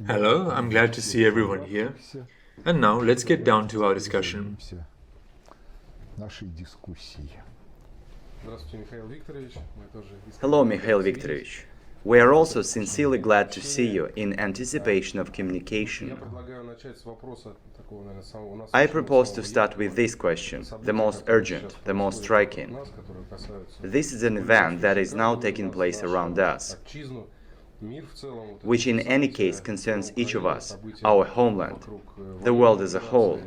Hello, I'm glad to see everyone here. And now let's get down to our discussion. Hello, Mikhail Viktorovich. We are also sincerely glad to see you in anticipation of communication. I propose to start with this question, the most urgent, the most striking. This is an event that is now taking place around us, which in any case concerns each of us, our homeland, the world as a whole.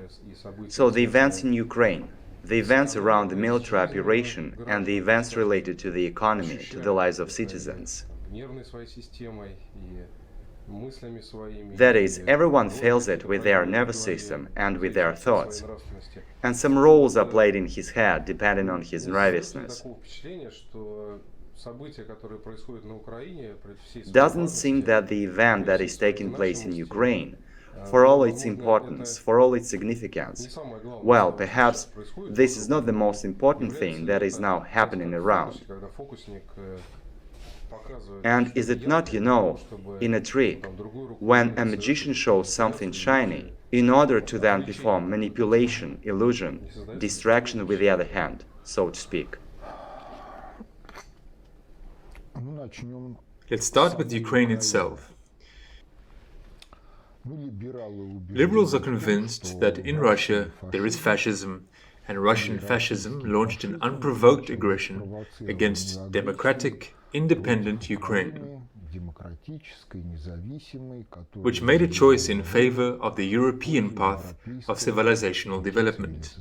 So the events in Ukraine, the events around the military operation, and the events related to the economy, to the lives of citizens. That is, everyone feels it with their nervous system and with their thoughts, and some roles are played in his head depending on his nervousness. Doesn't seem that the event that is taking place in Ukraine, for all its importance, for all its significance, well, perhaps this is not the most important thing that is now happening around. And is it not, in a trick, when a magician shows something shiny, in order to then perform manipulation, illusion, distraction with the other hand, so to speak? Let's start with Ukraine itself. Liberals are convinced that in Russia there is fascism, and Russian fascism launched an unprovoked aggression against democratic, independent Ukraine, which made a choice in favor of the European path of civilizational development.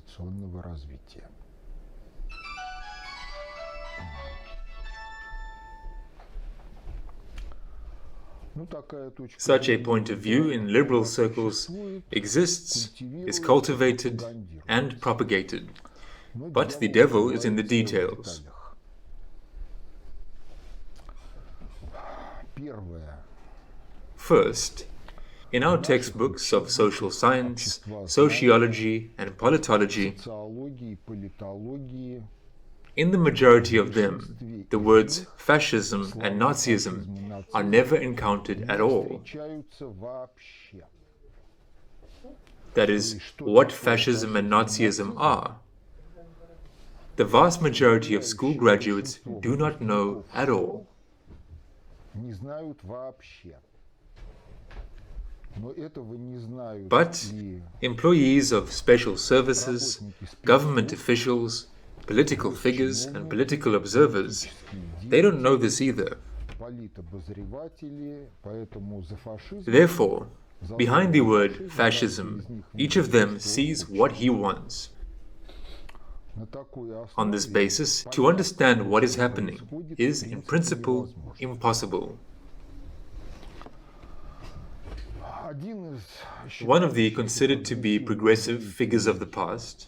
Such a point of view in liberal circles exists, is cultivated and propagated, but the devil is in the details. First, in our textbooks of social science, sociology, and politology, in the majority of them, the words fascism and Nazism are never encountered at all. That is, what fascism and Nazism are. The vast majority of school graduates do not know at all. But employees of special services, government officials, political figures and political observers, they don't know this either. Therefore, behind the word fascism, each of them sees what he wants. On this basis, to understand what is happening is, in principle, impossible. One of the considered to be progressive figures of the past,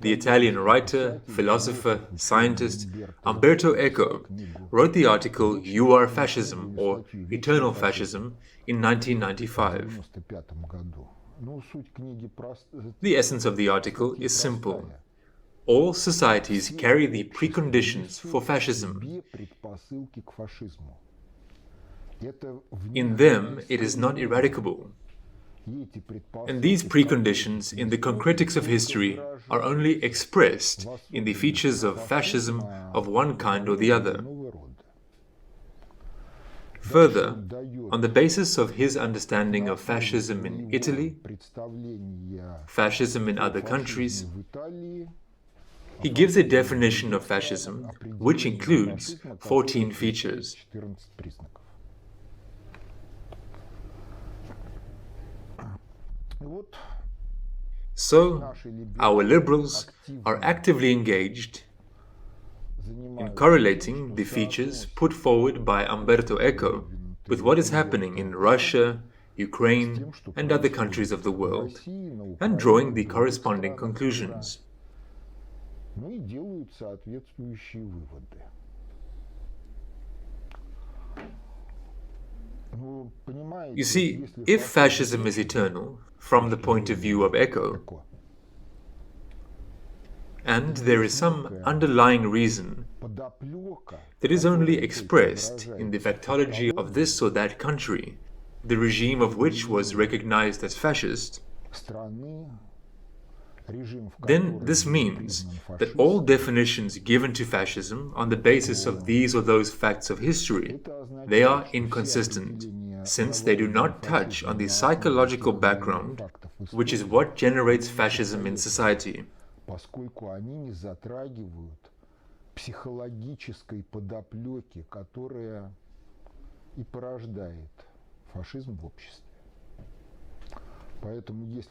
the Italian writer, philosopher, scientist Umberto Eco wrote the article "You Are Fascism" or "Eternal Fascism" in 1995. The essence of the article is simple. All societies carry the preconditions for fascism. In them, it is not eradicable. And these preconditions in the concretics of history are only expressed in the features of fascism of one kind or the other. Further, on the basis of his understanding of fascism in Italy, fascism in other countries, he gives a definition of fascism which includes 14 features. So, our liberals are actively engaged in correlating the features put forward by Umberto Eco with what is happening in Russia, Ukraine, and other countries of the world, and drawing the corresponding conclusions. You see, if fascism is eternal, from the point of view of Eco, And there is some underlying reason that is only expressed in the factology of this or that country, the regime of which was recognized as fascist, then this means that all definitions given to fascism on the basis of these or those facts of history, they are inconsistent, since they do not touch on the psychological background, which is what generates fascism in society. Поскольку они не затрагивают психологической подоплеки, которая и порождает фашизм в обществе.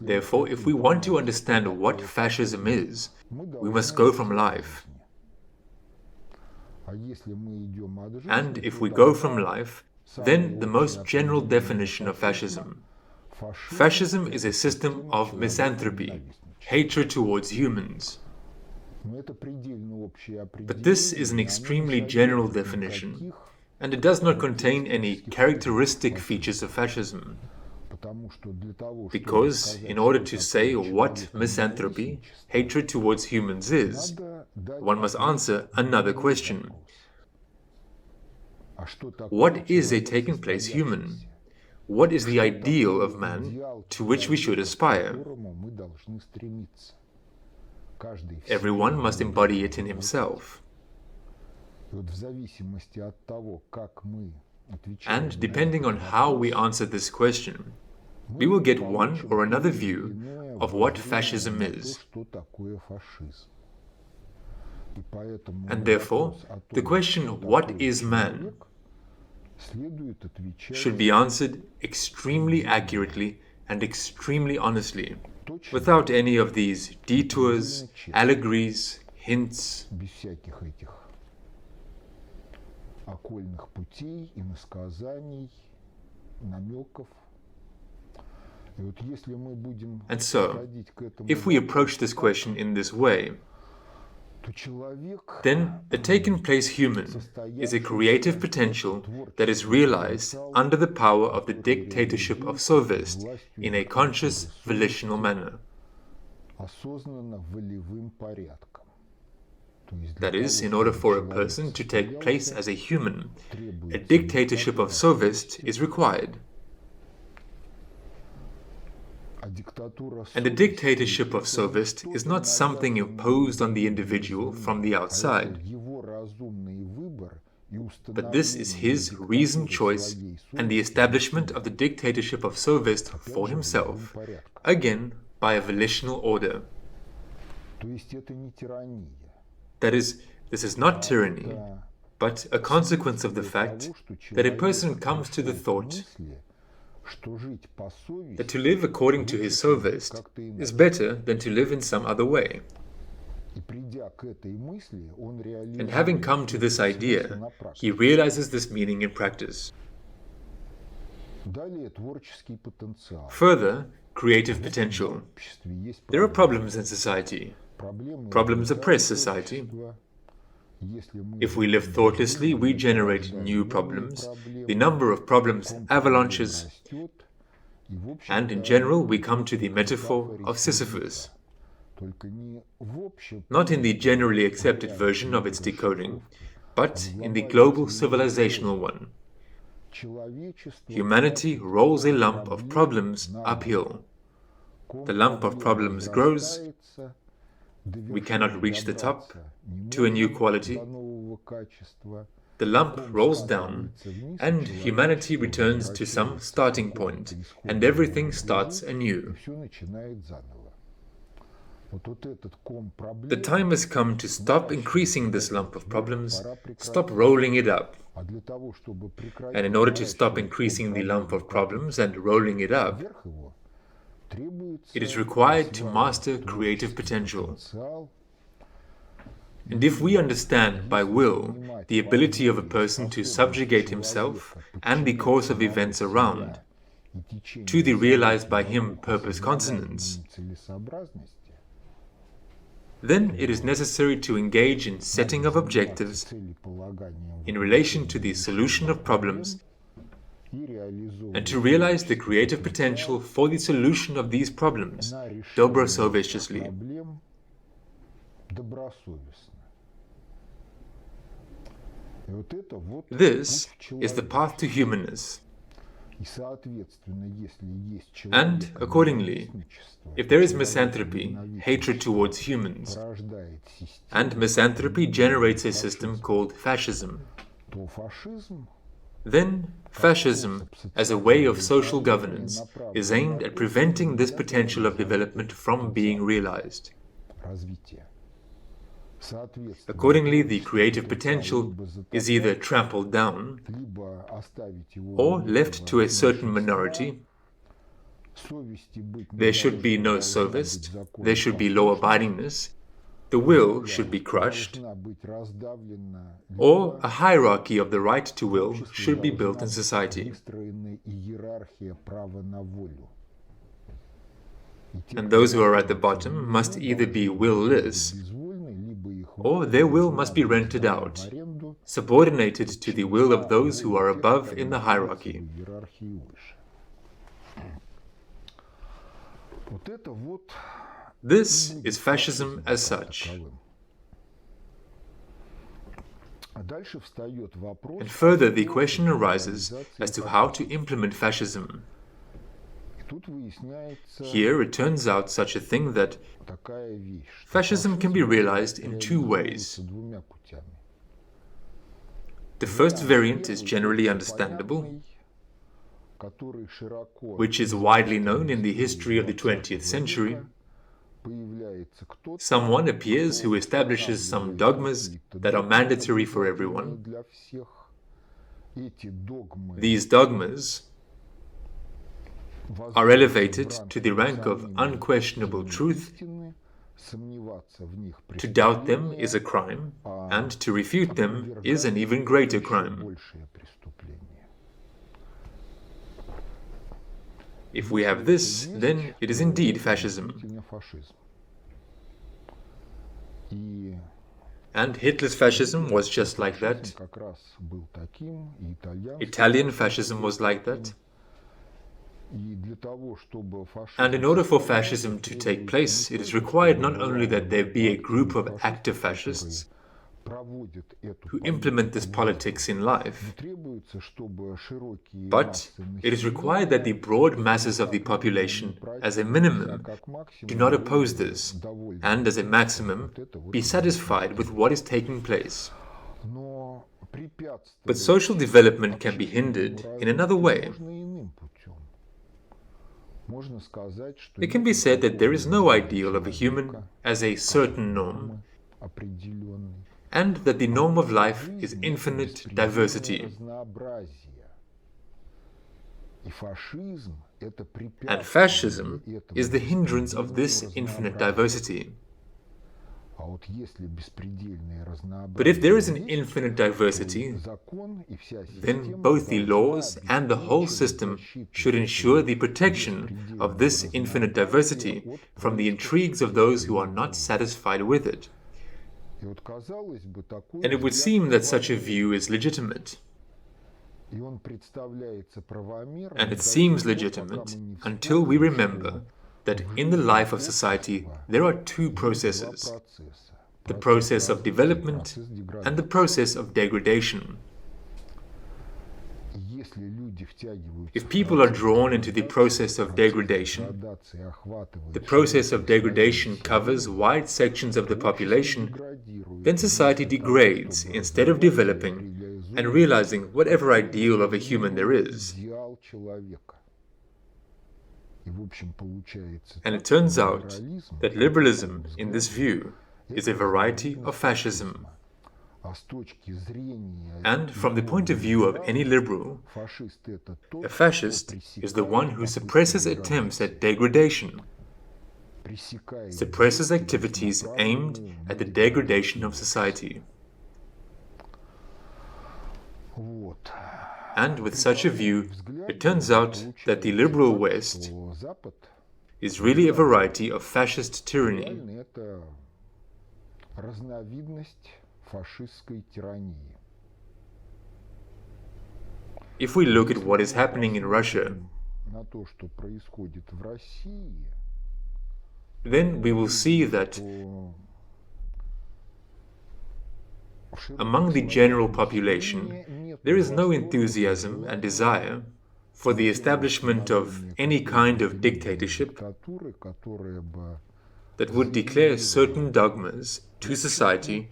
Therefore, if we want to understand what fascism is, we must go from life. And if we go from life, then the most general definition of fascism. Fascism is a system of misanthropy, hatred towards humans. But this is an extremely general definition, and it does not contain any characteristic features of fascism. Because, in order to say what misanthropy, hatred towards humans is, one must answer another question. What is a taking place human? What is the ideal of man to which we should aspire? Everyone must embody it in himself. And depending on how we answer this question, we will get one or another view of what fascism is. And therefore, the question, what is man, should be answered extremely accurately and extremely honestly, without any of these detours, allegories, hints. Окольных путей, иносказаний, намеков. And so, if we approach this question in this way, then a taken place human is a creative potential that is realized under the power of the dictatorship of Sovest in a conscious, volitional manner. That is, in order for a person to take place as a human, a dictatorship of Sovest is required. And the dictatorship of Sovest is not something imposed on the individual from the outside, but this is his reasoned choice and the establishment of the dictatorship of Sovest for himself, again by a volitional order. That is, this is not tyranny, but a consequence of the fact that a person comes to the thought that to live according to his Sovest is better than to live in some other way. And having come to this idea, he realizes this meaning in practice. Further, creative potential. There are problems in society. Problems oppress society. If we live thoughtlessly, we generate new problems. The number of problems avalanches, and in general we come to the metaphor of Sisyphus. Not in the generally accepted version of its decoding, but in the global civilizational one. Humanity rolls a lump of problems uphill. The lump of problems grows. We cannot reach the top to a new quality. The lump rolls down, and humanity returns to some starting point, and everything starts anew. The time has come to stop increasing this lump of problems, stop rolling it up. And in order to stop increasing the lump of problems and rolling it up, it is required to master creative potential. And if we understand by will the ability of a person to subjugate himself and the course of events around to the realized by him purpose consonance, then it is necessary to engage in setting of objectives in relation to the solution of problems and to realize the creative potential for the solution of these problems, dobrosovestchesly. добросовестно. И вот это вот This путь is the path to humanness. И, соответственно, если есть And accordingly, if there is misanthropy, hatred towards humans, порождает систему, and misanthropy generates a system called fascism, то фашизм then fascism, as a way of social governance, is aimed at preventing this potential of development from being realized. развития. Соответственно, Accordingly, the creative potential is either trampled down либо оставить его or left to a certain minority. совести быть There should be no sophist, there should be law-abidingness, the will should be crushed, должна быть раздавлена, or a hierarchy of the right to will should be built in society. выстроена иерархия права на волю. And those who are at the bottom must either be will-less, Безвольны, либо их or their will must be rented out, в аренду subordinated to the will of those who are above in the hierarchy. иерархии выше. Вот это вот This is fascism as such. таковым. А дальше встает вопрос, And further, the question arises as to how to implement fascism. и тут выясняется Here it turns out such a thing that такая вещь, что fascism can be realized in two ways. реализуется двумя путями. The first variant is generally understandable, Понятный, который широко which is widely known in the history of the 20th century. появляется кто-то, Someone appears who establishes some dogmas that are mandatory for everyone. для всех. Эти догмы These dogmas are elevated to the rank of unquestionable truth. истины, сомневаться в них To doubt them is a crime, and to refute them is an even greater crime. большее преступление. If we have this, then it is indeed fascism. Действительно фашизм. И And Hitler's fascism was just like that. как раз был таким, и итальянский. Italian fascism was like that. И для того, чтобы And in фашизм order for fascism to take place, it is required not only that there be a group of active fascists проводит эту who implement this politics in life, требуется, чтобы широкие but массы it is required that the broad masses of the population, as a minimum, do not oppose this, and as a maximum, be satisfied with what is taking place. Но But social development can be hindered in another way. можно иным путем. Можно сказать, что It can be said that there is no ideal of a human as a certain norm, определенный and that the norm of life is infinite diversity. разнообразие. И фашизм это And fascism is the hindrance of this infinite diversity. А вот если беспредельное But if there is an разнообразие, infinite diversity, закон и вся then система both the должна laws and the whole обеспечивать system защиту should ensure the protection of this infinite diversity from the intrigues of those who are not satisfied with it. И вот казалось бы, такой And it would взгляд seem that such a view is legitimate. и он представляется правомерным And до it тех seems пор, legitimate пока мы не until we вспомним, remember that in the life of society there are two processes: два процесса. the process of development Процесс деградации. and the process of degradation. И если люди втягиваются If в people are процесс drawn into the process of degradation, деградации, охватывает the process of широкое degradation сословие, covers wide sections of the population, деградирует, then society degrades instead of developing and realizing whatever ideal of a human there is. идеал человека. И, в общем, получается And так, it turns что out либерализм that liberalism, in this view, is a variety of fascism. А с точки зрения And from the point of view of any liberal, фашист это тот, a fascist is the one who suppresses attempts at degradation, пресекает suppresses activities aimed at the degradation of society. вот. And with such a view, it turns out that the liberal West Что Запад is really a variety of fascist tyranny. реально это разновидность фашистской тирании. If we look at what is happening in Russia, На то, что происходит в России, then we will see that то among the general population, there is no enthusiasm and desire for the establishment of any kind of dictatorship that would declare certain dogmas to society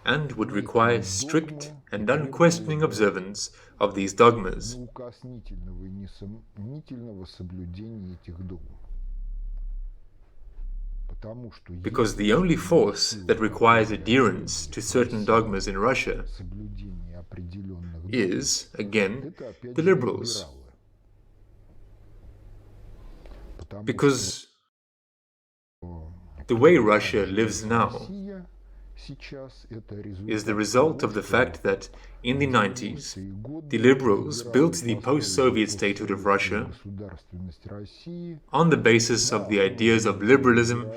and would require strict and unquestioning observance of these dogmas. Because the only force that requires adherence to certain dogmas in Russia is, again, the liberals. Because the way Russia lives now is the result of the fact that in the 90s, the liberals built the post-Soviet statehood of Russia on the basis of the ideas of liberalism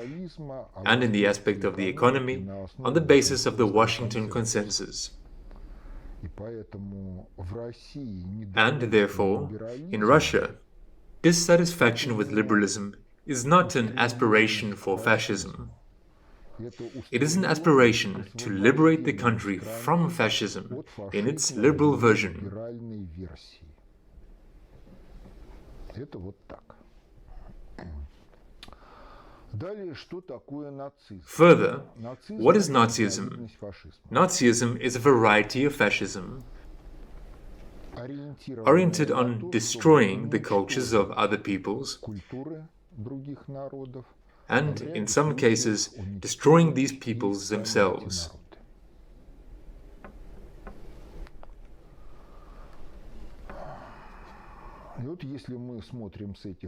and in the aspect of the economy on the basis of the Washington Consensus. And therefore, in Russia, dissatisfaction with liberalism is not an aspiration for fascism. It is an aspiration to liberate the country from fascism in its liberal version. Further, what is Nazism? Nazism is a variety of fascism, oriented on destroying the cultures of other peoples, and, in some cases, destroying these peoples themselves.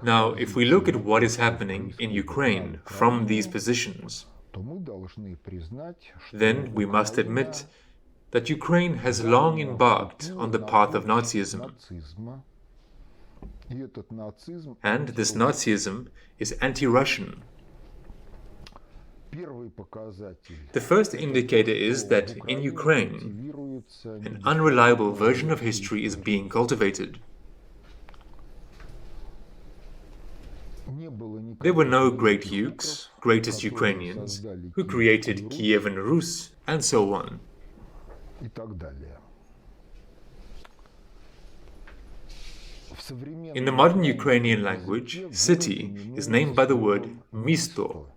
Now, if we look at what is happening in Ukraine from these positions, then we must admit that Ukraine has long embarked on the path of Nazism. And this Nazism is anti-Russian. The first indicator is that in Ukraine, an unreliable version of history is being cultivated. There were no great Ukes, greatest Ukrainians, who created Kiev and Rus, and so on. In the modern Ukrainian language, city is named by the word misto.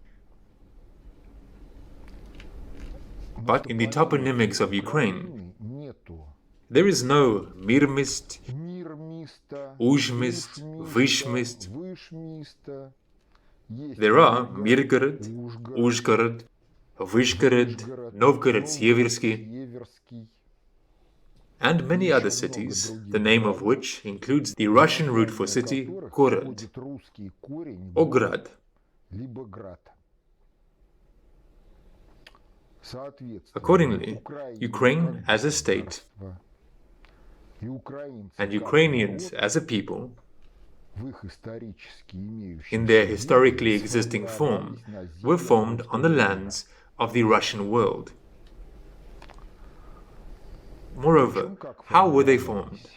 But in the toponymics of Ukraine, there is no Mirmist, Uzhmist, Vyshmist. There are Mirgorod, Uzhgorod, Vyshgorod, Novgorod-Sieversky, and many other cities, the name of which includes the Russian root for city, Gorod, or Grad. Accordingly, Ukraine as a state and Ukrainians as a people, in their historically existing form, were formed on the lands of the Russian world. Moreover, how were they formed?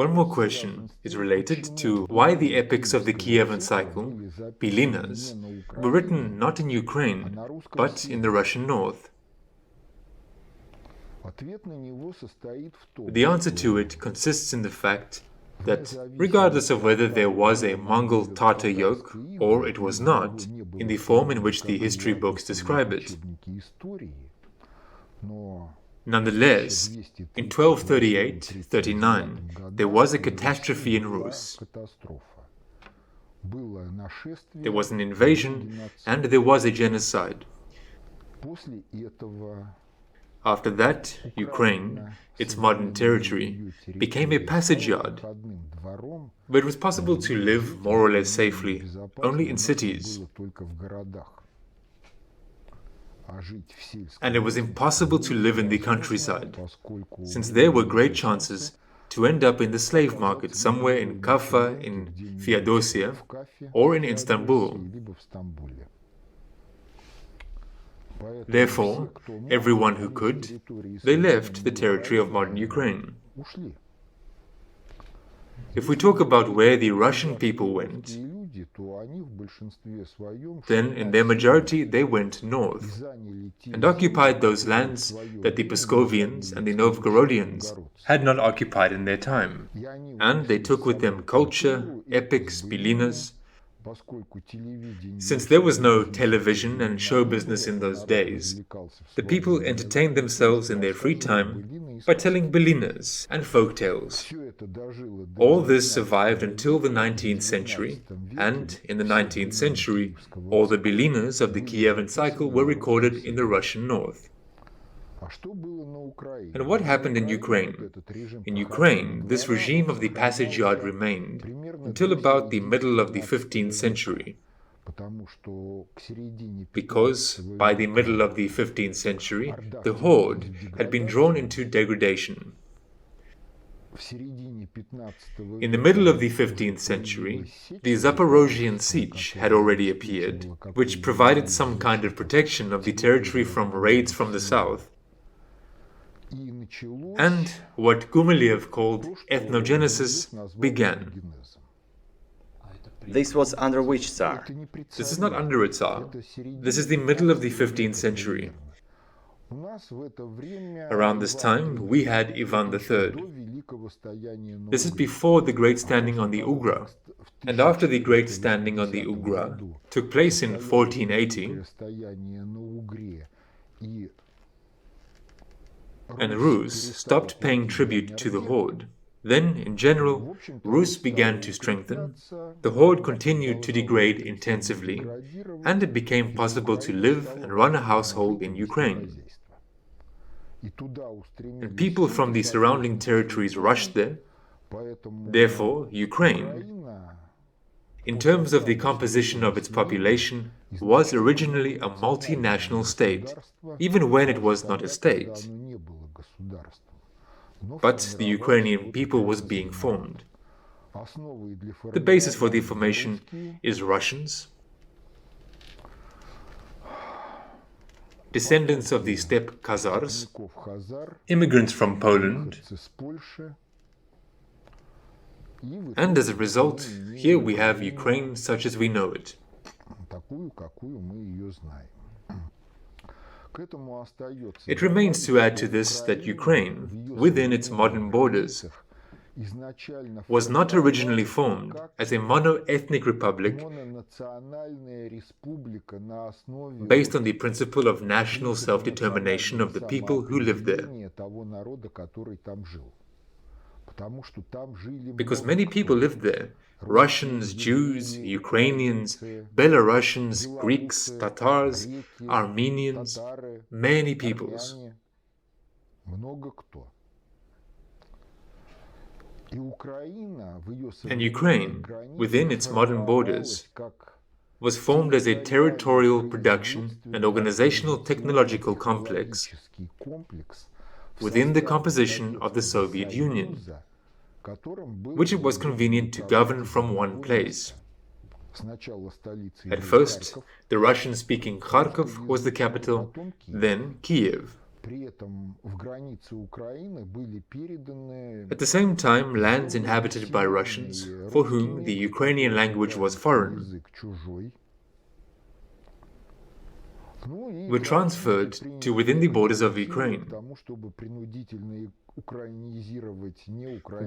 One more question is related to why the epics of the Kievan cycle, Pilinas, were written not in Ukraine, but in the Russian north. The answer to it consists in the fact that, regardless of whether there was a Mongol-Tatar yoke or it was not, in the form in which the history books describe it, nonetheless, in 1238-39, there was a catastrophe in Rus. There was an invasion and there was a genocide. After that, Ukraine, its modern territory, became a passage yard, where it was possible to live more or less safely only in cities. And it was impossible to live in the countryside, since there were great chances to end up in the slave market somewhere in Kaffa, in Feodosia, or in Istanbul. Therefore, everyone who could, they left the territory of modern Ukraine. If we talk about where the Russian people went, Then, in their majority, they went north and occupied those lands that the Pskovians and the Novgorodians had not occupied in their time. And they took with them culture, epics, belinas. Since there was no television and show business in those days, the people entertained themselves in their free time by telling belinas and folk tales. All this survived until the 19th century, and in the 19th century, all the belinas of the Kievan cycle were recorded in the Russian north. And what happened in Ukraine? In Ukraine, this regime of the passage yard remained until about the middle of the 15th century. Because by the middle of the 15th century, the horde had been drawn into degradation. In the middle of the 15th century, the Zaporozhian Sich had already appeared, which provided some kind of protection of the territory from raids from the south. And what Gumilev called ethnogenesis began. This was under which Tsar? This is not under a Tsar. This is the middle of the 15th century. Around this time, we had Ivan III. This is before the Great Standing on the Ugra. And after the Great Standing on the Ugra took place in 1480, and Rus stopped paying tribute to the horde. Then, in general, Rus began to strengthen, the horde continued to degrade intensively, and it became possible to live and run a household in Ukraine. And people from the surrounding territories rushed there. Therefore, Ukraine, in terms of the composition of its population, was originally a multinational state, even when it was not a state. But the Ukrainian people was being formed. The basis for the formation is Russians, descendants of the steppe Khazars, immigrants from Poland, and as a result, here we have Ukraine such as we know it. It remains to add to this that Ukraine, within its modern borders, was not originally formed as a mono-ethnic republic based on the principle of national self-determination of the people who lived there. Because many people lived there, Russians, Jews, Ukrainians, Belarusians, Greeks, Tatars, Armenians, many peoples. And Ukraine, within its modern borders, was formed as a territorial production and organizational technological complex within the composition of the Soviet Union, which it was convenient to govern from one place. At first, the Russian-speaking Kharkov was the capital, then Kiev. At the same time, lands inhabited by Russians, for whom the Ukrainian language was foreign, were transferred to within the borders of Ukraine.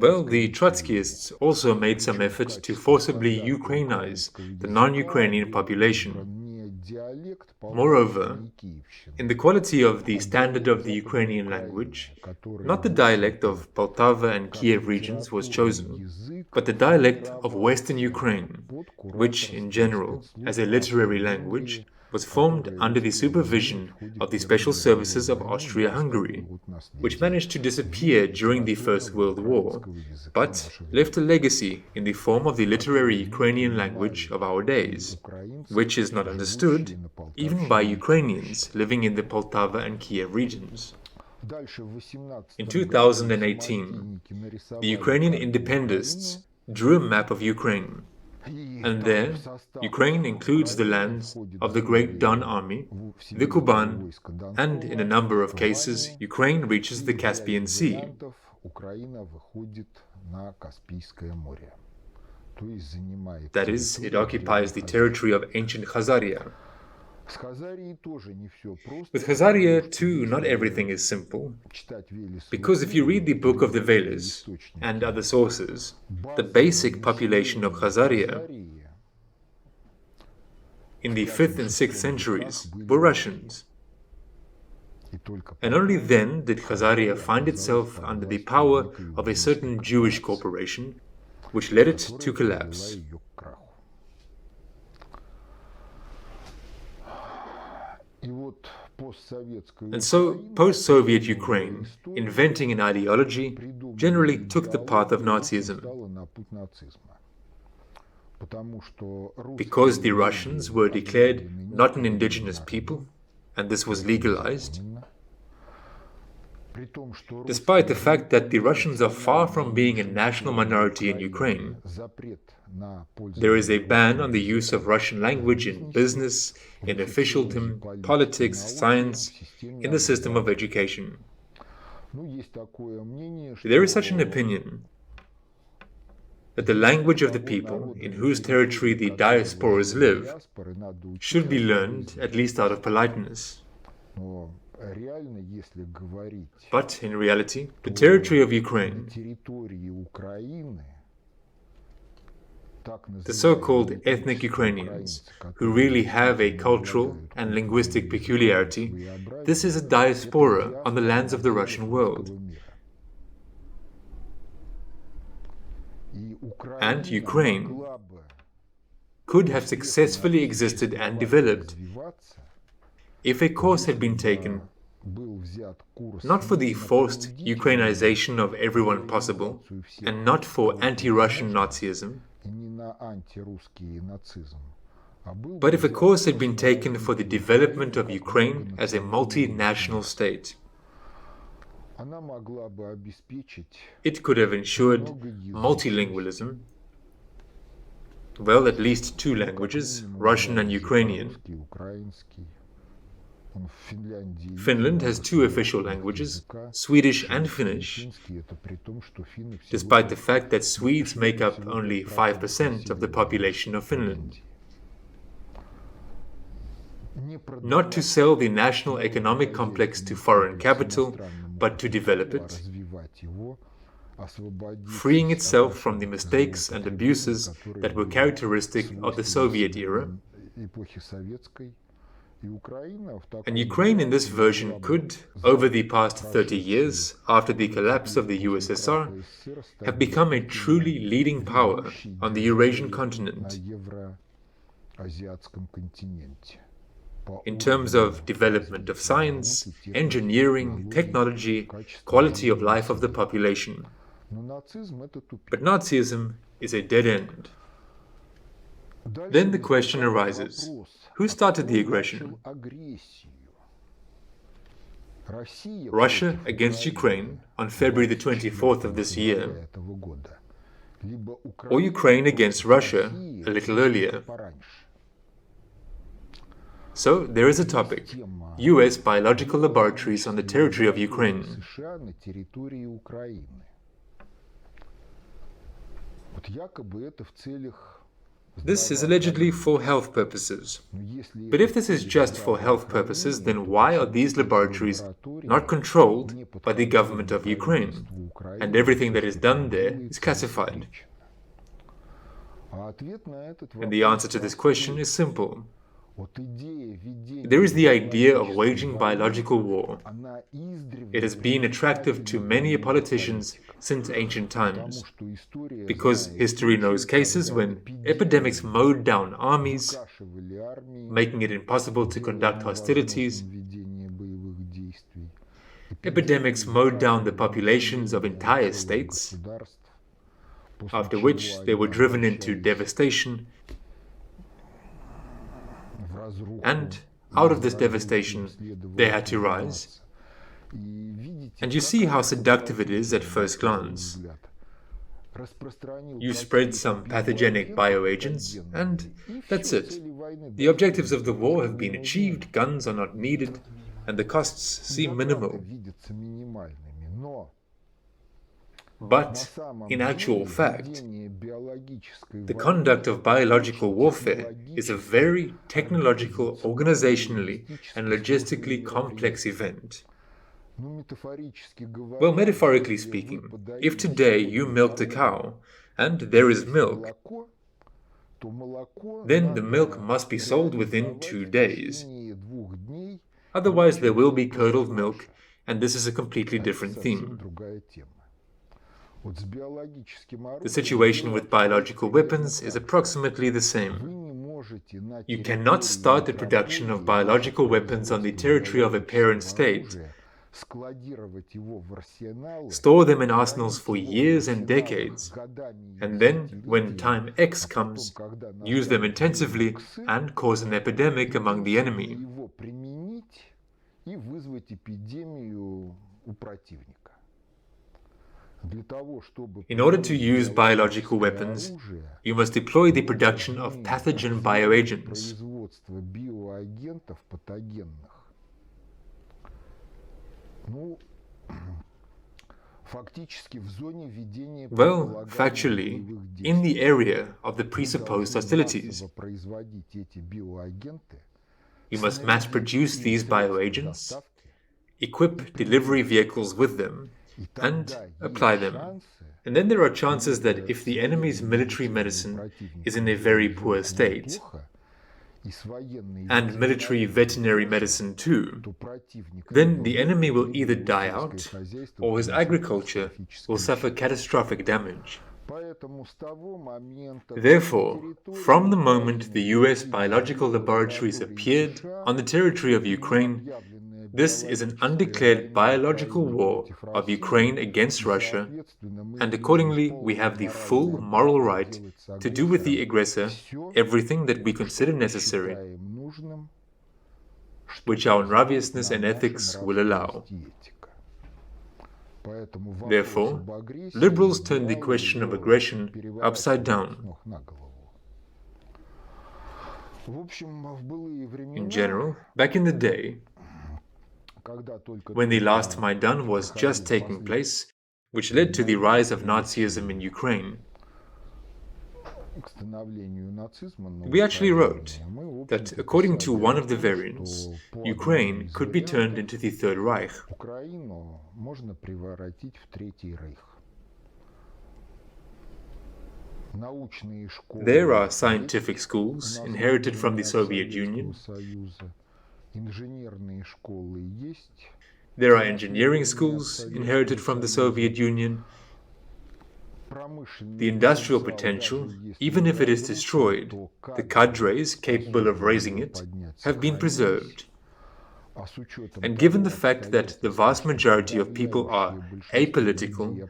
Well, the Trotskyists also made some effort to forcibly Ukrainize the non-Ukrainian population. Moreover, in the quality of the standard of the Ukrainian language, not the dialect of Poltava and Kiev regions was chosen, but the dialect of Western Ukraine, which, in general, as a literary language, was formed under the supervision of the special services of Austria-Hungary, which managed to disappear during the First World War, but left a legacy in the form of the literary Ukrainian language of our days, which is not understood even by Ukrainians living in the Poltava and Kiev regions. In 2018, the Ukrainian independentists drew a map of Ukraine. And there, Ukraine includes the lands of the Great Don Army, the Kuban, and in a number of cases, Ukraine reaches the Caspian Sea. That is, it occupies the territory of ancient Khazaria. With Khazaria, too, not everything is simple, because if you read the Book of the Velas and other sources, the basic population of Khazaria in the 5th and 6th centuries were Russians. And only then did Khazaria find itself under the power of a certain Jewish corporation, which led it to collapse. And so, post-Soviet Ukraine, inventing an ideology, generally took the path of Nazism. Because the Russians were declared not an indigenous people, and this was legalized, despite the fact that the Russians are far from being a national minority in Ukraine, there is a ban on the use of Russian language in business, in officialdom, politics, science, in the system of education. There is such an opinion that the language of the people in whose territory the diasporas live should be learned, at least out of politeness. But in reality, the territory of Ukraine, the so-called ethnic Ukrainians, who really have a cultural and linguistic peculiarity, this is a diaspora on the lands of the Russian world. And Ukraine could have successfully existed and developed if a course had been taken not for the forced Ukrainization of everyone possible, and not for anti-Russian Nazism, but if a course had been taken for the development of Ukraine as a multinational state. It could have ensured multilingualism, well, at least 2 languages, Russian and Ukrainian. Finland has 2 official languages, Swedish and Finnish, despite the fact that Swedes make up only 5% of the population of Finland. Not to sell the national economic complex to foreign capital, but to develop it, freeing itself from the mistakes and abuses that were characteristic of the Soviet era. And Ukraine in this version could, over the past 30 years, after the collapse of the USSR, have become a truly leading power on the Eurasian continent in terms of development of science, engineering, technology, quality of life of the population. But Nazism is a dead end. Then the question arises, who started the aggression? Russia against Ukraine on February the 24th of this year, or Ukraine against Russia a little earlier. So there is a topic, US biological laboratories on the territory of Ukraine. This is allegedly for health purposes. But if this is just for health purposes, then why are these laboratories not controlled by the government of Ukraine? And everything that is done there is classified. And the answer to this question is simple. There is the idea of waging biological war. It has been attractive to many politicians since ancient times, because history knows cases when epidemics mowed down armies, making it impossible to conduct hostilities. Epidemics mowed down the populations of entire states, after which they were driven into devastation. And out of this devastation, they had to rise. And you see how seductive it is at first glance. You spread some pathogenic bioagents, and that's it. The objectives of the war have been achieved, guns are not needed, and the costs seem minimal. But, in actual fact, The conduct of biological warfare is a very technological, organizationally, and logistically complex event. Well, metaphorically speaking, if today you milked a cow, and there is milk, then the milk must be sold within 2 days. Otherwise, there will be curdled milk, and this is a completely different theme. The situation with biological weapons is approximately the same. You cannot start the production of biological weapons on the territory of a parent state, store them in arsenals for years and decades, and then, when time X comes, use them intensively and cause an epidemic among the enemy. In order to use biological weapons, you must deploy the production of pathogen bioagents. Well, factually, in the area of the presupposed hostilities, you must mass produce these bioagents, equip delivery vehicles with them, and apply them. And then there are chances that if the enemy's military medicine is in a very poor state, and military veterinary medicine too, then the enemy will either die out, or his agriculture will suffer catastrophic damage. Therefore, from the moment the US biological laboratories appeared on the territory of Ukraine, this is an undeclared biological war of Ukraine against Russia, and accordingly we have the full moral right to do with the aggressor everything that we consider necessary, which our nraviousness and ethics will allow. Therefore, liberals turn the question of aggression upside down. In general, back in the day, when the last Maidan was just taking place, which led to the rise of Nazism in Ukraine, we actually wrote that, according to one of the variants, Ukraine could be turned into the Third Reich. There are scientific schools inherited from the Soviet Union. There are engineering schools inherited from the Soviet Union. The industrial potential, even if it is destroyed, the cadres capable of raising it, have been preserved. And given the fact that the vast majority of people are apolitical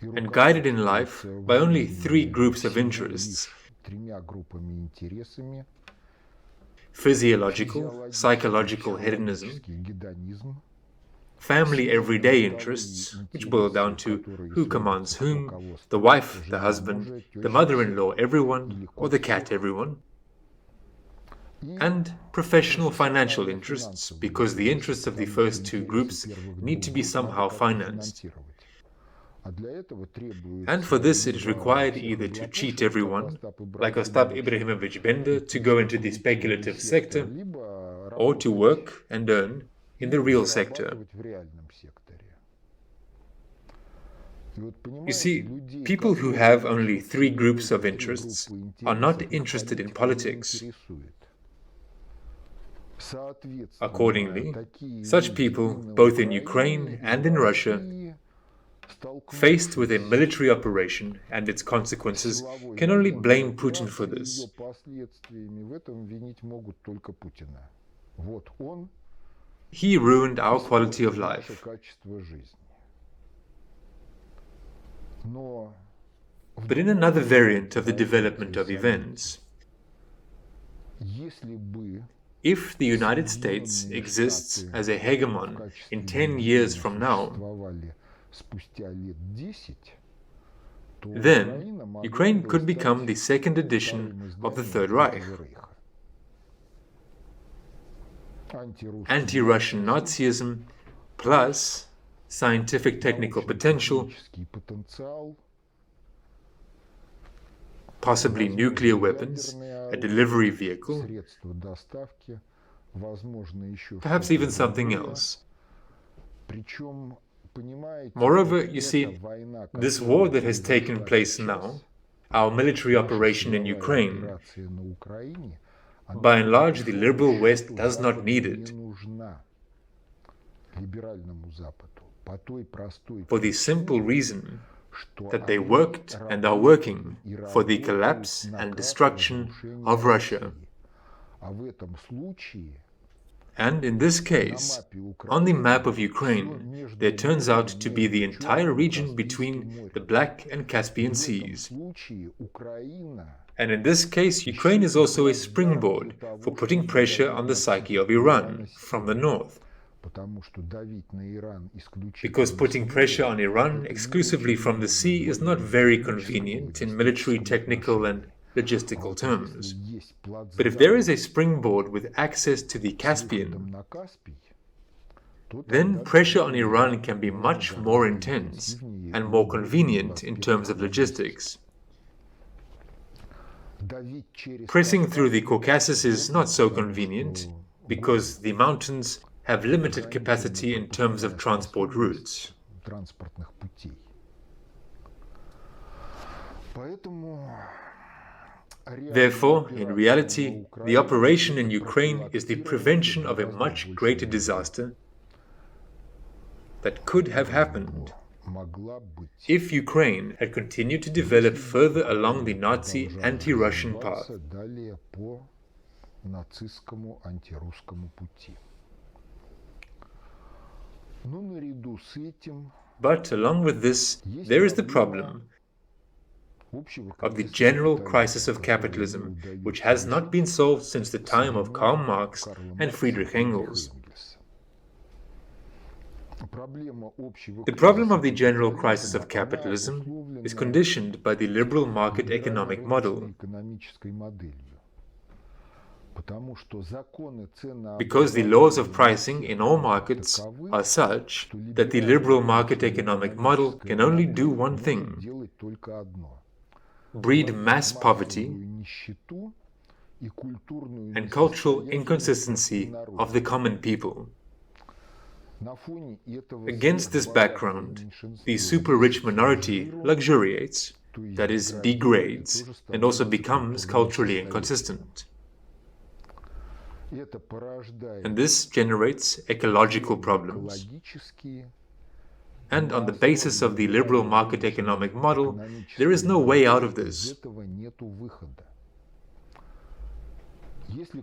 and guided in life by only 3 groups of interests: physiological, psychological hedonism, family everyday interests, which boil down to who commands whom, the wife, the husband, the mother-in-law, everyone, or the cat, everyone, and professional financial interests, because the interests of the first 2 groups need to be somehow financed. And for this it is required either to cheat everyone, like Ostap Ibrahimovic Bender, to go into the speculative sector, or to work and earn in the real sector. You see, people who have only 3 groups of interests are not interested in politics. Accordingly, such people, both in Ukraine and in Russia, faced with a military operation and its consequences, can only blame Putin for this. He ruined our quality of life. But in another variant of the development of events, if the United States exists as a hegemon in 10 years from now, then Ukraine could become the second edition of the Third Reich. Anti-Russian Nazism plus scientific technical potential possibly nuclear weapons, a delivery vehicle, perhaps even something else. Moreover, you see, this war that has taken place now, our military operation in Ukraine, by and large, the liberal West does not need it, for the simple reason that they worked and are working for the collapse and destruction of Russia. And in this case, on the map of Ukraine, there turns out to be the entire region between the Black and Caspian Seas. And in this case, Ukraine is also a springboard for putting pressure on the psyche of Iran from the north. Because putting pressure on Iran exclusively from the sea is not very convenient in military, technical, and logistical terms. But if there is a springboard with access to the Caspian, then pressure on Iran can be much more intense and more convenient in terms of logistics. Pressing through the Caucasus is not so convenient because the mountains have limited capacity in terms of transport routes. Therefore, in reality, the operation in Ukraine is the prevention of a much greater disaster that could have happened if Ukraine had continued to develop further along the Nazi anti-Russian path. But along with this, there is the problem of the general crisis of capitalism, which has not been solved since the time of Karl Marx and Friedrich Engels. The problem of the general crisis of capitalism is conditioned by the liberal market economic model, because the laws of pricing in all markets are such that the liberal market economic model can only do one thing: breed mass poverty and cultural inconsistency of the common people. Against this background, the super-rich minority luxuriates, that is, degrades, and also becomes culturally inconsistent. And this generates ecological problems. And on the basis of the liberal market economic model, there is no way out of this.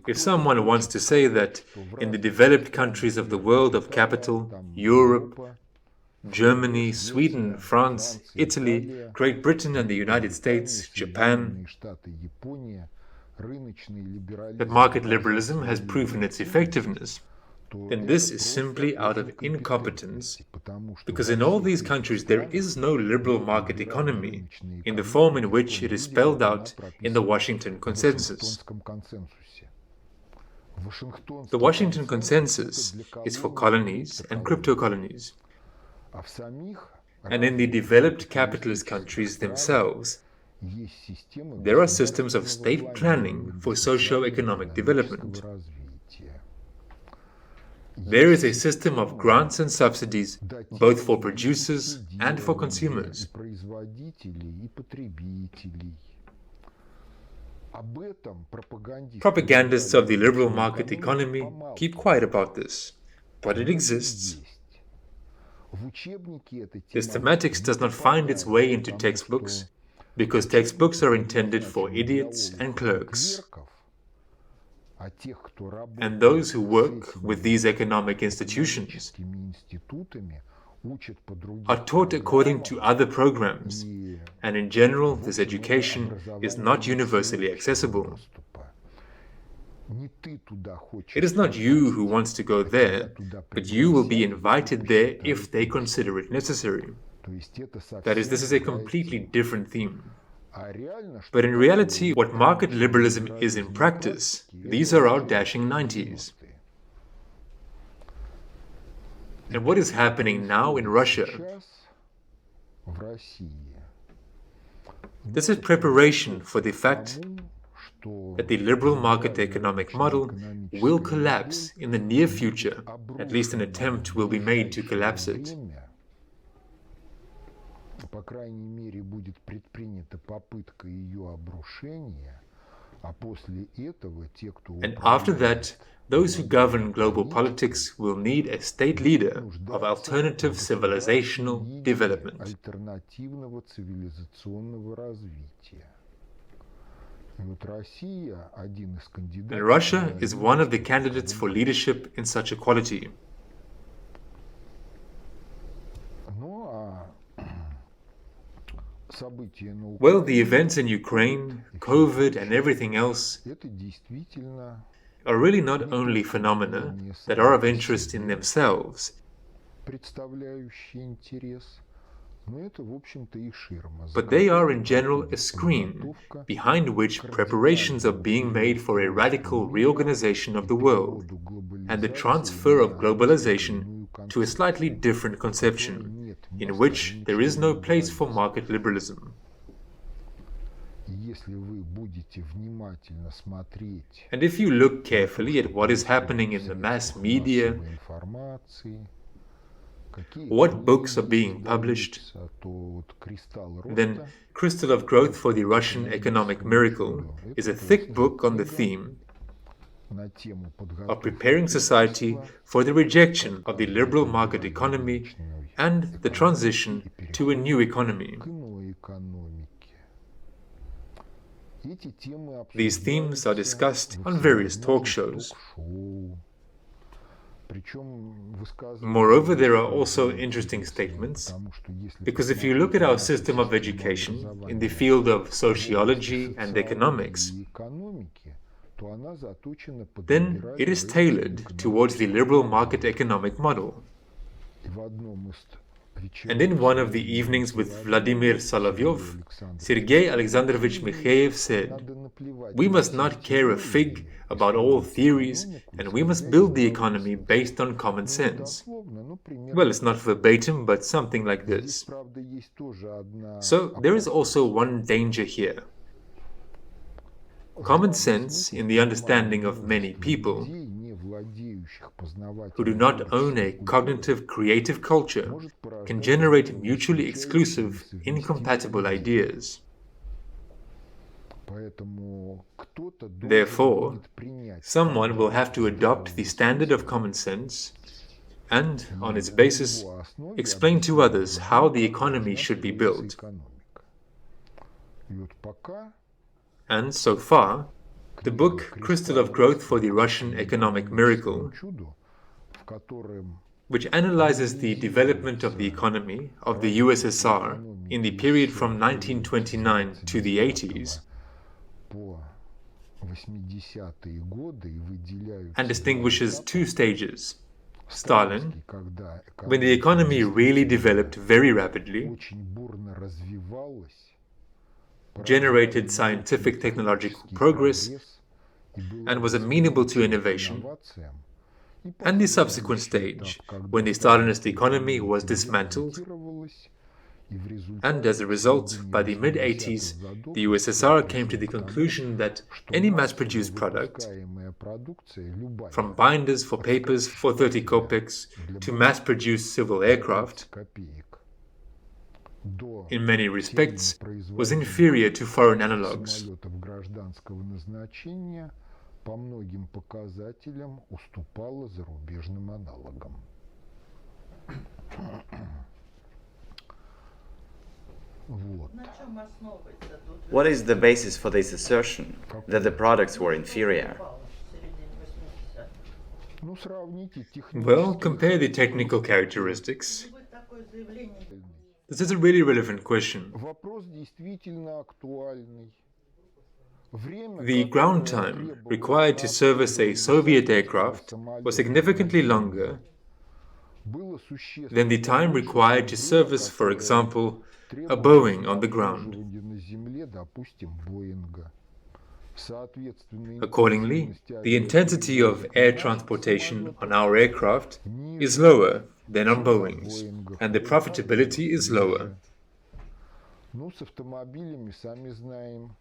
If someone wants to say that in the developed countries of the world of capital, Europe, Germany, Sweden, France, Italy, Great Britain and the United States, Japan, that market liberalism has proven its effectiveness, then this is simply out of incompetence, because in all these countries there is no liberal market economy in the form in which it is spelled out in the Washington Consensus. The Washington Consensus is for colonies and crypto-colonies. And in the developed capitalist countries themselves, there are systems of state planning for socio-economic development. There is a system of grants and subsidies both for producers and for consumers. Propagandists of the liberal market economy keep quiet about this, but it exists. This thematics does not find its way into textbooks, because textbooks are intended for idiots and clerks. And those who work with these economic institutions are taught according to other programs, and in general this education is not universally accessible. It is not you who wants to go there, but you will be invited there if they consider it necessary. That is, this is a completely different theme. But in reality, what market liberalism is in practice, these are our dashing 90s. And what is happening now in Russia? This is preparation for the fact that the liberal market economic model will collapse in the near future. At least an attempt will be made to collapse it. По крайней мере, будет предпринята попытка ее обрушения, а после этого те, кто And after that, those who govern global politics will need a state leader of alternative civilizational development. альтернативного цивилизационного развития. И вот Россия один из кандидатов. And Russia is one of the candidates for leadership in such a quality. Ну а события на Украине. Well, the events in Ukraine, COVID, and everything else Это действительно are really not only phenomena that are of interest in themselves, представляющие интерес, но это, в общем-то, и ширма. but they are in general a screen behind which preparations are being made for a radical reorganization of the world and the transfer of globalization to a slightly different conception, in which there is no place for market liberalism. Если вы будете внимательно смотреть And if you look carefully at what is happening in the mass media, информации, what books are being published, то вот кристалл then роста Crystal of Growth for the Russian Economic Miracle is a thick book on the theme на тему of подготовки preparing society for the rejection of the liberal market economy and the transition to a new economy. к иной экономике. Эти темы These themes are discussed on various talk shows. ток-шоу. Причем высказывания Moreover, there are also interesting statements, потому что если because if you look at our system of education in the field of sociology and economics, и экономики, то она заточена под then it is tailored towards the liberal market economic model. И в одном из And in one of the evenings with Vladimir Solovyov, Sergei Alexandrovich Mikhail said, "We must not care a fig about all theories, and we must build the economy based on common sense." Well, it's not verbatim, but something like this. правда есть тоже одна So there is also one danger here. Common sense, in the understanding of many people людей, не владеющих who do not own a cognitive, creative culture, can generate mutually exclusive, incompatible ideas. Поэтому кто-то Therefore, будет принять someone will have to adopt the standard of common sense and, on its basis, explain to others how the economy should be built. экономика. И вот пока And so far, the book Crystal of Growth for the Russian Economic Miracle, чудо, в котором which analyzes the development of the economy of the USSR in the period from 1929 to the 80s, по 80-е годы и выделяют and distinguishes two stages. Stalin, когда when the economy really developed very rapidly, очень бурно развивалась, generated scientific technological progress, and was amenable to innovation, инновациям, and the subsequent stage, when the Stalinist economy was dismantled, адаптировалась, и в результате and as a result, by the mid-80s, the USSR came to the conclusion that any mass-produced product, выпускаемая продукция, любая from binders for papers for 30 kopecks to mass-produced civil aircraft, копеек до in many respects, was inferior to foreign analogues. самолетов гражданского назначения по многим показателям уступала зарубежным аналогам. Вот. What is the basis for this assertion that the products were inferior? Ну, сравните Well, compare the technical characteristics. This is a really relevant question. Вопрос действительно актуальный. Время, The ground time required to service a Soviet aircraft was significantly longer было существенно than the time required to service, for example, a Boeing on the ground. на земле, допустим, Боинга. Соответственно, Accordingly, the intensity of air transportation on our aircraft is lower than on Boeing's, and the profitability is lower. Ну, с автомобилями, сами знаем.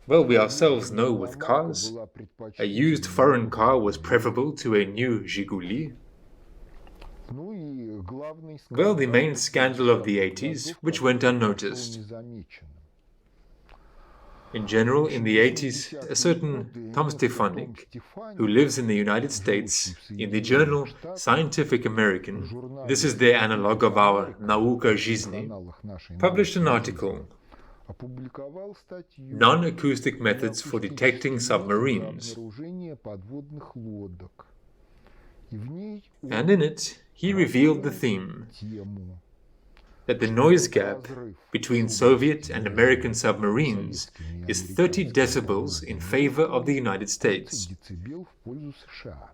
Well, we ourselves know with cars, a used foreign car was preferable to a new Zhiguli. Ну и главный Well, the main скандал scandal of the 80-х 80s, годов, which went который прошел unnoticed. незамеченным. In general, in the 80s, a certain Tom Stefanik, who lives in the United States, in the journal Scientific American, this is their analog of our Nauka Жизни, published an article, Опубликовал статью Non-Acoustic Methods for Detecting Submarines, обнаружение подводных лодок. И в ней and in it he revealed the theme тему that the noise gap between Soviet and American submarines is 30 decibels in favor of the United States. децибел в пользу США.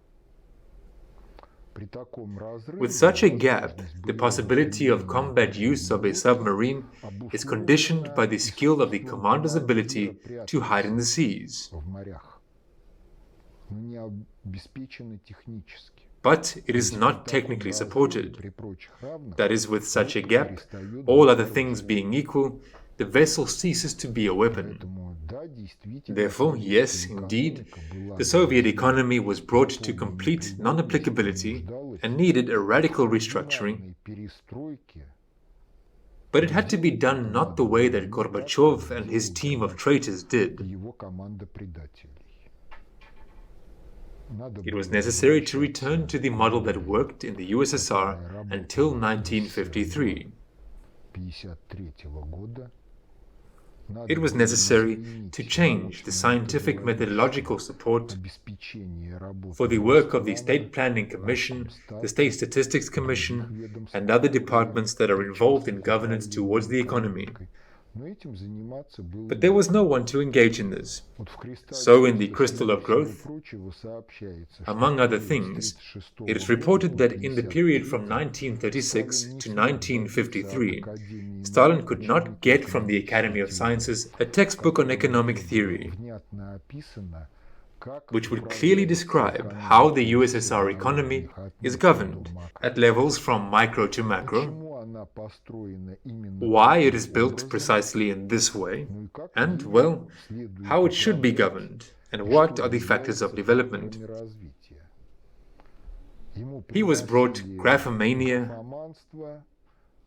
При таком разрыве With such a gap, the possibility of combat use of a submarine is conditioned by the skill of the commander's ability to hide in the seas. в морях, но не обеспечены технически. But it is not technically supported. При прочих равных That is, with such a gap, all other things being equal, the vessel ceases to be a weapon. Поэтому, да, действительно, Therefore, yes, indeed, the Soviet economy was brought to complete non-applicability and needed a radical restructuring, перестройки but it had to be done not the way that Gorbachev and his team of traitors did. его команда предателей. Надо It was было necessary to return to the model that worked in the USSR until 1953. 1953 года. Надо It was было necessary изменить to change the scientific methodological support обеспечение работы for the work of the State Planning Commission, the State Statistics Commission, and other departments that are involved in governance towards the economy. Но этим заниматься было. But there was no one to engage in this. Вот в «Кристалле So in the Crystal of Growth, прочего сообщается, что among в other период things, с 1936 it is reported that года in the по period from 1953 1936 to Сталин не смог 1953, добиться от Академии Stalin наук could not get from the Academy of Sciences a textbook on economic theory, внятно описано, как which would clearly describe how the USSR economy is governed at levels from micro to macro, почему она построена именно why it is таким built образом, precisely in this way, ну и как and, ей well, следует how it should be управлять, governed, and и what что are the factors of является development. факторами развития. Ему He was brought приносили graphomania графоманство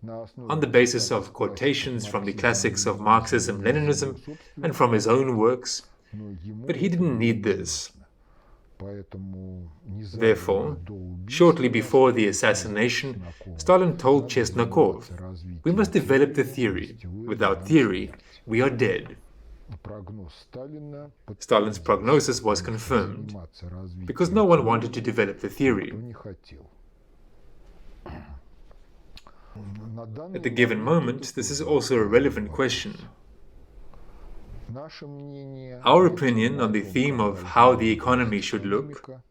на основе on the basis цитат of из quotations from the классиков classics of марксизма, Marxism, Leninism, собственно, and from his own works, но ему but he это didn't было need не this. нужно. Поэтому незадолго Therefore, до убийства shortly before the Сталин assassination, Чеснокова Stalin told надо Chesnokov, заниматься развитием "We must develop the теории, theory. без теории Without нам theory, смерть». we are dead." Прогноз Сталина Stalin's подтвердился, prognosis was потому что confirmed, заниматься развитием because no one теории wanted to develop the theory. никто не хотел. На данный At the given момент moment, это this is тоже also a актуальный relevant вопрос. question. Наше мнение Our о opinion on the том, theme как of how the должна economy выглядеть should look, экономика,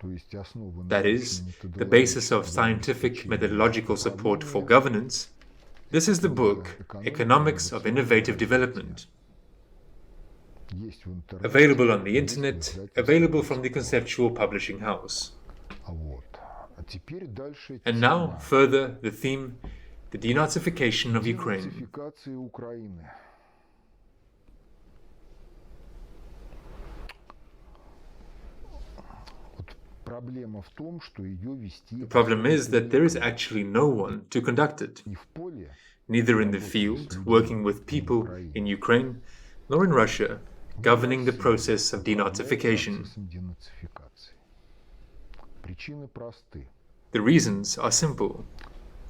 то есть основа that is, the basis of scientific methodological support for governance, this is the book Economics of Innovative Development, есть в интернете, available on the есть в internet, издательстве. available from the Conceptual Publishing House. Вот. А теперь дальше And now, тема further, the theme, the denazification of Ukraine. денацификации Украины. Вот проблема в том, что ее вести The problem is that there is actually no one to conduct it, ни в поле, neither in the field, working with people in Ukraine, nor in Russia, governing the process of denazification. процессом денацификации. Причины просты. The reasons are simple.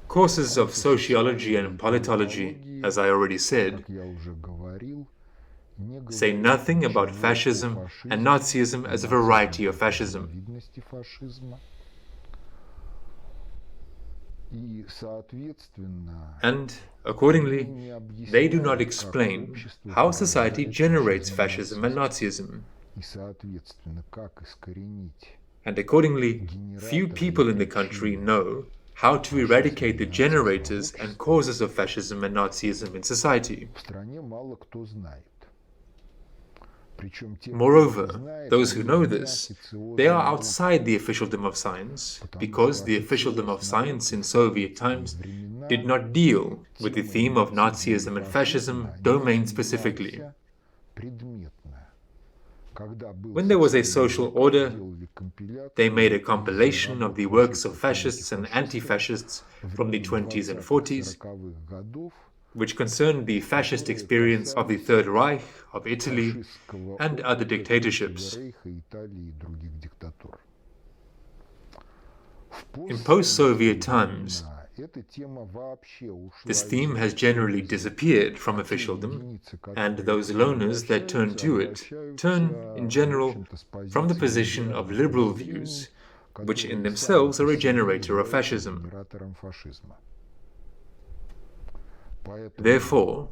Courses of sociology and politology, as I already said, Как я уже говорил, не say говорят nothing about ничего о fascism фашизме, and Nazism as a variety of fascism. разновидности фашизма. И, соответственно, And, accordingly, they do not explain how society generates fascism and Nazism. и, соответственно, как искоренить And accordingly, few people in the country know how to eradicate the generators and causes of fascism and Nazism in society. в стране мало кто знает. Moreover, those who know this, they are outside the officialdom of science, because the officialdom of science in Soviet times did not deal with the theme of Nazism and fascism domain-specifically. When there was a social order, they made a compilation of the works of fascists and anti-fascists from the 20s and 40s, which concerned the fascist experience of the Third Reich, of Italy, and other dictatorships. In post-Soviet times, this theme has generally disappeared from officialdom, and those loners that turn to it turn, in general, from the position of liberal views, which in themselves are a generator of fascism. Therefore,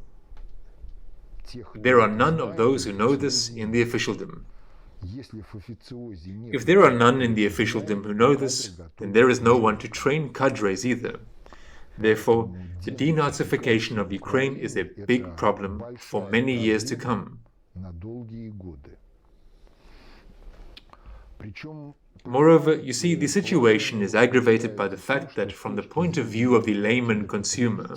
there are none of those who know this in the officialdom. If there are none in the officialdom who know this, then there is no one to train cadres either. Therefore, the denazification of Ukraine is a big problem for many years to come. Moreover, you see, the situation is aggravated by the fact that from the point of view of the layman consumer,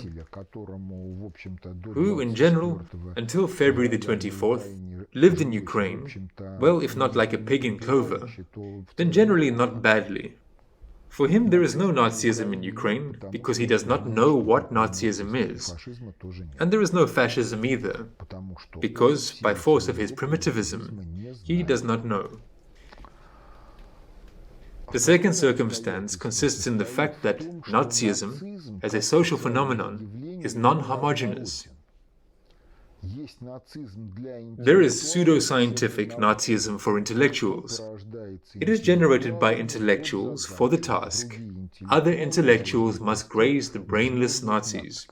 who, in general, until February the 24th, lived in Ukraine, well, if not like a pig in clover, then generally not badly. For him, there is no Nazism in Ukraine, because he does not know what Nazism is. And there is no fascism either, because, by force of his primitivism, he does not know. The second circumstance consists in the fact that Nazism, as a social phenomenon, is non-homogeneous. There is pseudo-scientific Nazism for intellectuals. It is generated by intellectuals for the task. Other intellectuals must graze the brainless Nazis.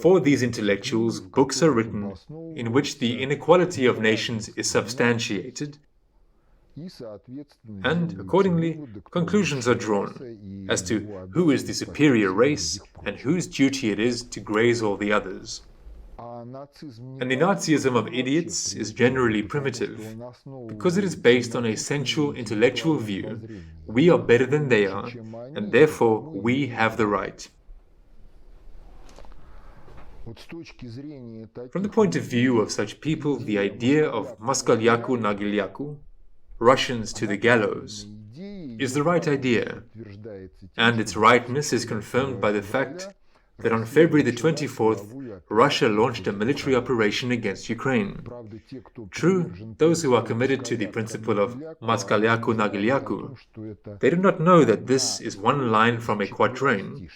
For these intellectuals, books are written in which the inequality of nations is substantiated, and, accordingly, conclusions are drawn as to who is the superior race and whose duty it is to graze all the others. And the Nazism of idiots is generally primitive, because it is based on a sensual intellectual view: we are better than they are, and therefore we have the right. From the point of view of such people, the idea of Moskalyaku na Gilyaku, Russians to the gallows, is the right idea, and its rightness is confirmed by the fact that on February the 24th, Russia launched a military operation against Ukraine. True, those who are committed to the principle of Moskalyaku na Gilyaku, they do not know that this is one line from a quatrain,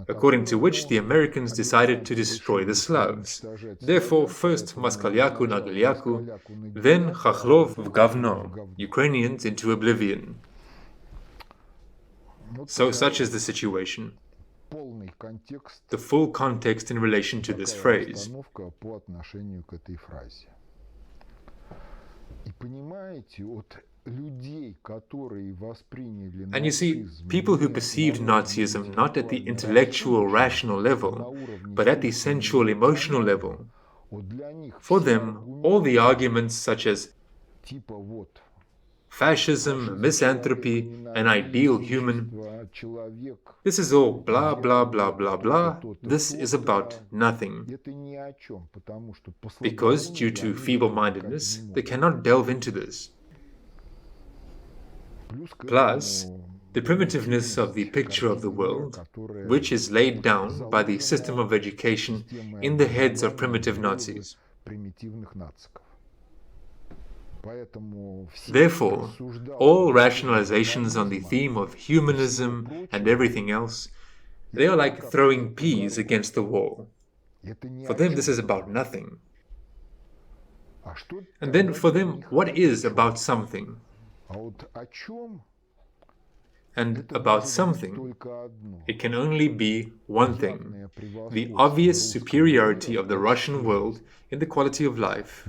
according to which the Americans decided to destroy the Slavs. Therefore, first Moskalyaku na Gilyaku, then Chakhlov v Govno, Ukrainians into oblivion. So such is the situation. The full context in relation to this phrase. And you see, people who perceived Nazism not at the intellectual, rational level, but at the sensual, emotional level, for them, all the arguments such as fascism, misanthropy, an ideal human, this is all blah, blah, blah, blah, blah. This is about nothing. Because, due to feeble-mindedness, they cannot delve into this. Plus, the primitiveness of the picture of the world, which is laid down by the system of education in the heads of primitive Nazis. Therefore, all rationalizations on the theme of humanism and everything else, they are like throwing peas against the wall. For them, this is about nothing. And then, for them, what is about something? And about something, it can only be one thing: the obvious superiority of the Russian world in the quality of life.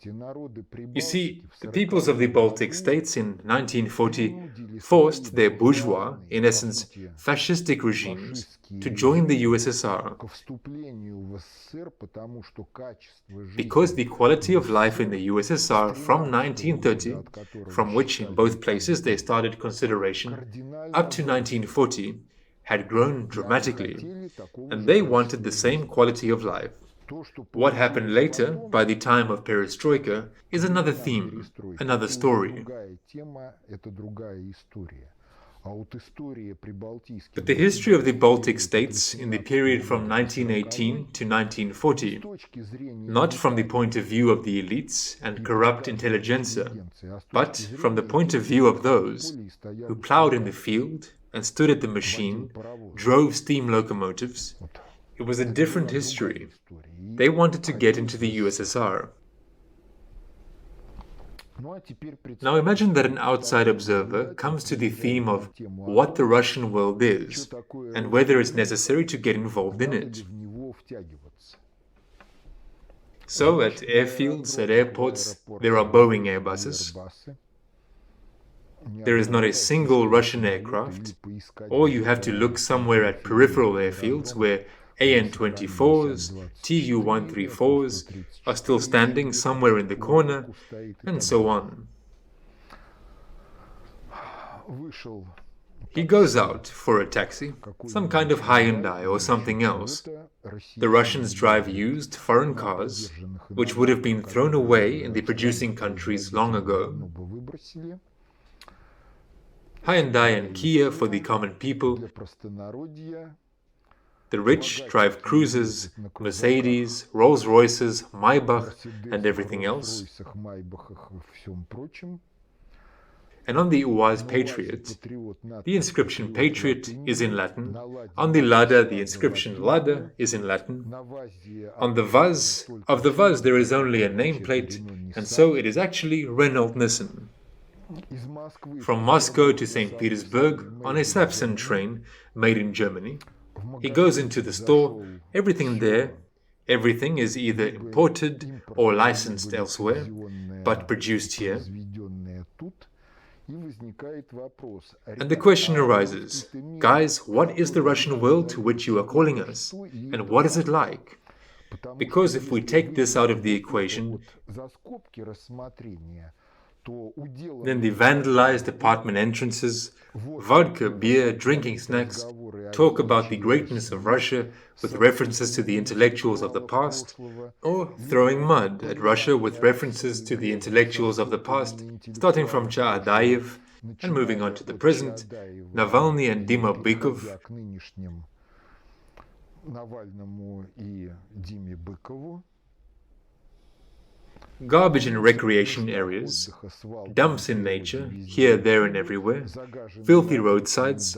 You see, the peoples of the Baltic states in 1940 forced their bourgeois, in essence, fascistic regimes to join the USSR because the quality of life in the USSR from 1930, from which in both places they started consideration, up to 1940, had grown dramatically, and they wanted the same quality of life. What happened later, by the time of perestroika, is another theme, another story. But the history of the Baltic states in the period from 1918 to 1940, not from the point of view of the elites and corrupt intelligentsia, but from the point of view of those who plowed in the field and stood at the machine, drove steam locomotives, it was a different history. They wanted to get into the USSR. Now imagine that an outside observer comes to the theme of what the Russian world is and whether it's necessary to get involved in it. So at airfields, at airports, there are Boeing Airbuses. There is not a single Russian aircraft, or you have to look somewhere at peripheral airfields where AN-24s, Tu-134s are still standing somewhere in the corner, and so on. He goes out for a taxi, some kind of Hyundai or something else. The Russians drive used foreign cars, which would have been thrown away in the producing countries long ago. Hyundai and Kia for the common people. The rich drive Cruisers, Mercedes, Rolls-Royces, Maybach, and everything else. And on the UAZ Patriot, the inscription Patriot is in Latin. On the Lada, the inscription Lada is in Latin. On the Vaz, of the Vaz there is only a nameplate, and so it is actually Renault Nissan. From Moscow to St. Petersburg on a Sapsan train made in Germany. He goes into the store, everything there, everything is either imported or licensed elsewhere, but produced here. And the question arises, guys, what is the Russian world to which you are calling us? And what is it like? Because if we take this out of the equation, then the vandalized apartment entrances, vodka, beer, drinking snacks, talk about the greatness of Russia with references to the intellectuals of the past, or throwing mud at Russia with references to the intellectuals of the past, starting from Chaadayev and moving on to the present, Navalny and Dima Bykov, garbage in recreation areas, dumps in nature, here, there and everywhere, filthy roadsides.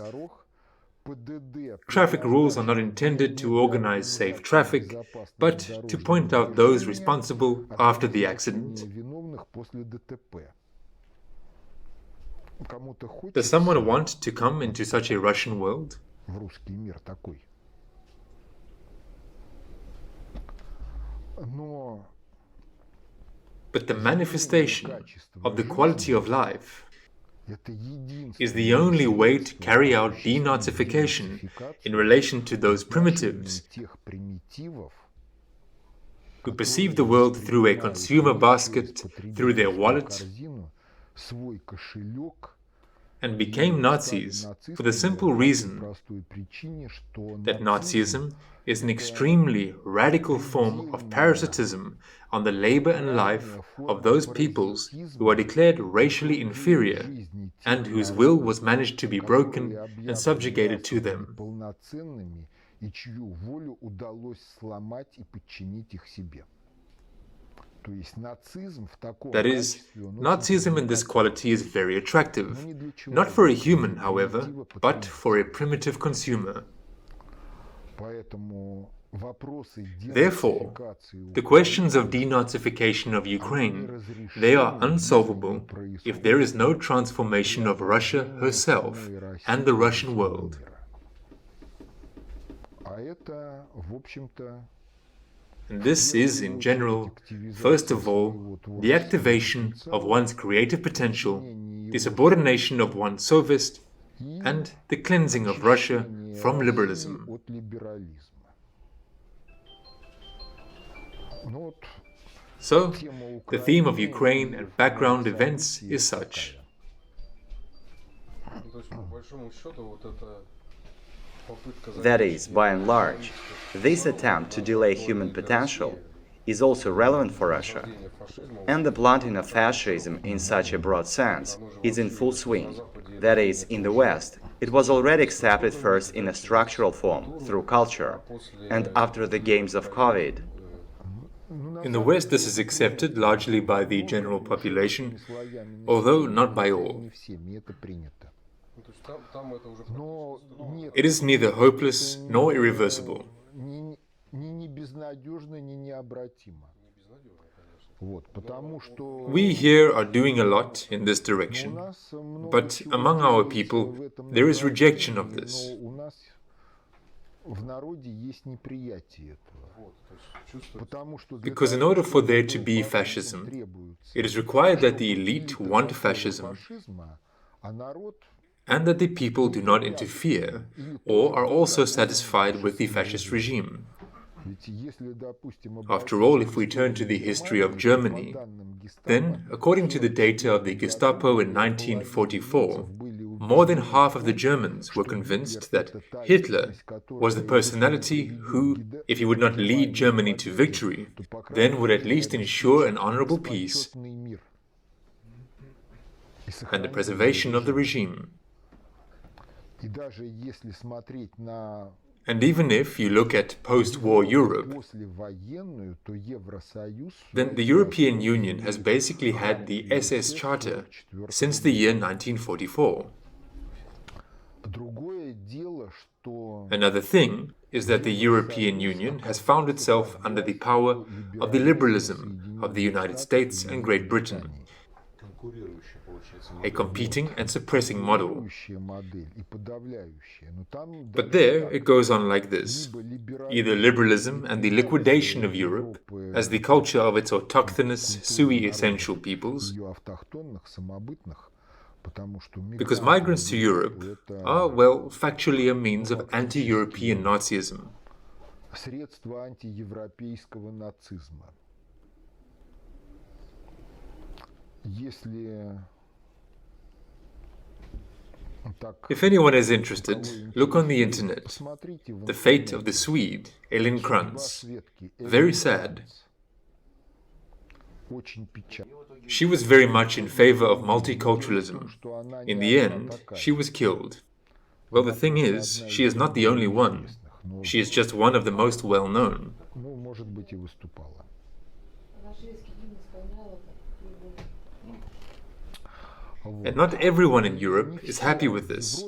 Traffic rules are not intended to organize safe traffic, but to point out those responsible after the accident. Does someone want to come into such a Russian world? But the manifestation of the quality of life is the only way to carry out denazification in relation to those primitives who perceive the world through a consumer basket, through their wallet, and became Nazis for the simple reason that Nazism is an extremely radical form of parasitism on the labor and life of those peoples who are declared racially inferior and whose will was managed to be broken and subjugated to them. That is, Nazism in this quality is very attractive, not for a human, however, but for a primitive consumer. Therefore, the questions of denazification of Ukraine, they are unsolvable if there is no transformation of Russia herself and the Russian world. And this is, in general, first of all, the activation of one's creative potential, the subordination of one's sophist, and the cleansing of Russia from liberalism. So, the theme of Ukraine and background events is such. That is, by and large, this attempt to delay human potential is also relevant for Russia, and the planting of fascism in such a broad sense is in full swing. That is, in the West, it was already accepted first in a structural form, through culture, and after the games of COVID. In the West, this is accepted largely by the general population, although not by all. It is neither hopeless nor irreversible. We here are doing a lot in this direction, but among our people there is rejection of this. Because in order for there to be fascism, it is required that the elite want fascism and that the people do not interfere or are also satisfied with the fascist regime. After all, if we turn to the history of Germany, then, according to the data of the Gestapo in 1944, more than half of the Germans were convinced that Hitler was the personality who, if he would not lead Germany to victory, then would at least ensure an honorable peace and the preservation of the regime. And even if you look at post-war Europe, then the European Union has basically had the SS Charter since the year 1944. Another thing is that the European Union has found itself under the power of the liberalism of the United States and Great Britain, a competing and suppressing model. But there it goes on like this: either liberalism and the liquidation of Europe as the culture of its autochthonous, sui essential peoples, because migrants to Europe are, well, factually a means of anti-European Nazism. If anyone is interested, look on the internet. The fate of the Swede, Elin Krantz. Very sad. She was very much in favor of multiculturalism. In the end, she was killed. Well, the thing is, she is not the only one. She is just one of the most well-known. And not everyone in Europe is happy with this.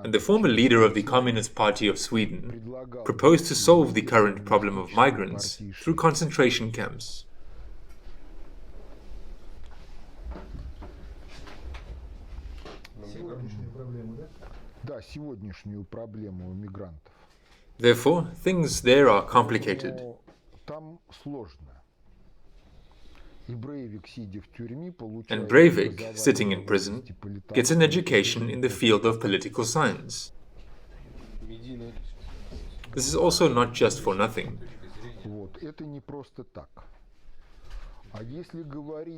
And the former leader of the Communist Party of Sweden proposed to solve the current problem of migrants through concentration camps. Therefore, things there are complicated. And Breivik, sitting in prison, gets an education in the field of political science. This is also not just for nothing.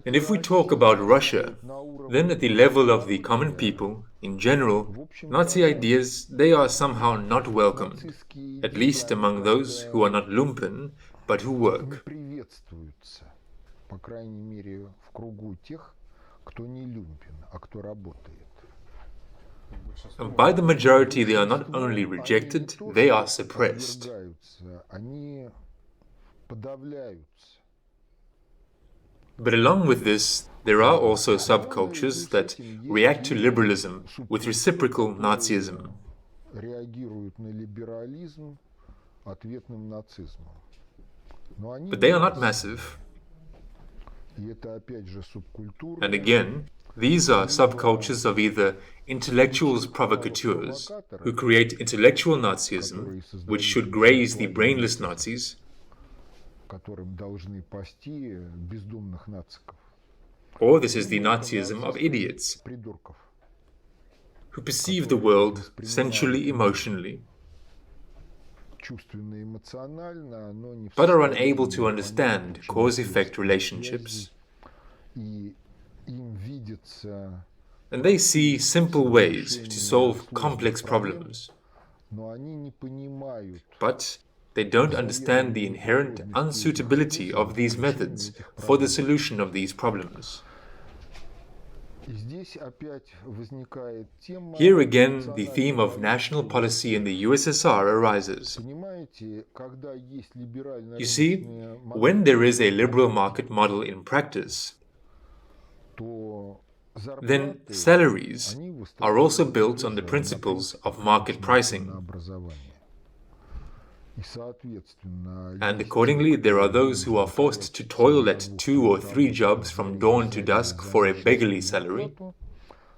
And if we talk about Russia, then at the level of the common people, in general, Nazi ideas, they are somehow not welcomed, at least among those who are not lumpen, but who work. По крайней мере, в кругу тех, кто не люмпен, а кто работает. And by the majority, they are not only rejected, they are suppressed. Они подавляются. But along with this, there are also subcultures that react to liberalism with reciprocal Nazism. Реагируют на либерализм ответным нацизмом. But they are not massive. And again, These are subcultures of either intellectuals provocateurs, who create intellectual Nazism, which should graze the brainless Nazis, которым должны пасти бездумных нациков. or this is the Nazism of idiots, Придурков. who perceive the world sensually, emotionally, Чувственно, эмоционально, но не в but are состоянии unable to понять, understand почему cause-effect происходят relationships, связи, и им видится, and they see simple ways to solve complex problems, но они не понимают, but they don't understand the inherent unsuitability of these methods for the solution of these problems. и здесь опять возникает тема. Here again, the theme of national policy in the USSR arises. Понимаете, когда есть либеральная You see, рыночная when there is a liberal market model in practice, то then зарплаты, salaries они are also built выстраиваются on the на principles of принципах market на pricing, образование. И, соответственно, and есть accordingly те, there are кто those who are forced to toil at 2 or 3 jobs from dawn to dusk for a beggarly salary,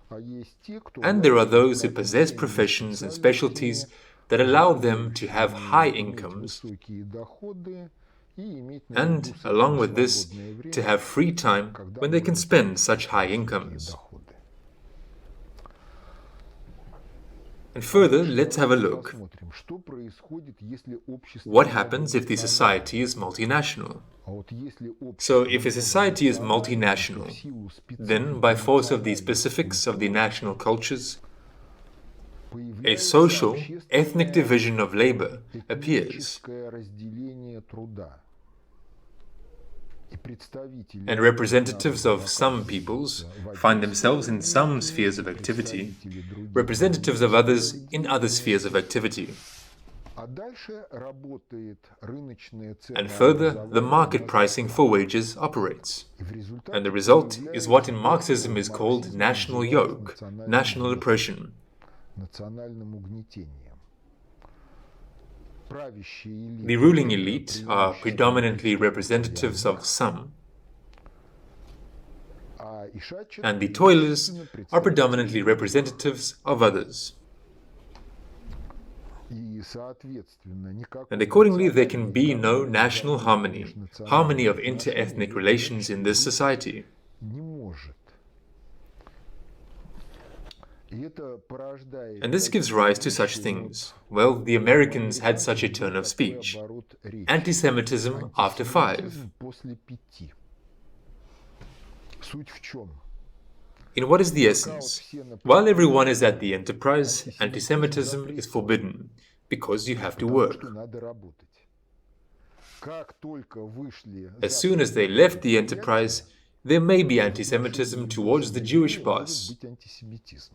а есть те, кто and there are those who владеет possess определенными professions and специальностями, specialties that allow them to have high иметь incomes, высокие доходы и иметь and, наряду с along этим with this, свободное время, to have free time когда when they can можно spend получать such high высокие incomes. доходы. And further, let's have a look. Посмотрим, что происходит, если общество What happens if the society is multinational? А вот если So, общество if a society is многонациональное, multinational, то в силу then, by force of the specifics of the national cultures, a social, ethnic division of labor appears, этническое разделение труда. И представители and representatives of some peoples find themselves in some spheres of activity, representatives of others in other spheres of activity. А дальше работает рыночное And further, the ценообразование market на pricing Западе. for wages operates. И в результате And the result is what in появляется Marxism то, is что called марксизм national называется yoke, национальным national гнетом, oppression. национальным угнетением. Правящие элиты The ruling это elite are преимущественно predominantly большие representatives of крестьяне, some, а ишачат and the toilers преимущественно are predominantly представители representatives of others. и, соответственно, никакой And accordingly, there can национальной be no гармонии, national harmony, межнациональных harmony of отношений inter-ethnic в relations in this обществе society. не может. И это порождает And this gives такие rise to such вещи, things. Well, the Americans had such a turn of такой speech. оборот речи. Anti-Semitism after 5. Антисемитизм после 5. Суть в чем? In what is the essence? While everyone is at the enterprise, anti-Semitism is forbidden, because you have to Потому work. что надо работать. Как только вышли As soon as they left the enterprise, there may be anti-Semitism towards the Jewish boss. может быть антисемитизм.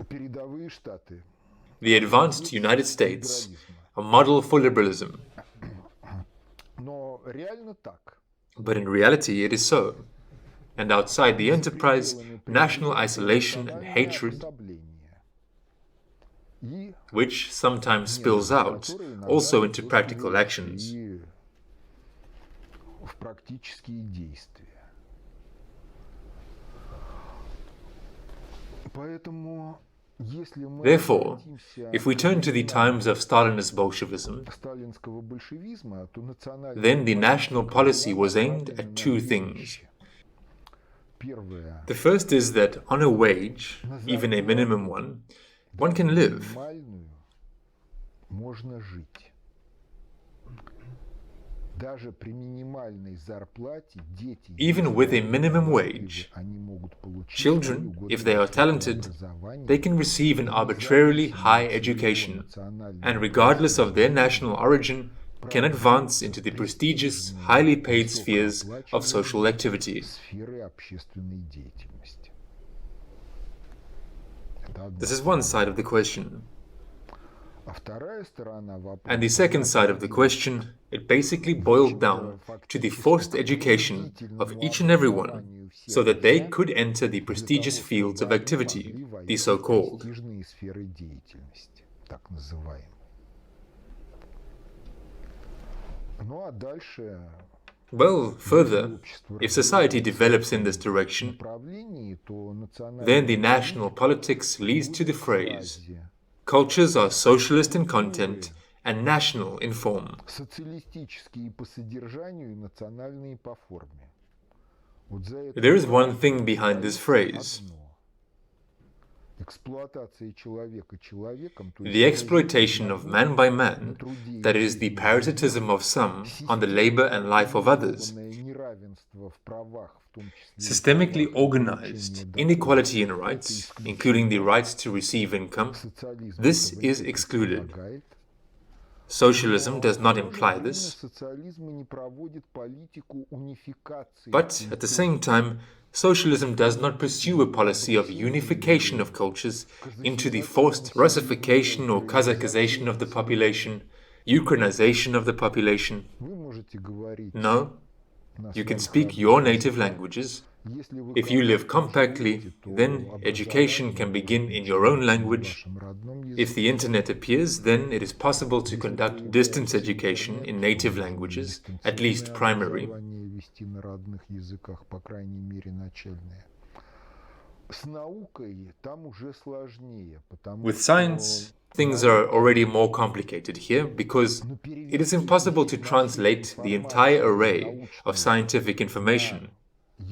Передовые штаты The advanced United States, a model for liberalism. Но реально так. But in reality, it is so. And outside the enterprise, national isolation and hatred, И which sometimes spills out also into practical actions. и в практические действия. Поэтому, если мы Therefore, обратимся if we turn to the times of Stalinist Bolshevism, к сталинского большевизма, то национальная then the national политика policy была was aimed направлена at на two две things. вещи. Первое. The first is that on a wage, even a minimum one can live. Минимальную можно жить. Даже при минимальной зарплате дети, Even with a minimum wage, они могут получить children, if they are talented, they can receive an arbitrarily high education, and regardless of their national origin, can advance into the prestigious, highly paid spheres of social activity. сферы общественной деятельности. Это одна. This is one side of the question. А вторая сторона вопроса, And the second side of the question, it basically boiled down to the forced education of each and everyone, so that they could enter the prestigious fields of activity, the so-called. престижные сферы деятельности, так называемые. Ну а дальше Well, further, if society develops in this direction, направлении, то then the национальная national политика politics leads to the будет phrase, квази cultures are socialist in content and national in form. социалистические по содержанию и национальные по форме. Вот за это There is one thing behind this phrase. одно. Эксплуатация человека человеком, то The exploitation of man by man, that is, the parasitism of some on the labor and life of others, неравенство в правах, в том числе systemically organized inequality in rights, including the rights to receive income, this is excluded. помогает. Socialism does not imply this, Социализм не проводит политику унификации. but at the same time, socialism does not pursue a policy of unification of cultures into the forced Russification or Kazakhization of the population, Ukrainization of the population. Вы можете говорить No, на you can своих speak родных your языках. native languages. Если вы If you live как-то compactly, живете, то then education can begin in your own language. в вашем родном языке. If the internet appears, then it is possible to conduct distance education in native languages, at least primary. Образование вести на родных языках, по крайней мере, начальное. С наукой там уже сложнее, потому With что science, things are already more complicated here because it is impossible to translate the entire array of scientific information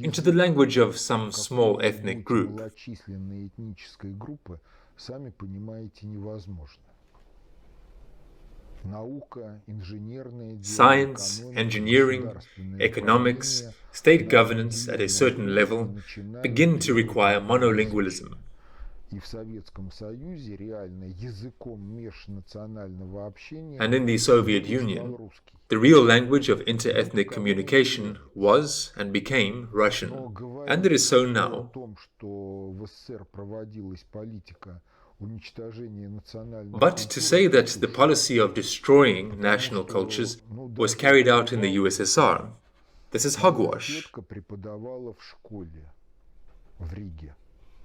into the language of some small ethnic group. малочисленной этнической группы, сами понимаете, невозможно. Наука, инженерное дело, Science, экономика, engineering, государственное economics, управление state governance at a certain level начинают begin to require monolingualism. И в Советском Союзе реально языком межнационального общения And in the Soviet стал Union, русский. the real language of inter-ethnic communication was and became Russian. Но говорить And it is so о now. том, что в СССР проводилась политика уничтожения национальной But to say that the policy of destroying national cultures was carried out in the USSR, this is hogwash. тетка преподавала в школе в Риге.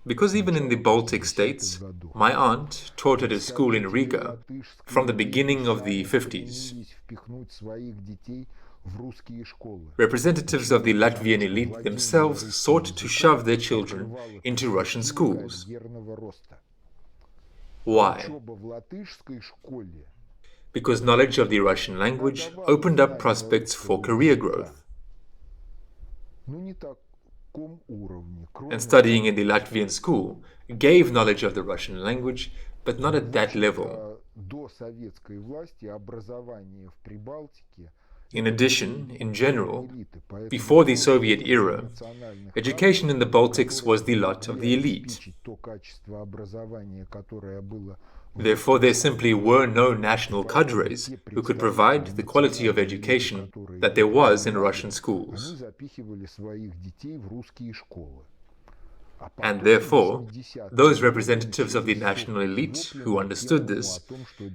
Because even in the Baltic states, my aunt taught at a school in Riga from the beginning of the 50s. Впихнуть своих детей в русские школы. Representatives of the Latvian elite themselves sought to shove their children into Russian schools. Карьерного роста. Why? Учеба в латышской школе Because knowledge of the Russian language opened up prospects for career growth. ну не таком уровне. Кроме And studying in the Latvian school gave knowledge of the Russian language, but not at that level. до советской власти образование в Прибалтике In addition, in general, before the Soviet era, education in the Baltics was the lot of the elite. то качество образования, которое было Therefore, there simply were no national cadres who could provide the quality of education that there was in Russian они schools. запихивали своих детей в русские школы. А And потом therefore, 80-е those representatives of the national elite who understood this,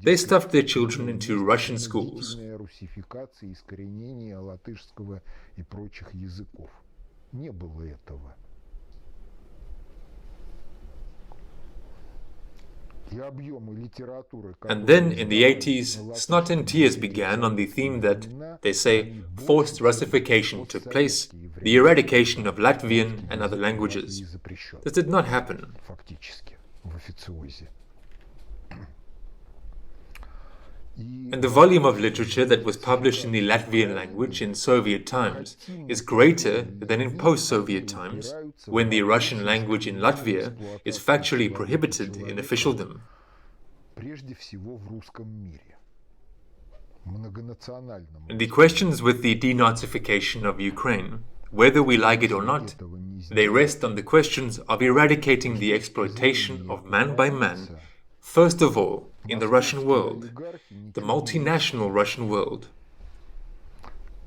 they stuffed their children into Russian schools. длительная русификация, искоренение латышского и прочих языков. Не было этого. И объемы литературы, And then in the 80s, snot and tears began on the theme that, they say, forced Russification took place, the eradication of Latvian and other languages. запрещен This did not happen. фактически в официозе. And the volume of literature that was published in the Latvian language in Soviet times is greater than in post-Soviet times, when the Russian language in Latvia is factually prohibited in officialdom. Прежде всего в русском мире. Многонациональном. And the questions with the denazification of Ukraine, whether we like it or not, they rest on the questions of eradicating the exploitation of man by man, first of all, in the Russian world, the multinational Russian world.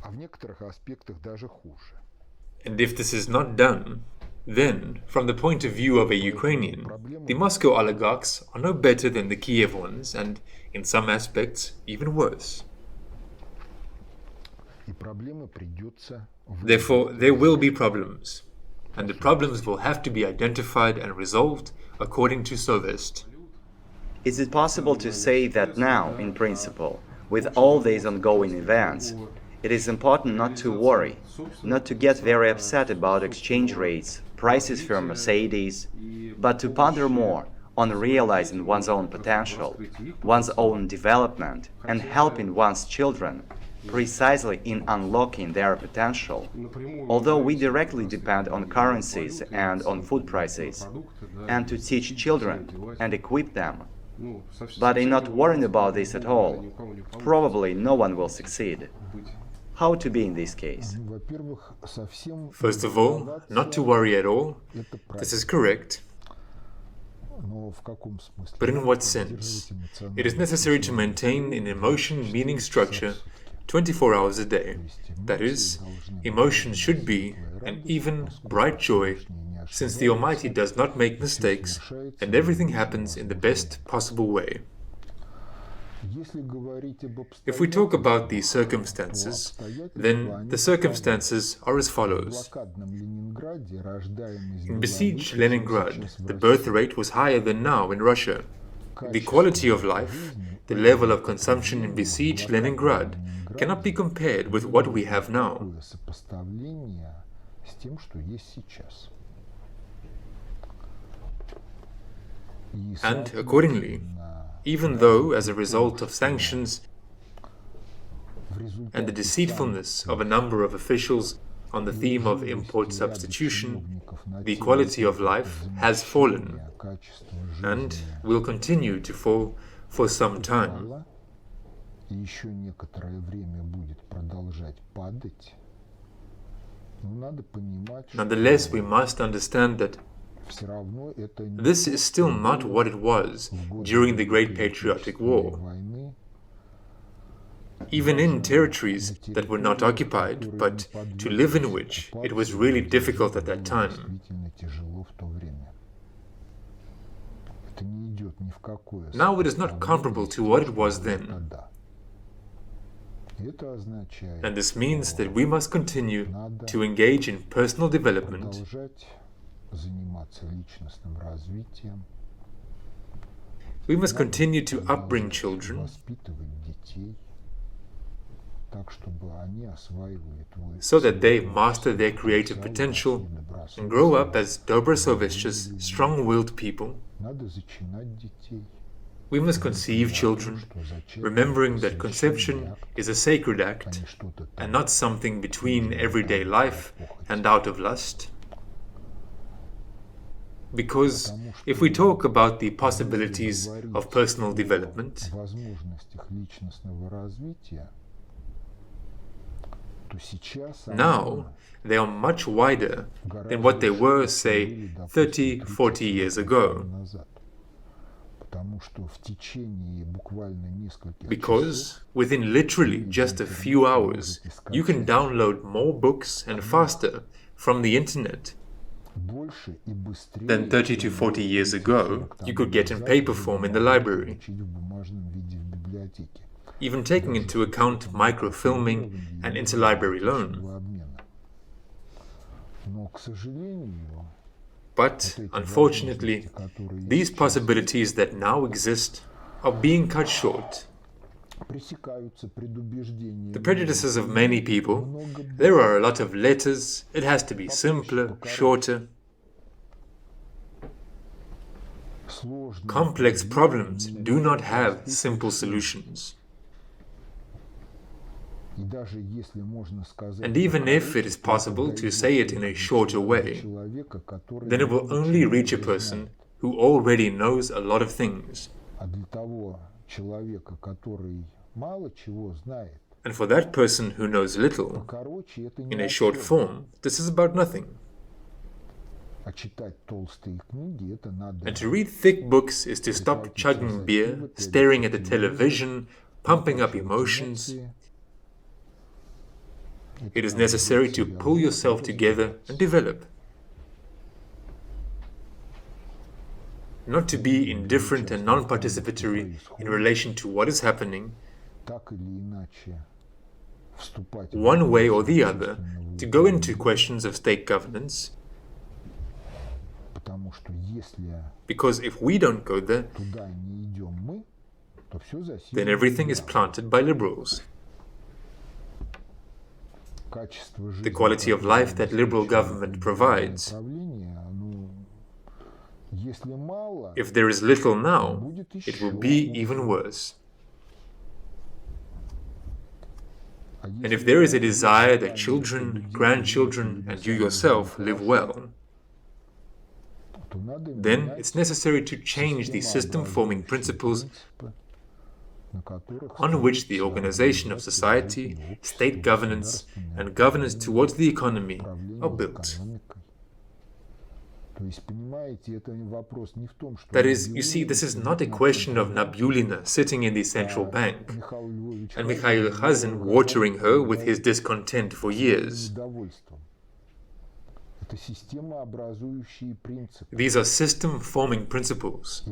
А в некоторых аспектах даже хуже. And if this is not done, then, from the point of view of a Ukrainian, the Moscow oligarchs are no better than the Kiev ones, and, in some aspects, even worse. И проблемы придется Therefore, there will be problems, and the problems will have to be identified and resolved according to Sovest. Is it possible to say that now, in principle, With all these ongoing events, it is important not to worry, not to get very upset about exchange rates, prices for Mercedes, but to ponder more on realizing one's own potential, one's own development, and helping one's children precisely in unlocking their potential. Although we directly depend on currencies and on food prices, and to teach children and equip them, but in not worrying about this at all, probably no one will succeed. How to be in this case? First of all, not to worry at all. This is correct. But in what sense? It is necessary to maintain an emotion-meaning structure 24 hours a day. That is, emotion should be an even, bright joy, since the Almighty does not make mistakes and everything happens in the best possible way. If we talk about the circumstances, then the circumstances are as follows. In besieged Leningrad, the birth rate was higher than now in Russia. The quality of life, the level of consumption in besieged Leningrad, cannot be compared with what we have now. And accordingly, even though, as a result of sanctions and the deceitfulness of a number of officials on the theme of import substitution, the quality of life has fallen and will continue to fall for some time. Nonetheless, we must understand that this is still not what it was during the Great Patriotic War. Even in territories that were not occupied, but to live in which it was really difficult at that time. Now it is not comparable to what it was then. And this means that we must continue to engage in personal development, we must continue to upbring children so that they master their creative potential and grow up as dobrosovich's, strong-willed people. We must conceive children, remembering that conception is a sacred act and not something between everyday life and out of lust. Because if we talk about the possibilities of personal development, now they are much wider than what they were, say, 30, 40 years ago. Because within literally just a few hours, you can download more books and faster from the internet than 30 to 40 years ago you could get in paper form in the library. Even taking into account microfilming and interlibrary loan. But, unfortunately, these possibilities that now exist are being cut short. The prejudices of many people, there are a lot of letters, it has to be simpler, shorter. Complex problems do not have simple solutions. And even if it is possible to say it in a shorter way, then it will only reach a person who already knows a lot of things. And for that person who knows little, in a short form, this is about nothing. And to read thick books is to stop chugging beer, staring at the television, pumping up emotions. It is necessary to pull yourself together and develop. Not to be indifferent and non-participatory in relation to what is happening, one way or the other, to go into questions of state governance, because if we don't go there, then everything is planted by liberals. The quality of life that liberal government provides, if there is little now, it will be even worse. And if there is a desire that children, grandchildren, and you yourself live well, then it's necessary to change the system-forming principles on which the organization of society, state governance, and governance towards the economy are built. That is, you see, this is not a question of Nabulina sitting in the central bank and Mikhail Velichko watering her with his discontent for years. These are system-forming principles.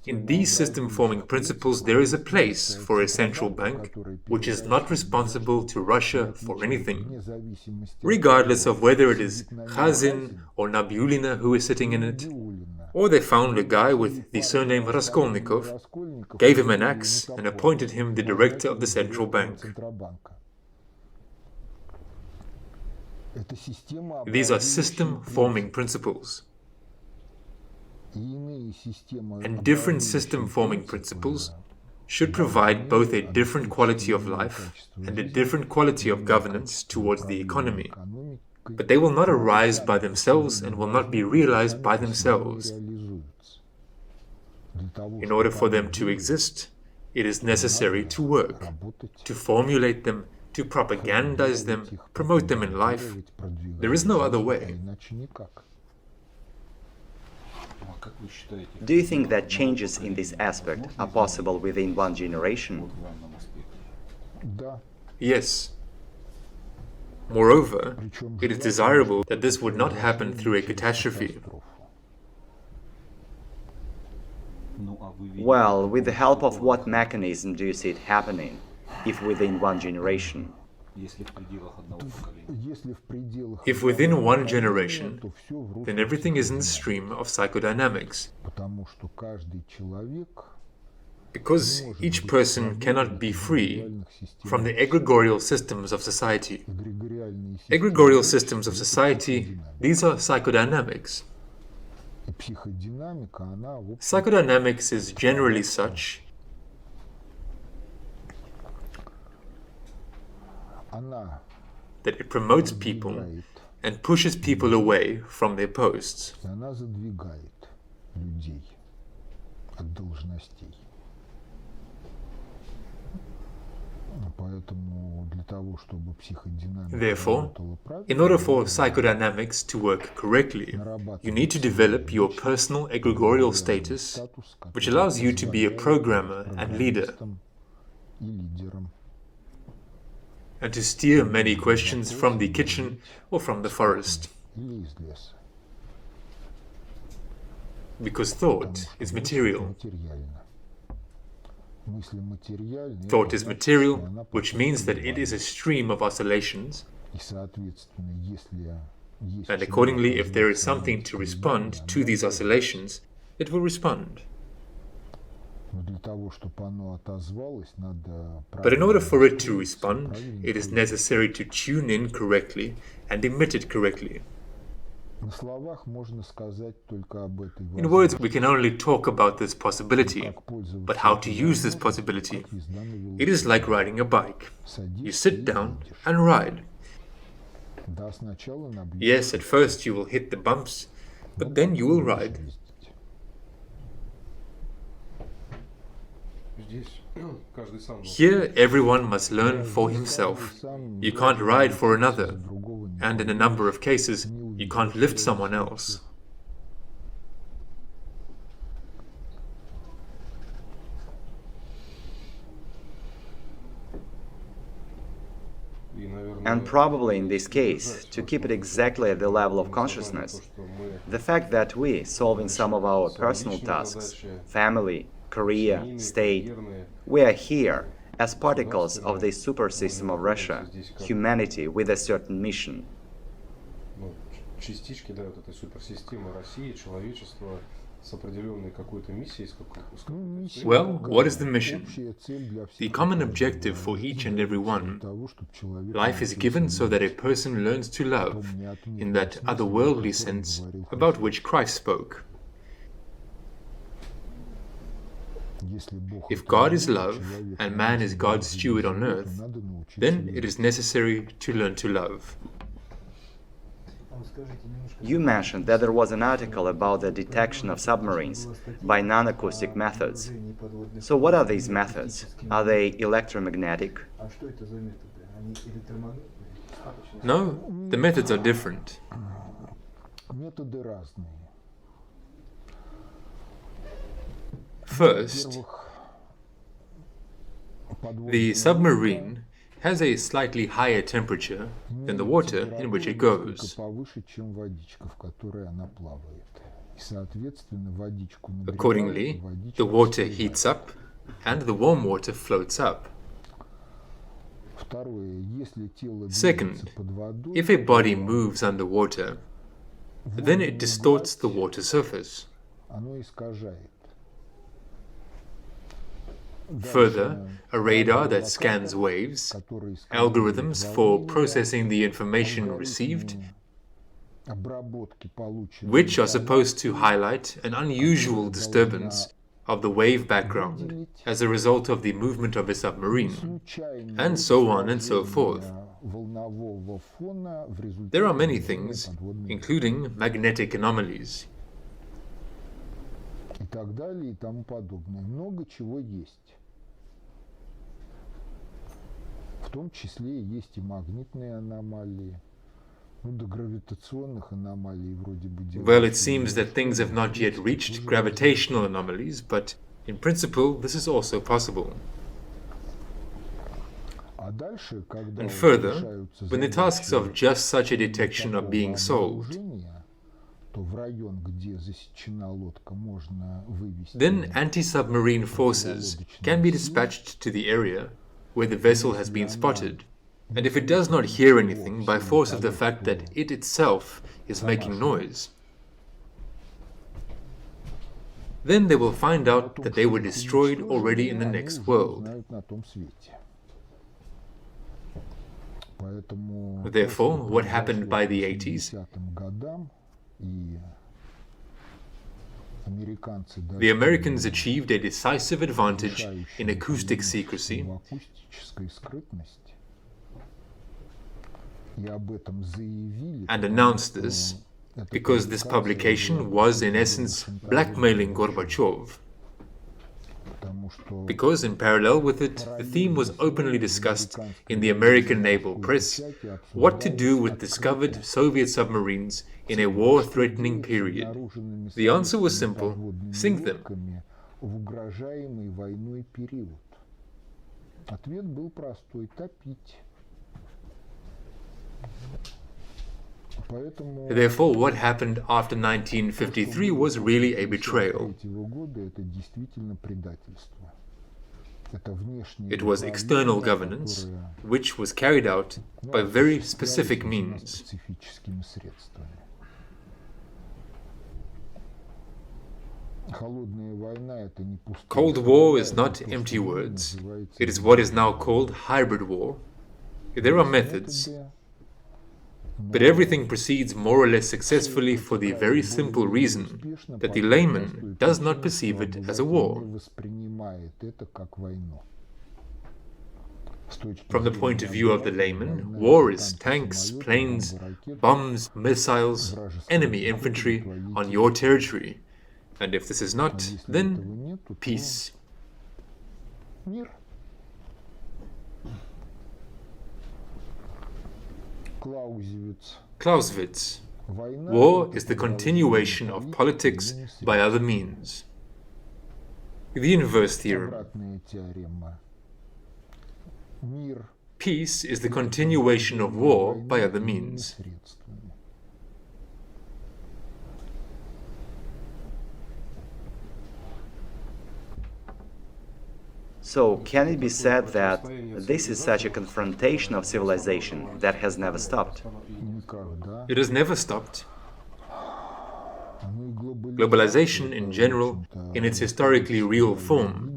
In these system-forming principles, there is a place for a central bank which is not responsible to Russia for anything, regardless of whether it is Khazin or Nabulina who is sitting in it, or they found a guy with the surname Raskolnikov, gave him an axe and appointed him the director of the central bank. These are system-forming principles. And different system-forming principles should provide both a different quality of life and a different quality of governance towards the economy. But they will not arise by themselves and will not be realized by themselves. In order for them to exist, it is necessary to work, to formulate them, to propagandize them, promote them in life. There is no other way. Do you think that changes in this aspect are possible within one generation? Yes. Moreover, it is desirable that this would not happen through a catastrophe. Well, with the help of what mechanism do you see it happening, if within one generation? If within one generation, then everything is in the stream of psychodynamics. Because each person cannot be free from the egregorial systems of society. Egregorial systems of society, these are psychodynamics. Psychodynamics is generally such that it promotes people and pushes people away from their posts. Therefore, in order for psychodynamics to work correctly, you need to develop your personal egregorial status, which allows you to be a programmer and leader, and to steer many questions from the kitchen or from the forest. Because thought is material. Thought is material, which means that it is a stream of oscillations, and accordingly, if there is something to respond to these oscillations, it will respond. But in order for it to respond, it is necessary to tune in correctly and emit it correctly. In words, we can only talk about this possibility, but how to use this possibility? It is like riding a bike. You sit down and ride. Yes, at first you will hit the bumps, but then you will ride. Here, everyone must learn for himself. You can't ride for another, and in a number of cases, you can't lift someone else. And probably in this case, to keep it exactly at the level of consciousness, the fact that we, solving some of our personal tasks, family, career, state, we are here as particles of this super system of Russia, humanity with a certain mission. Well, what is the mission? The common objective for each and every one. Life is given so that a person learns to love, in that otherworldly sense about which Christ spoke. If God is love, and man is God's steward on earth, then it is necessary to learn to love. You mentioned that there was an article about the detection of submarines by non-acoustic methods. So what are these methods? Are they electromagnetic? No, the methods are different. First, the submarine has a slightly higher temperature than the water in which it goes. Accordingly, the water heats up and the warm water floats up. Second, if a body moves underwater, then it distorts the water surface. Further, a radar that scans waves, algorithms for processing the information received, which are supposed to highlight an unusual disturbance of the wave background as a result of the movement of a submarine, and so on and so forth. There are many things, including magnetic anomalies. В том числе есть и магнитные аномалии. Ну, до гравитационных аномалий вроде бы дело. Well, it seems that things have not yet reached gravitational anomalies, but in principle, this is also possible. And further, when the tasks of just such a detection are being solved, then anti-submarine forces can be dispatched to the area where the vessel has been spotted, and if it does not hear anything by force of the fact that it itself is making noise, then they will find out that they were destroyed already in the next world. Therefore, what happened by the 80s? The Americans achieved a decisive advantage in acoustic secrecy, and announced this because this publication was in essence blackmailing Gorbachev. Because in parallel with it, the theme was openly discussed in the American naval press what to do with discovered Soviet submarines in a war-threatening period. The answer was simple: sink them. Therefore, what happened after 1953 was really a betrayal. It was external governance, which was carried out by very specific means. Cold War is not empty words. It is what is now called hybrid war. There are methods, but everything proceeds more or less successfully for the very simple reason that the layman does not perceive it as a war. From the point of view of the layman, war is tanks, planes, bombs, missiles, enemy infantry on your territory. And if this is not, then peace. Clausewitz. War is the continuation of politics by other means. The inverse theorem. Peace is the continuation of war by other means. So, can it be said that this is such a confrontation of civilization that has never stopped? It has never stopped. Globalization in general, in its historically real form,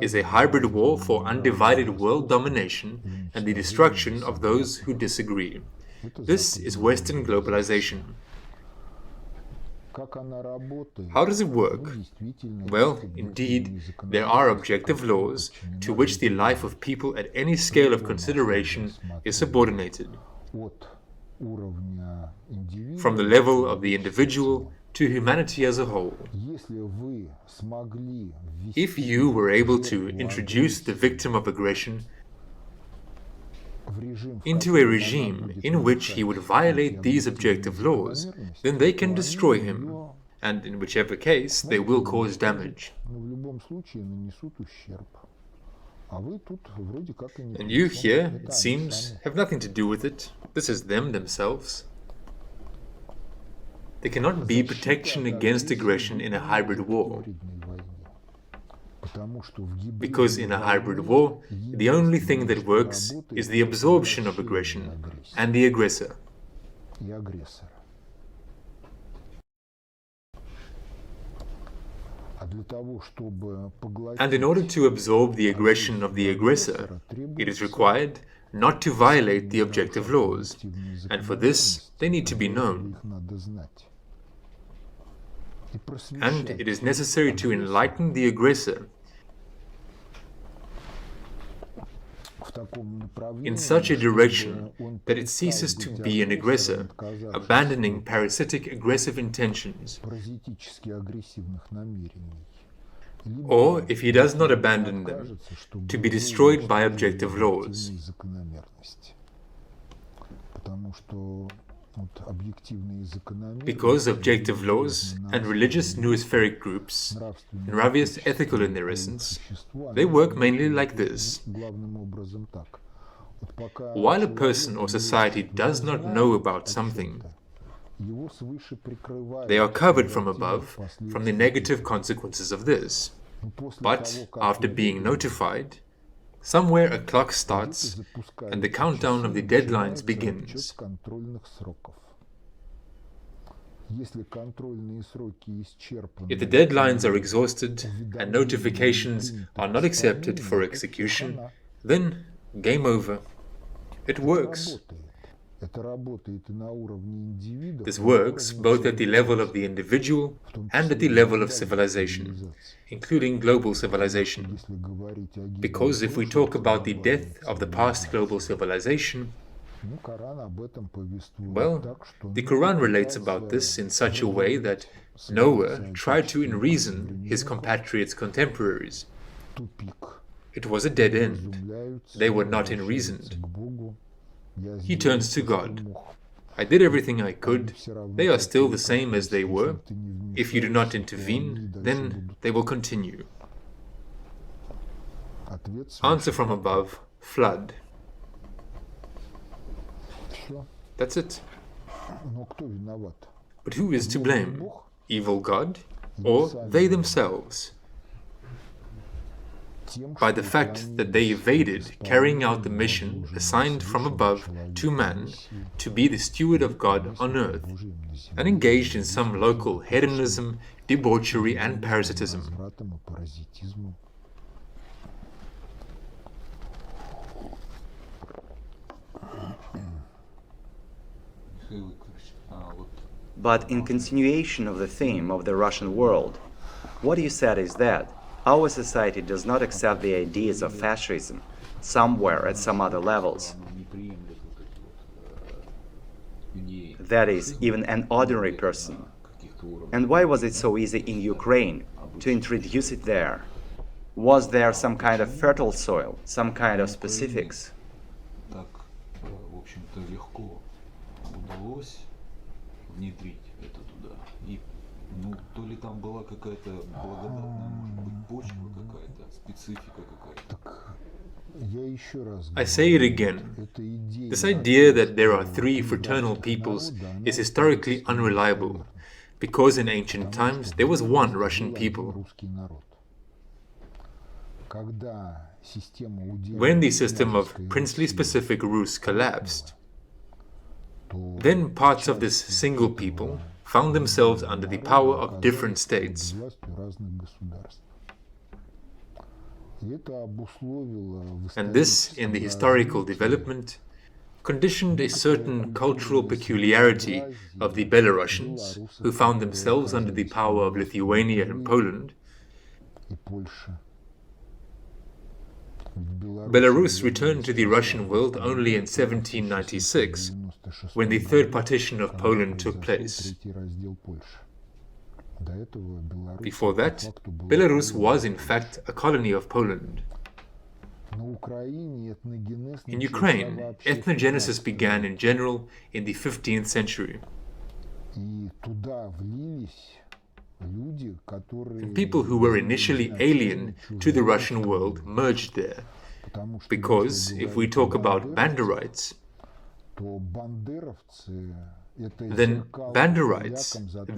is a hybrid war for undivided world domination and the destruction of those who disagree. This is Western globalization. How does it work? Well, indeed, there are objective laws to which the life of people at any scale of consideration is subordinated. From the level of the individual to humanity as a whole. If you were able to introduce the victim of aggression into a regime in which he would violate these objective laws, then they can destroy him, and in whichever case, they will cause damage. And you here, it seems, have nothing to do with it. This is them themselves. There cannot be protection against aggression in a hybrid war. Because in a hybrid war, the only thing that works is the absorption of aggression and the aggressor. And in order to absorb the aggression of the aggressor, it is required not to violate the objective laws, and for this they need to be known. And it is necessary to enlighten the aggressor in such a direction that it ceases to be an aggressor, abandoning parasitic aggressive intentions. Or, if he does not abandon them, to be destroyed by objective laws. Because objective laws and religious noospheric groups, Nravious ethical in their essence, they work mainly like this. While a person or society does not know about something, they are covered from above from the negative consequences of this. But after being notified, somewhere a clock starts and the countdown of the deadlines begins. If the deadlines are exhausted and notifications are not accepted for execution, then game over. It works. This works both at the level of the individual and at the level of civilization, including global civilization. Because if we talk about the death of the past global civilization, well, the Quran relates about this in such a way that Noah tried to enreason his compatriots' contemporaries. It was a dead end. They were not enreasoned. He turns to God. I did everything I could. They are still the same as they were. If you do not intervene, then they will continue. Answer from above, flood. That's it. But who is to blame? Evil God? Or they themselves? By the fact that they evaded carrying out the mission assigned from above to man to be the steward of God on earth, and engaged in some local hedonism, debauchery and parasitism. But in continuation of the theme of the Russian world, what you said is that our society does not accept the ideas of fascism somewhere at some other levels. That is, even an ordinary person. And why was it so easy in Ukraine to introduce it there? Was there some kind of fertile soil, some kind of specifics? Ну, то ли там была какая-то благодатная, может быть, почва какая-то, специфика какая-то. I say it again. This idea that there are three fraternal peoples is historically unreliable, because in ancient times there was one Russian people. When the system of princely specific Rus collapsed, then parts of this single people found themselves under the power of different states. And this, in the historical development, conditioned a certain cultural peculiarity of the Belarusians, who found themselves under the power of Lithuania and Poland. Belarus returned to the Russian world only in 1796, when the Third Partition of Poland took place. Before that, Belarus was in fact a colony of Poland. In Ukraine, ethnogenesis began in general in the 15th century. And people who were initially alien to the Russian world merged there. Because if we talk about Banderites, then Banderites,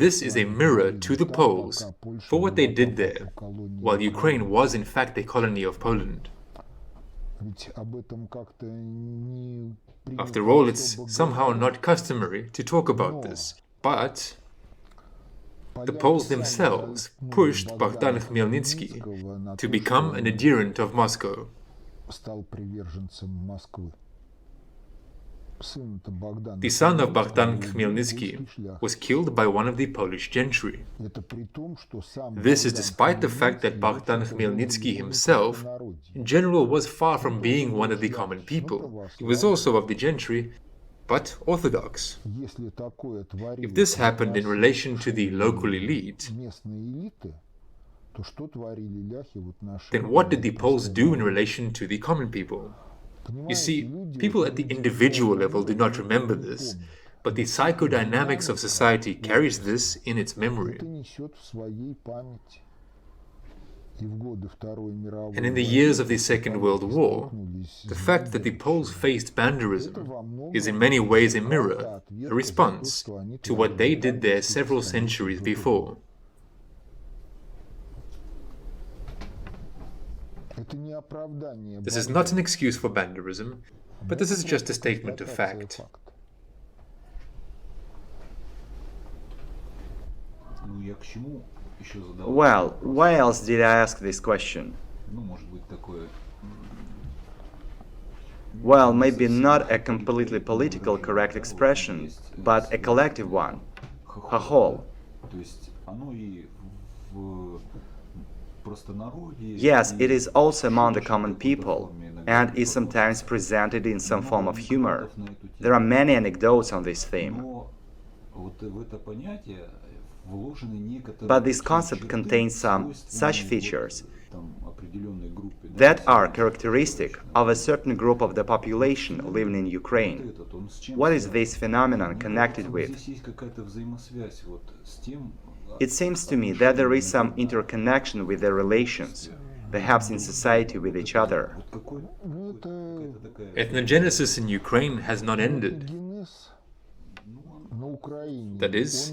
this is a mirror to the Poles for what they did there, while Ukraine was in fact a colony of Poland. After all, it's somehow not customary to talk about this, but the Poles themselves pushed Bogdan Khmelnytsky to become an adherent of Moscow. The son of Bogdan Khmelnytsky was killed by one of the Polish gentry. This is despite the fact that Bogdan Khmelnytsky himself, in general, was far from being one of the common people. He was also of the gentry, but orthodox. If this happened in relation to the local elite, then what did the Poles do in relation to the common people? You see, people at the individual level do not remember this, but the psychodynamics of society carries this in its memory. And in the years of the Second World War, the fact that the Poles faced Banderism is in many ways a mirror, a response to what they did there several centuries before. This is not an excuse for Banderism, but this is just a statement of fact. Well, why else did I ask this question? Well, maybe not a completely politically correct expression, but a collective one, a whole. Yes, it is also among the common people, and is sometimes presented in some form of humor. There are many anecdotes on this theme. But this concept contains some such features that are characteristic of a certain group of the population living in Ukraine. What is this phenomenon connected with? It seems to me that there is some interconnection with their relations, perhaps in society with each other. Ethnogenesis in Ukraine has not ended. That is,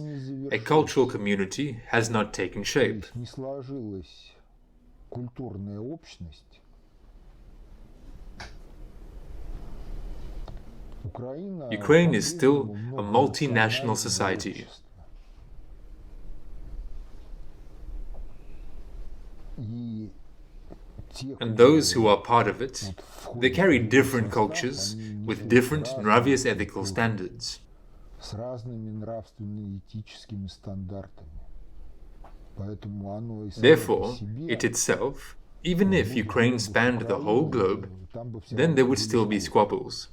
a cultural community has not taken shape. Ukraine is still a multinational society. And those who are part of it, they carry different cultures with different nravious ethical standards. Therefore, it itself, even if Ukraine spanned the whole globe, then there would still be squabbles.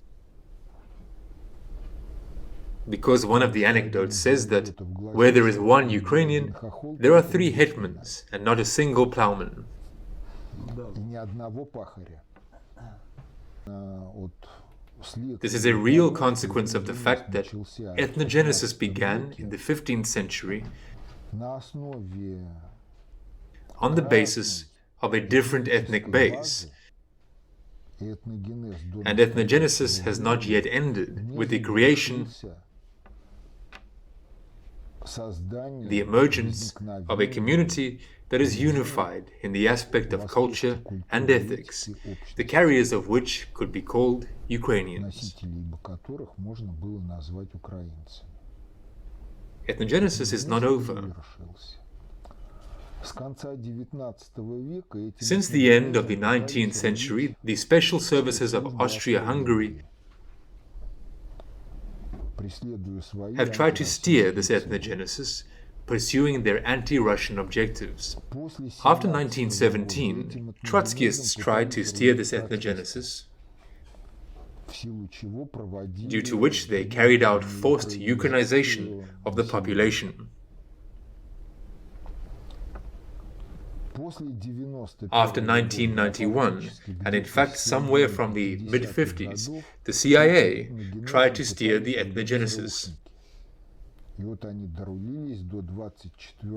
Because one of the anecdotes says that where there is one Ukrainian, there are 3 hetmans and not a single plowman. This is a real consequence of the fact that ethnogenesis began in the 15th century on the basis of a different ethnic base. And ethnogenesis has not yet ended with the creation, the emergence of a community that is unified in the aspect of culture and ethics, the carriers of which could be called Ukrainians. ethnogenesis is not over. Since the end of the 19th century, the special services of Austria-Hungary have tried to steer this ethnogenesis, pursuing their anti-Russian objectives. After 1917, Trotskyists tried to steer this ethnogenesis, due to which they carried out forced Ukrainization of the population. After 1991, and in fact somewhere from the mid-50s, the CIA tried to steer the ethnogenesis.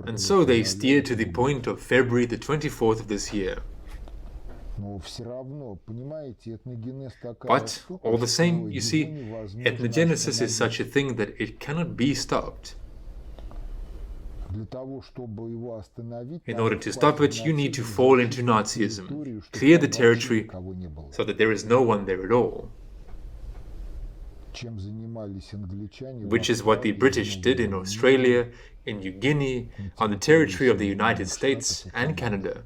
And so they steered to the point of February the 24th of this year. But, all the same, you see, ethnogenesis is such a thing that it cannot be stopped. In order to stop it, you need to fall into Nazism, clear the territory so that there is no one there at all. Which is what the British did in Australia, in New Guinea, on the territory of the United States and Canada.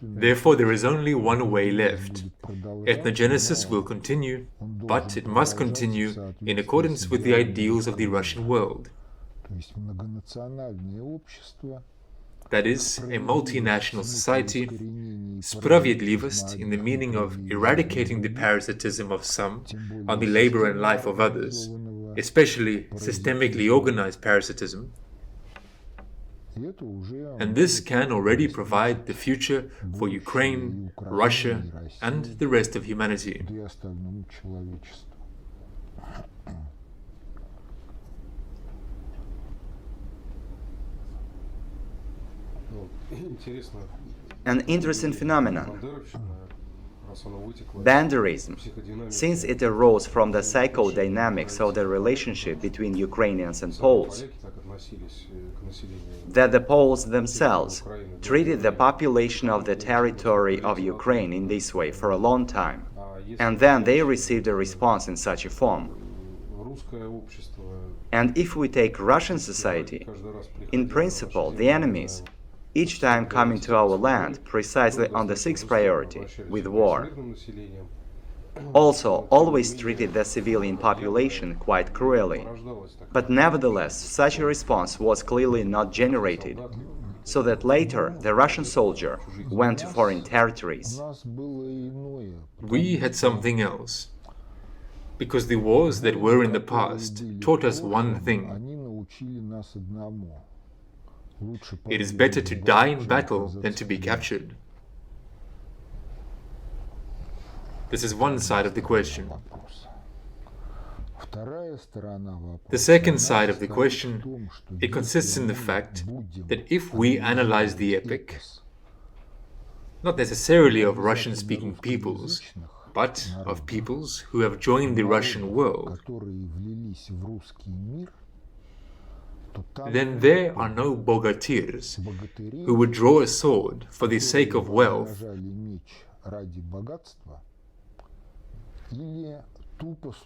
Therefore, there is only one way left. Ethnogenesis will continue, but it must continue in accordance with the ideals of the Russian world. That is, a multinational society, sprawiedliwost in the meaning of eradicating the parasitism of some on the labor and life of others, especially systemically organized parasitism. And this can already provide the future for Ukraine, Russia, and the rest of humanity. An interesting phenomenon, banderism, since it arose from the psychodynamics of the relationship between Ukrainians and Poles, that the Poles themselves treated the population of the territory of Ukraine in this way for a long time, and then they received a response in such a form. And if we take Russian society, in principle, the enemies, each time coming to our land precisely on the sixth priority, with war, also always treated the civilian population quite cruelly. But nevertheless, such a response was clearly not generated, so that later the Russian soldier went to foreign territories. We had something else, because the wars that were in the past taught us one thing. It is better to die in battle than to be captured. This is one side of the question. The second side of the question, it consists in the fact that if we analyze the epic, not necessarily of Russian-speaking peoples, but of peoples who have joined the Russian world, then there are no bogatirs who would draw a sword for the sake of wealth,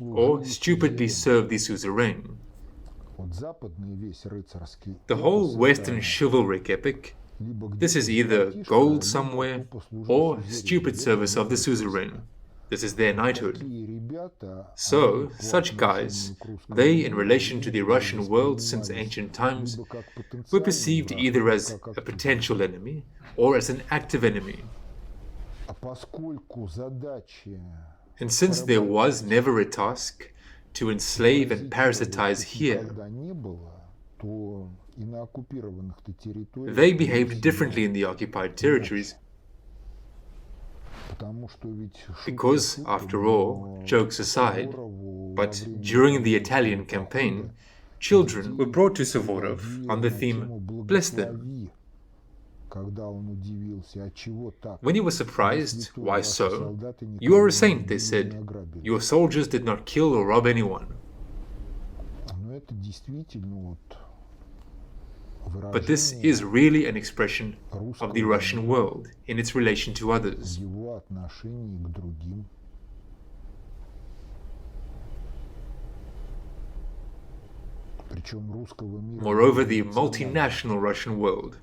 or stupidly serve the suzerain. The whole Western chivalric epic, this is either gold somewhere, or stupid service of the suzerain. This is their knighthood. So, such guys, they, in relation to the Russian world since ancient times, were perceived either as a potential enemy or as an active enemy. And since there was never a task to enslave and parasitize here, they behaved differently in the occupied territories. Because, after all, jokes aside, but during the Italian campaign, children were brought to Suvorov on the theme, "Bless them." When he was surprised, why so? "You are a saint," they said. "Your soldiers did not kill or rob anyone." But this is really an expression of the Russian world in its relation to others. moreover the multinational Russian world.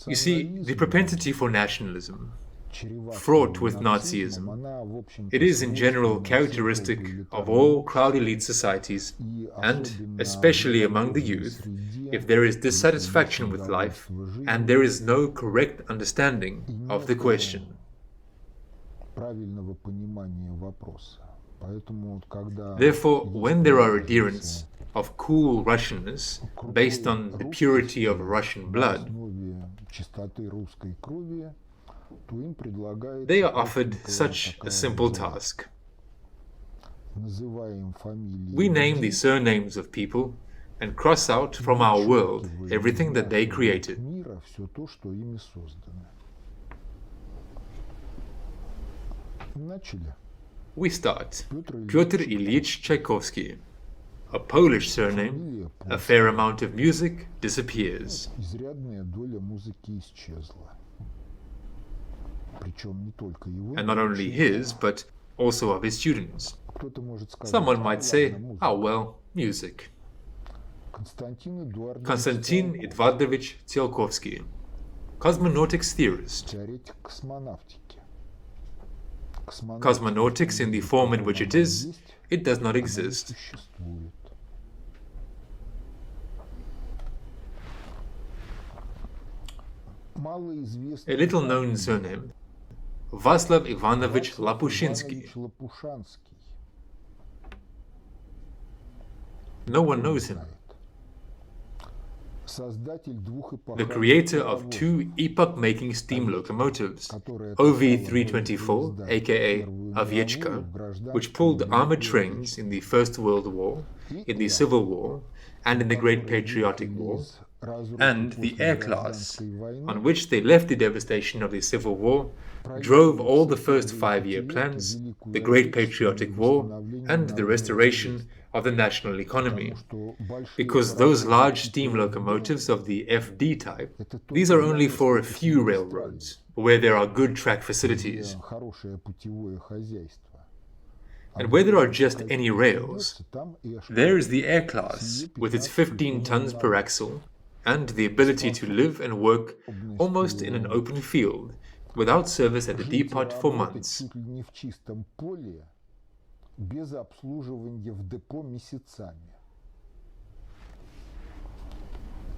You see, the propensity for nationalism, fraught with Nazism, it is in general characteristic of all crowd elite societies, and especially among the youth, if there is dissatisfaction with life and there is no correct understanding of the question. Therefore, when there are adherents of cool Russianness based on the purity of Russian blood, they are offered such a simple task. We name the surnames of people and cross out from our world everything that they created. We start. Pyotr Ilyich Tchaikovsky. A Polish surname, a fair amount of music disappears. And not only his, but also of his students. Someone might say, oh well, music. Konstantin Edvardovich Tsiolkovsky, cosmonautics theorist. Cosmonautics in the form in which it is, it does not exist. A little-known surname, Vaslav Ivanovich Lapushinsky. No one knows him. The creator of two epoch-making steam locomotives, OV-324, aka Oviechka, which pulled armored trains in the First World War, in the Civil War, and in the Great Patriotic War, and the air class, on which they left the devastation of the Civil War, drove all the first 5-year plans, the Great Patriotic War, and the restoration of the national economy. Because those large steam locomotives of the FD type, these are only for a few railroads, where there are good track facilities. And where there are just any rails, there is the air class, with its 15 tons per axle, and the ability to live and work almost in an open field, without service at the depot for months.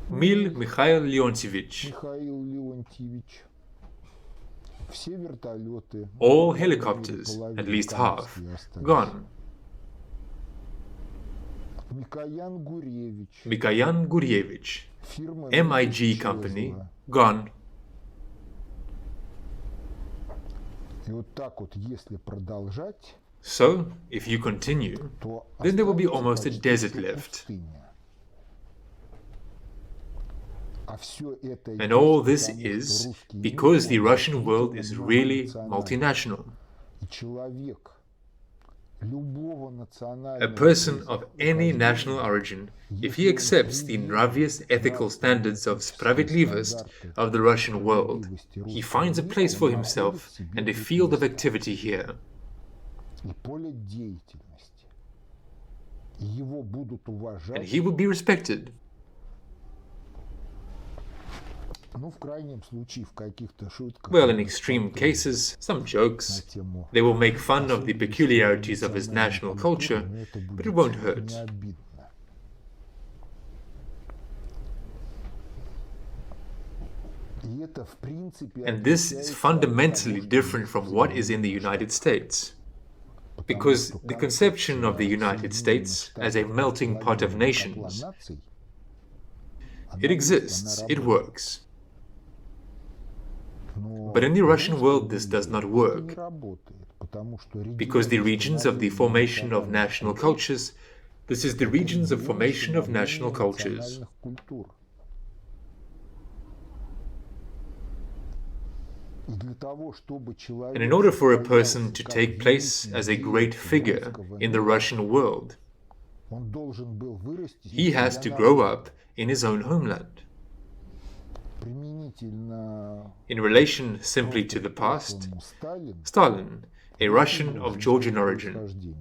Mil Mikhail Leontievich. All helicopters, at least half, gone. Mikoyan Gurievich, MIG company, gone. So, if you continue, then there will be almost a desert left. And all this is because the Russian world is really multinational. A person of any national origin, if he accepts the nravious ethical standards of Spravedlivosť of the Russian world, he finds a place for himself and a field of activity here. And he will be respected. Well, in extreme cases, some jokes. They will make fun of the peculiarities of his national culture, but it won't hurt. And this is fundamentally different from what is in the United States. Because the conception of the United States as a melting pot of nations, it exists, it works. But in the Russian world this does not work, because the regions of the formation of national cultures, this is the regions of formation of national cultures. And in order for a person to take place as a great figure in the Russian world, he has to grow up in his own homeland. In relation simply to the past, Stalin, a Russian of Georgian origin.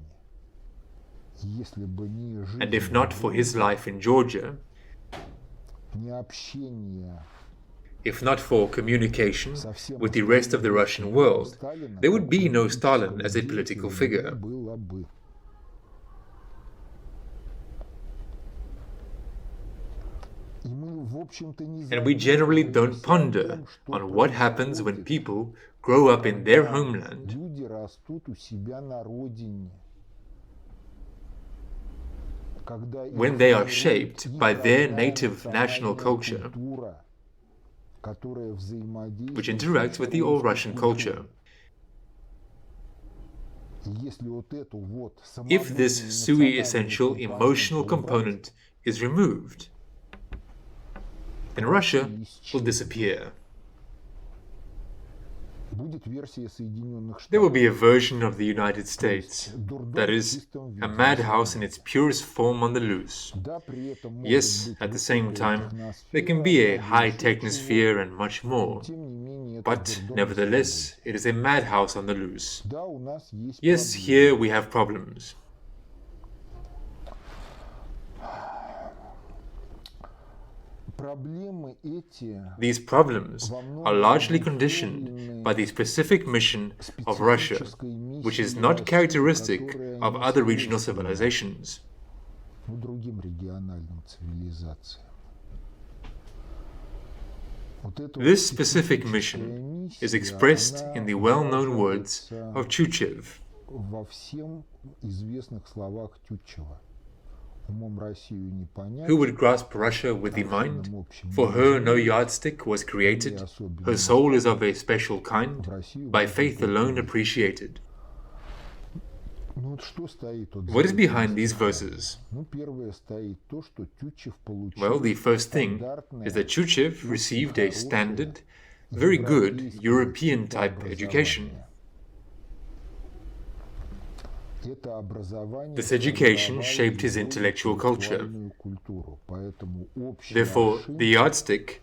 And if not for his life in Georgia, if not for communication with the rest of the Russian world, there would be no Stalin as a political figure. And we generally don't ponder on what happens when people grow up in their homeland, when they are shaped by their native national culture, which interacts with the all-Russian culture. If this sui essential emotional component is removed, then Russia will disappear. There will be a version of the United States, that is, a madhouse in its purest form on the loose. Yes, at the same time, there can be a high technosphere and much more. But, nevertheless, it is a madhouse on the loose. Yes, here we have problems. These problems are largely conditioned by the specific mission of Russia, which is not characteristic of other regional civilizations. This specific mission is expressed in the well-known words of Tyutchev. Who would grasp Russia with the mind? For her no yardstick was created, her soul is of a special kind, by faith alone appreciated. What is behind these verses? Well, the first thing is that Tyutchev received a standard, very good European-type education. This education shaped his intellectual culture. Therefore, the yardstick,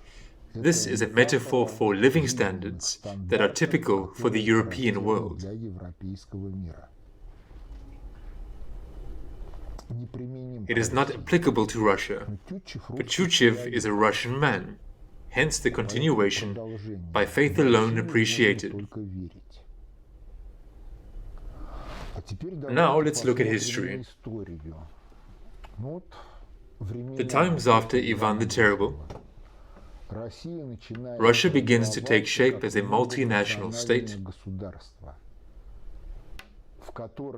this is a metaphor for living standards that are typical for the European world. It is not applicable to Russia, but Tyutchev is a Russian man, hence the continuation, by faith alone appreciated. Now let's look at history. The times after Ivan the Terrible, Russia begins to take shape as a multinational state,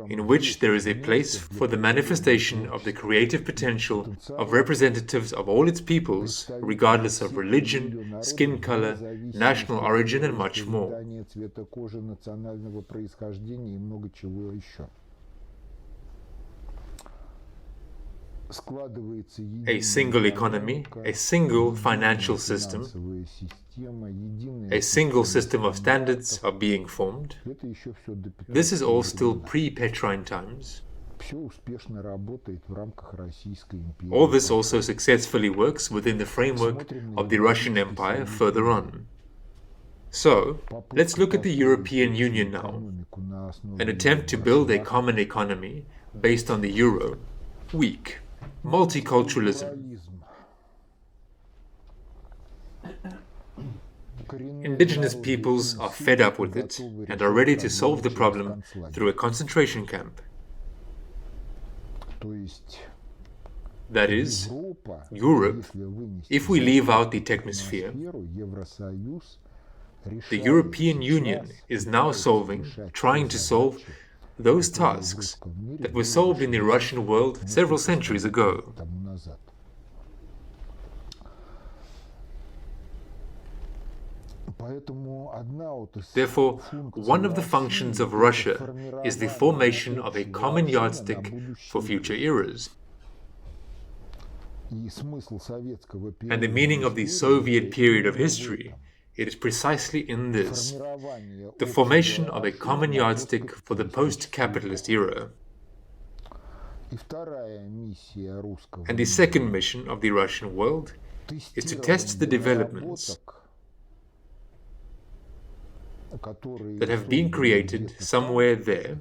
in which there is a place for the manifestation of the creative potential of representatives of all its peoples, regardless of religion, skin color, national origin, and much more. A single economy, a single financial system, a single system of standards are being formed. This is all still pre-Petrine times. All this also successfully works within the framework of the Russian Empire further on. So, let's look at the European Union now. An attempt to build a common economy based on the euro, weak. Multiculturalism. Indigenous peoples are fed up with it and are ready to solve the problem through a concentration camp. That is, Europe, if we leave out the technosphere, the European Union is now trying to solve those tasks that were solved in the Russian world several centuries ago. Therefore, one of the functions of Russia is the formation of a common yardstick for future eras. And the meaning of the Soviet period of history, it is precisely in this, the formation of a common yardstick for the post-capitalist era. And the second mission of the Russian world is to test the developments that have been created somewhere there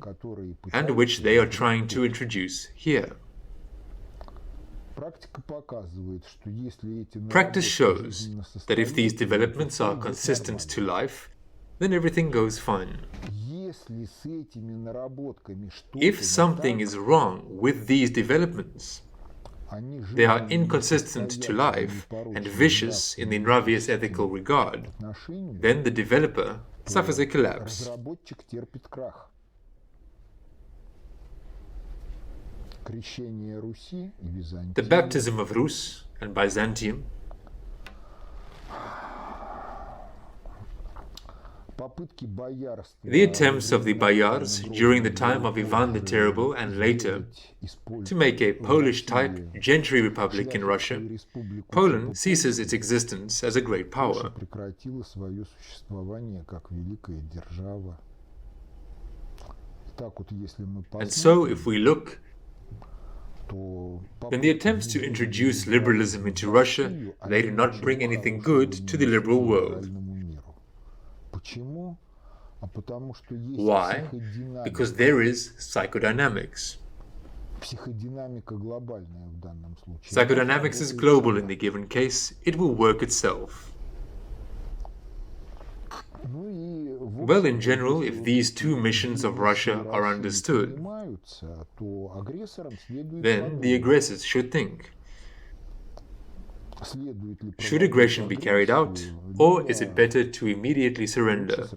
and which they are trying to introduce here. Practice shows that if these developments are consistent to life, then everything goes fine. If something is wrong with these developments, they are inconsistent to life and vicious in the nravious ethical regard, then the developer suffers a collapse. The baptism of Rus and Byzantium, the attempts of the Boyars during the time of Ivan the Terrible and later to make a Polish-type gentry republic in Russia, Poland ceases its existence as a great power. And so, if we look, then the attempts to introduce liberalism into Russia, they do not bring anything good to the liberal world. Why? Because there is psychodynamics. Psychodynamics is global in the given case, it will work itself. Well, in general, if these two missions of Russia are understood, then the aggressors should think. Should aggression be carried out, or is it better to immediately surrender?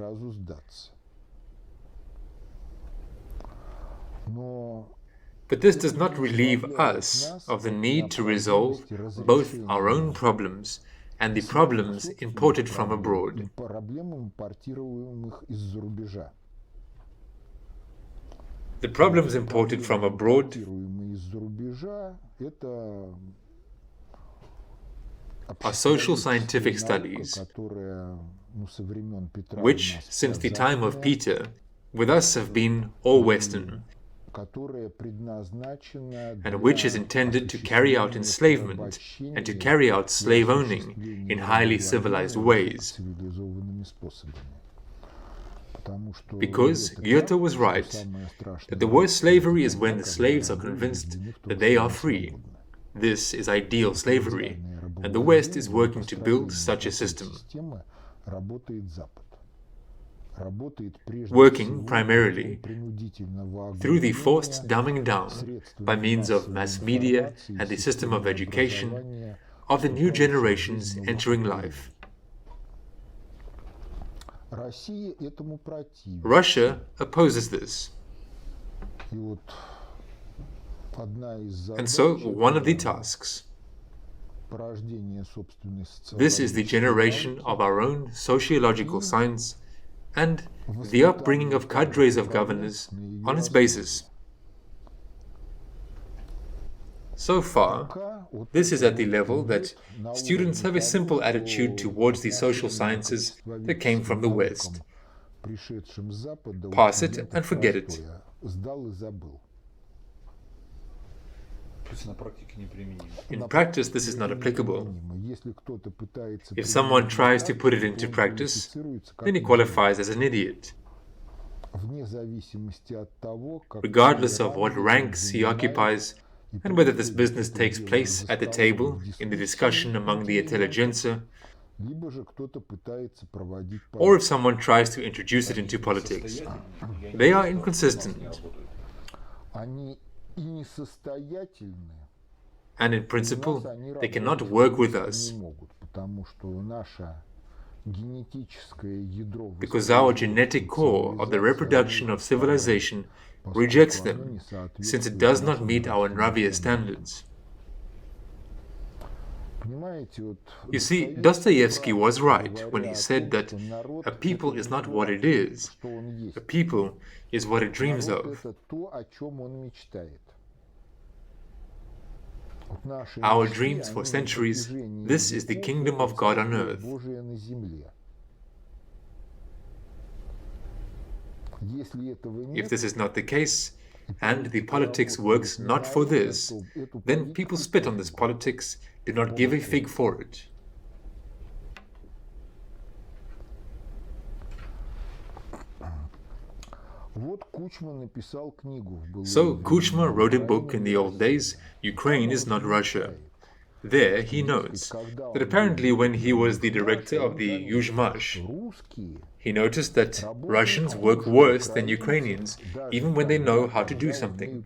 But this does not relieve us of the need to resolve both our own problems and the problems imported from abroad. The problems imported from abroad are social scientific studies, which, since the time of Peter, with us have been all Western, and which is intended to carry out enslavement and to carry out slave-owning in highly civilized ways. Because Goethe was right, that the worst slavery is when the slaves are convinced that they are free. This is ideal slavery, and the West is working to build such a system. Working primarily through the forced dumbing down by means of mass media and the system of education of the new generations entering life. Russia opposes this. And so, one of the tasks. This is the generation of our own sociological science and the upbringing of cadres of governors on its basis. So far, this is at the level that students have a simple attitude towards the social sciences that came from the West. Pass it and forget it. In practice, this is not applicable. If someone tries to put it into practice, then he qualifies as an idiot. Regardless of what ranks he occupies, and whether this business takes place at the table, in the discussion among the intelligentsia, or if someone tries to introduce it into politics, they are inconsistent. And in principle, they cannot work with us because our genetic core of the reproduction of civilization rejects them, since it does not meet our nravious standards. You see, Dostoevsky was right when he said that a people is not what it is, a people is what it dreams of. Our dreams for centuries, this is the kingdom of God on earth. If this is not the case, and the politics works not for this, then people spit on this politics, do not give a fig for it. So Kuchma wrote a book in the old days, Ukraine is not Russia. There he notes that apparently when he was the director of the Yuzhmash, he noticed that Russians work worse than Ukrainians, even when they know how to do something.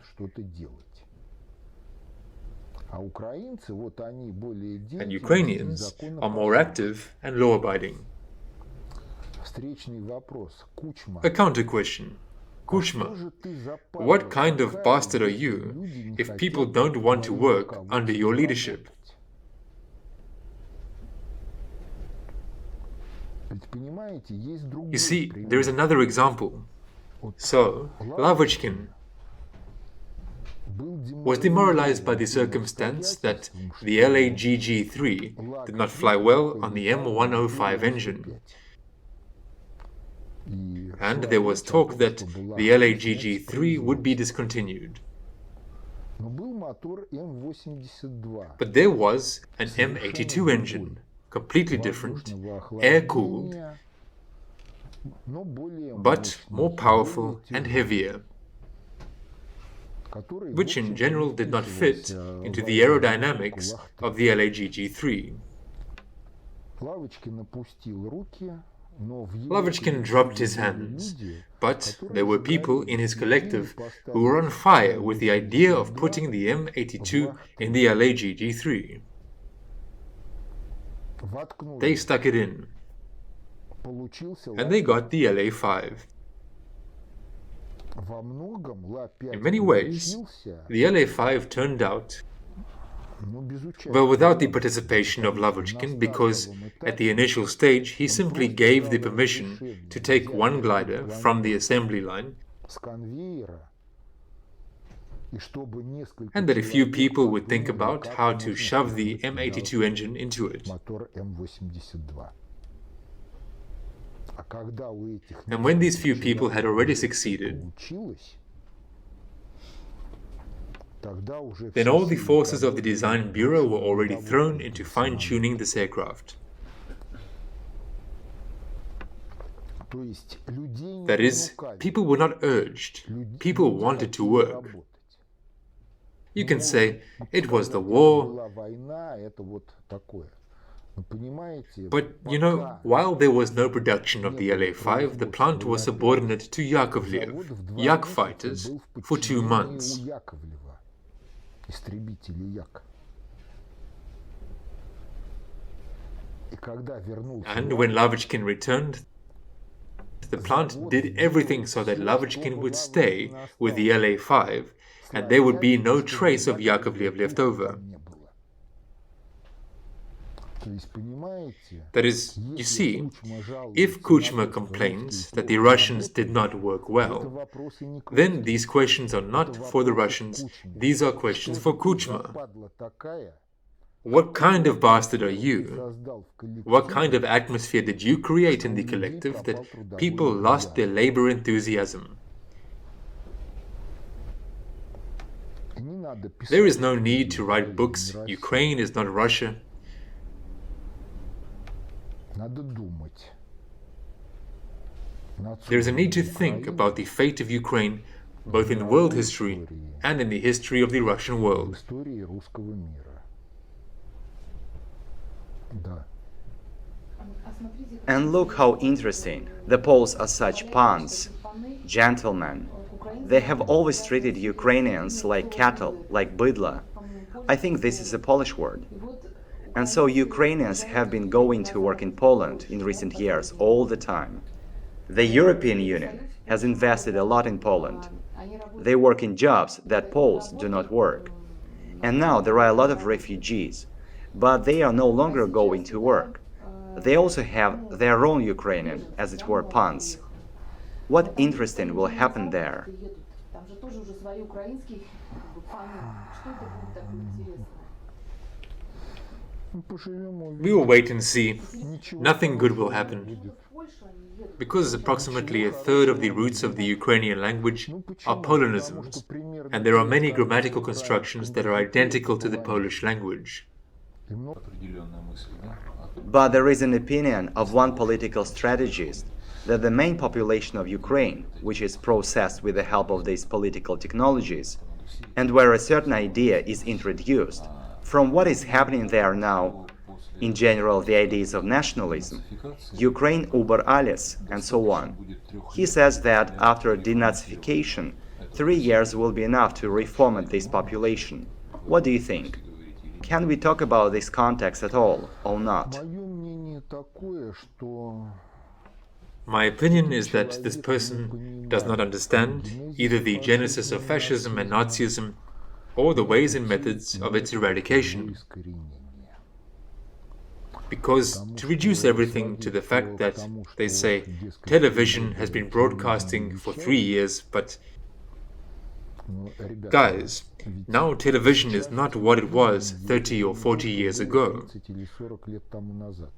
And Ukrainians are more active and law-abiding. A counter-question. Kuchma, what kind of bastard are you if people don't want to work under your leadership? You see, there is another example. So, Lavochkin was demoralized by the circumstance that the LAGG-3 did not fly well on the M105 engine. And there was talk that the LAGG-3 would be discontinued. But there was an M82 engine, completely different, air-cooled, but more powerful and heavier, which in general did not fit into the aerodynamics of the LAGG-3. Lavochkin dropped his hands, but there were people in his collective who were on fire with the idea of putting the M82 in the LAGG-3. They stuck it in, and they got the LA5. In many ways, the LA5 turned out well without the participation of Lavochkin, because at the initial stage he simply gave the permission to take one glider from the assembly line, and that a few people would think about how to shove the M82 engine into it. And when these few people had already succeeded, then all the forces of the design bureau were already thrown into fine-tuning this aircraft. That is, people were not urged, people wanted to work. You can say it was the war, but you know, while there was no production of the LA5, the plant was subordinate to Yakovlev, Yak fighters, for 2 months. And when Lavochkin returned, the plant did everything so that Lavochkin would stay with the LA5 and there would be no trace of Yakovlev left over. That is, you see, if Kuchma complains that the Russians did not work well, then these questions are not for the Russians, these are questions for Kuchma. What kind of bastard are you? What kind of atmosphere did you create in the collective that people lost their labor enthusiasm? There is no need to write books, Ukraine is not Russia. There is a need to think about the fate of Ukraine, both in world history and in the history of the Russian world. And look how interesting. The Poles are such pawns, gentlemen. They have always treated Ukrainians like cattle, like bydla. I think this is a Polish word. And so Ukrainians have been going to work in Poland in recent years all the time. The European Union has invested a lot in Poland. They work in jobs that Poles do not work. And now there are a lot of refugees, but they are no longer going to work. They also have their own Ukrainian, as it were, pawns. What interesting will happen there? We will wait and see. Nothing good will happen. Because approximately a third of the roots of the Ukrainian language are Polonisms, and there are many grammatical constructions that are identical to the Polish language. But there is an opinion of one political strategist that the main population of Ukraine, which is processed with the help of these political technologies, and where a certain idea is introduced, from what is happening there now, in general the ideas of nationalism, Ukraine über alles, and so on. He says that after denazification, 3 years will be enough to reformat this population. What do you think? Can we talk about this context at all, or not? Мое мнение такое, что My opinion is that this person does not understand either the genesis of fascism and Nazism or the ways and methods of its eradication. искоренение. Because to reduce everything to the fact that they say television has been broadcasting for 3 years, but Но, ребята, guys, now television is not what it was 30 or 40 years ago. 30 или 40 лет тому назад.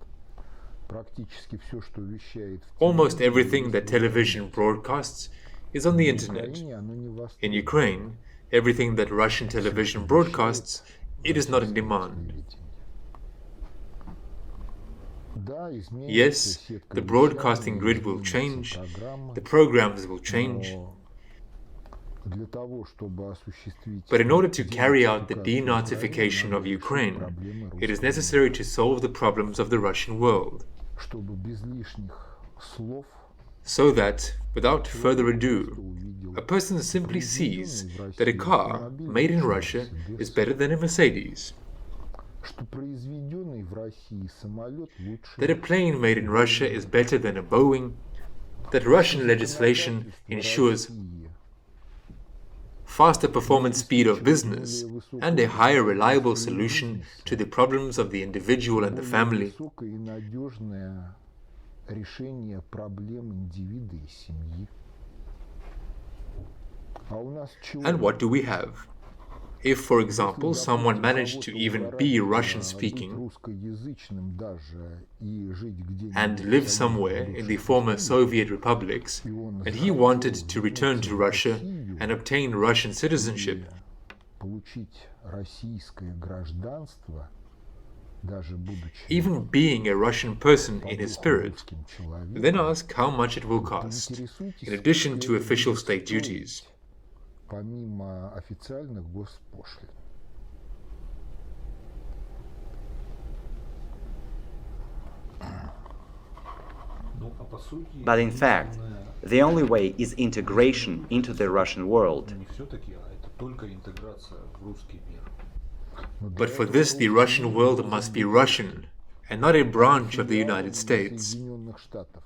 Практически все, что вещает в Almost everything that television broadcasts is on the internet. Украине, оно не востребовано. In Ukraine, everything that Russian television broadcasts, it is not in demand. Да, изменится Yes, сетка the вещания, broadcasting grid will изменится change, программа, the programs will change, но для того, чтобы осуществить but in order to carry out the денацификацию denazification of Украины, Ukraine, проблемы it is русского necessary to solve the problems of the Russian world, чтобы без лишних слов so that, without further ado, увидел a person simply sees that a car made in Russia is better than a Mercedes, что произведенный в России самолет лучше that a plane made in Russia is better than a Boeing, that Russian legislation ensures России. faster performance speed of business and a higher reliable solution to the problems of the individual and the Более family. высокое и надежное решение проблем индивида и семьи. А у нас чего? And what do we have? If, for example, someone managed to even be Russian-speaking русскоязычным даже и жить где-нибудь and live somewhere in the former Soviet republics, and he wanted to return to Russia and obtain Russian citizenship, получить российское гражданство, даже будучи even being a Russian person in his spirit, русским человеком, then ask how much it will cost, in addition to official state duties. помимо официальных госпошлин. Ну, а по сути, But in fact, the only way is integration into the Russian world. не все-таки, а это только интеграция в русский мир. But for this, the Russian world must be Russian, and not a branch of the United States. Соединенных Штатов.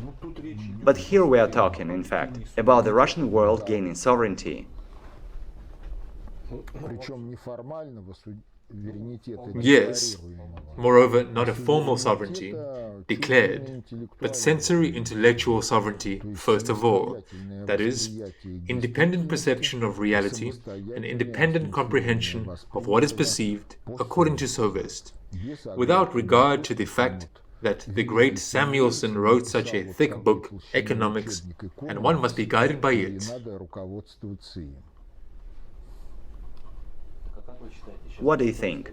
Ну, тут речь идет But here we are talking, in fact, about the Russian world gaining sovereignty. Причем неформального суверенитета, Yes, декларируемого. moreover, not a formal sovereignty, declared, but sensory intellectual sovereignty first of all, that is, independent perception of reality and independent comprehension of what is perceived according to Soghest, without regard to the fact that the great Samuelson wrote such a thick book, Economics, and one must be guided by it. Надо руководствоваться им. What do you think?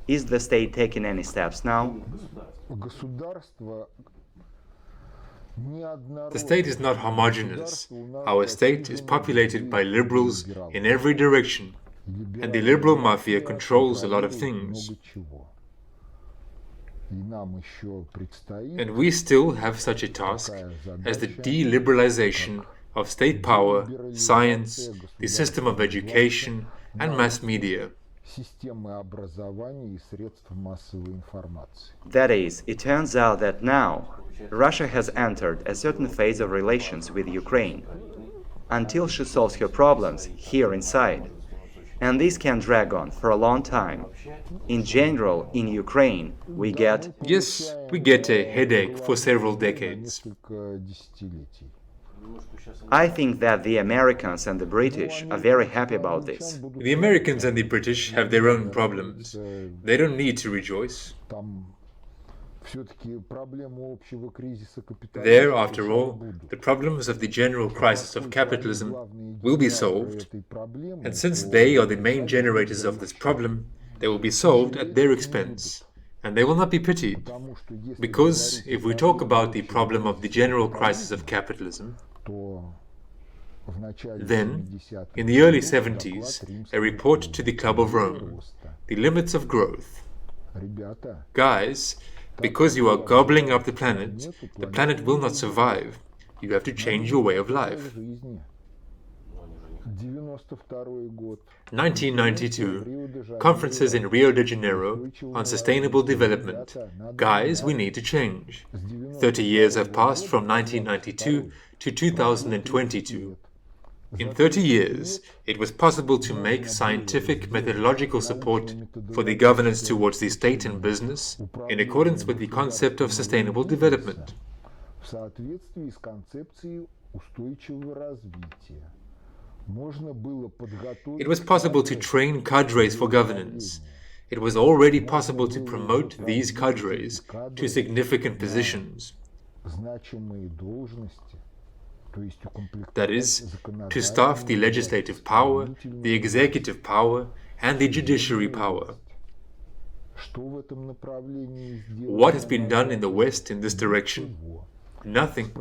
Is the state taking any steps now? Государство The state is not homogeneous. Our state is populated by liberals in every direction, and the liberal mafia controls a lot of things. And we still have such a task as the deliberalization of state power, science, the system of education, and mass media. Системы образования и средств массовой информации. That is, it turns out that now Russia has entered a certain phase of relations with Ukraine until she solves her problems here inside. And this can drag on for a long time. In general, in Ukraine, we get Yes, we get a headache for several decades. Несколько десятилетий. I think that the Americans and the British are very happy about this. The Americans and the British have their own problems. They don't need to rejoice. Там все-таки проблему общего кризиса капитализма. There, after all, the problems of the general crisis of capitalism will be solved, and since they are the main generators of this problem, they will be solved at their expense, And they will not be pitied, because if we talk about the problem of the general crisis of capitalism, then, in the early 70s, a report to the Club of Rome, The Limits of Growth. Guys, because you are gobbling up the planet will not survive. You have to change your way of life. 1992, conferences in Rio de Janeiro on sustainable development. Guys, we need to change. 30 years have passed from 1992 to 2022. In 30 years, it was possible to make scientific methodological support for the governance towards the state and business in accordance with the concept of sustainable development. It was possible to train cadres for governance. It was already possible to promote these cadres to significant positions. That is, to staff the legislative power, the executive power, and the judiciary power. What has been done in the West in this direction? Nothing.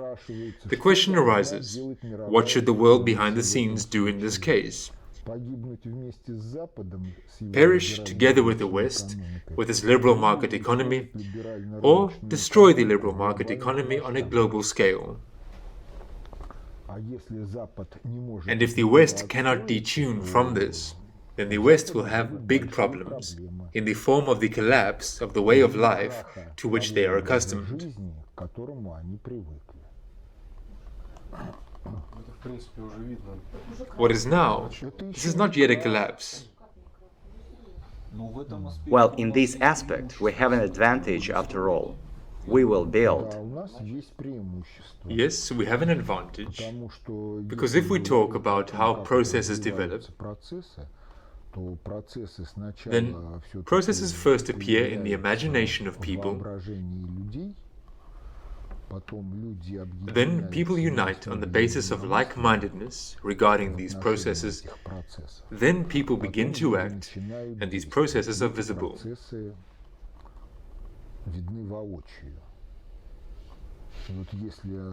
The question arises, what should the world behind the scenes do in this case? Perish together with the West, with its liberal market economy, or destroy the liberal market economy on a global scale? And if the West cannot detune from this, then the West will have big problems in the form of the collapse of the way of life to which they are accustomed. What is now, this is not yet a collapse. Well, in this aspect, we have an advantage after all. We will build. Yes, we have an advantage, because if we talk about how processes develop, then processes first appear in the imagination of people, then people unite on the basis of like-mindedness regarding these processes, then people begin to act, and these processes are visible.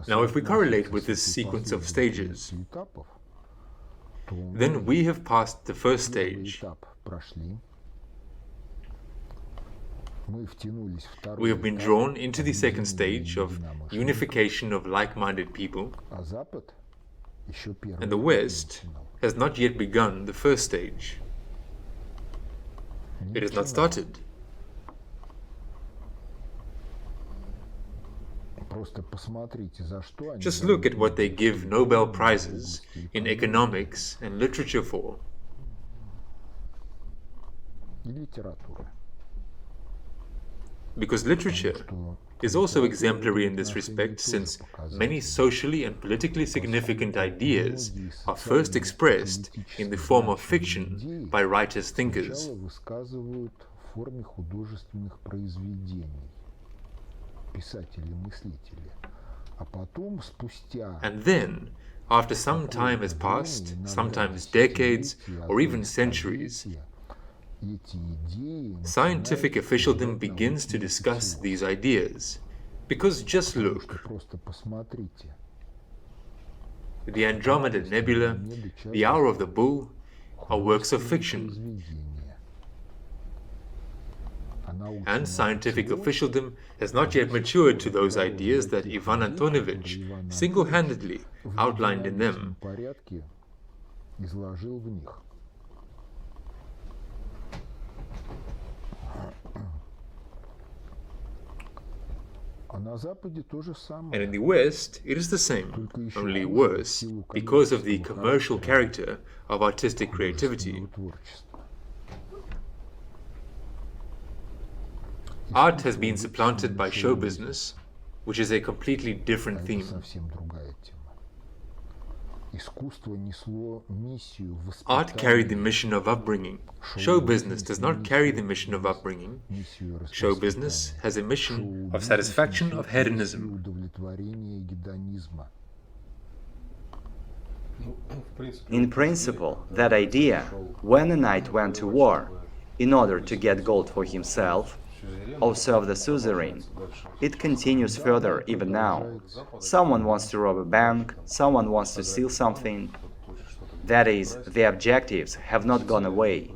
Now, if we correlate with this sequence of stages, then we have passed the first stage. We have been drawn into the second stage of unification of like-minded people, and the West has not yet begun the first stage. It has not started. Just look at what they give Nobel Prizes in economics and literature for. Because literature is also exemplary in this respect, since many socially and politically significant ideas are first expressed in the form of fiction by writers-thinkers. And then, after some time has passed, sometimes decades or even centuries, scientific officialdom begins to discuss these ideas. Because just look, the Andromeda Nebula, the Hour of the Bull, are works of fiction. And scientific officialdom has not yet matured to those ideas that Ivan Antonovich single-handedly outlined in them. And in the West, it is the same, only worse, because of the commercial character of artistic creativity. Art has been supplanted by show business, which is a completely different theme. Art carried the mission of upbringing. Show business does not carry the mission of upbringing. Show business has a mission of satisfaction of hedonism. In principle, that idea, when a knight went to war, in order to get gold for himself, or serve the suzerain. It continues further even now. Someone wants to rob a bank, someone wants to steal something. That is, the objectives have not gone away,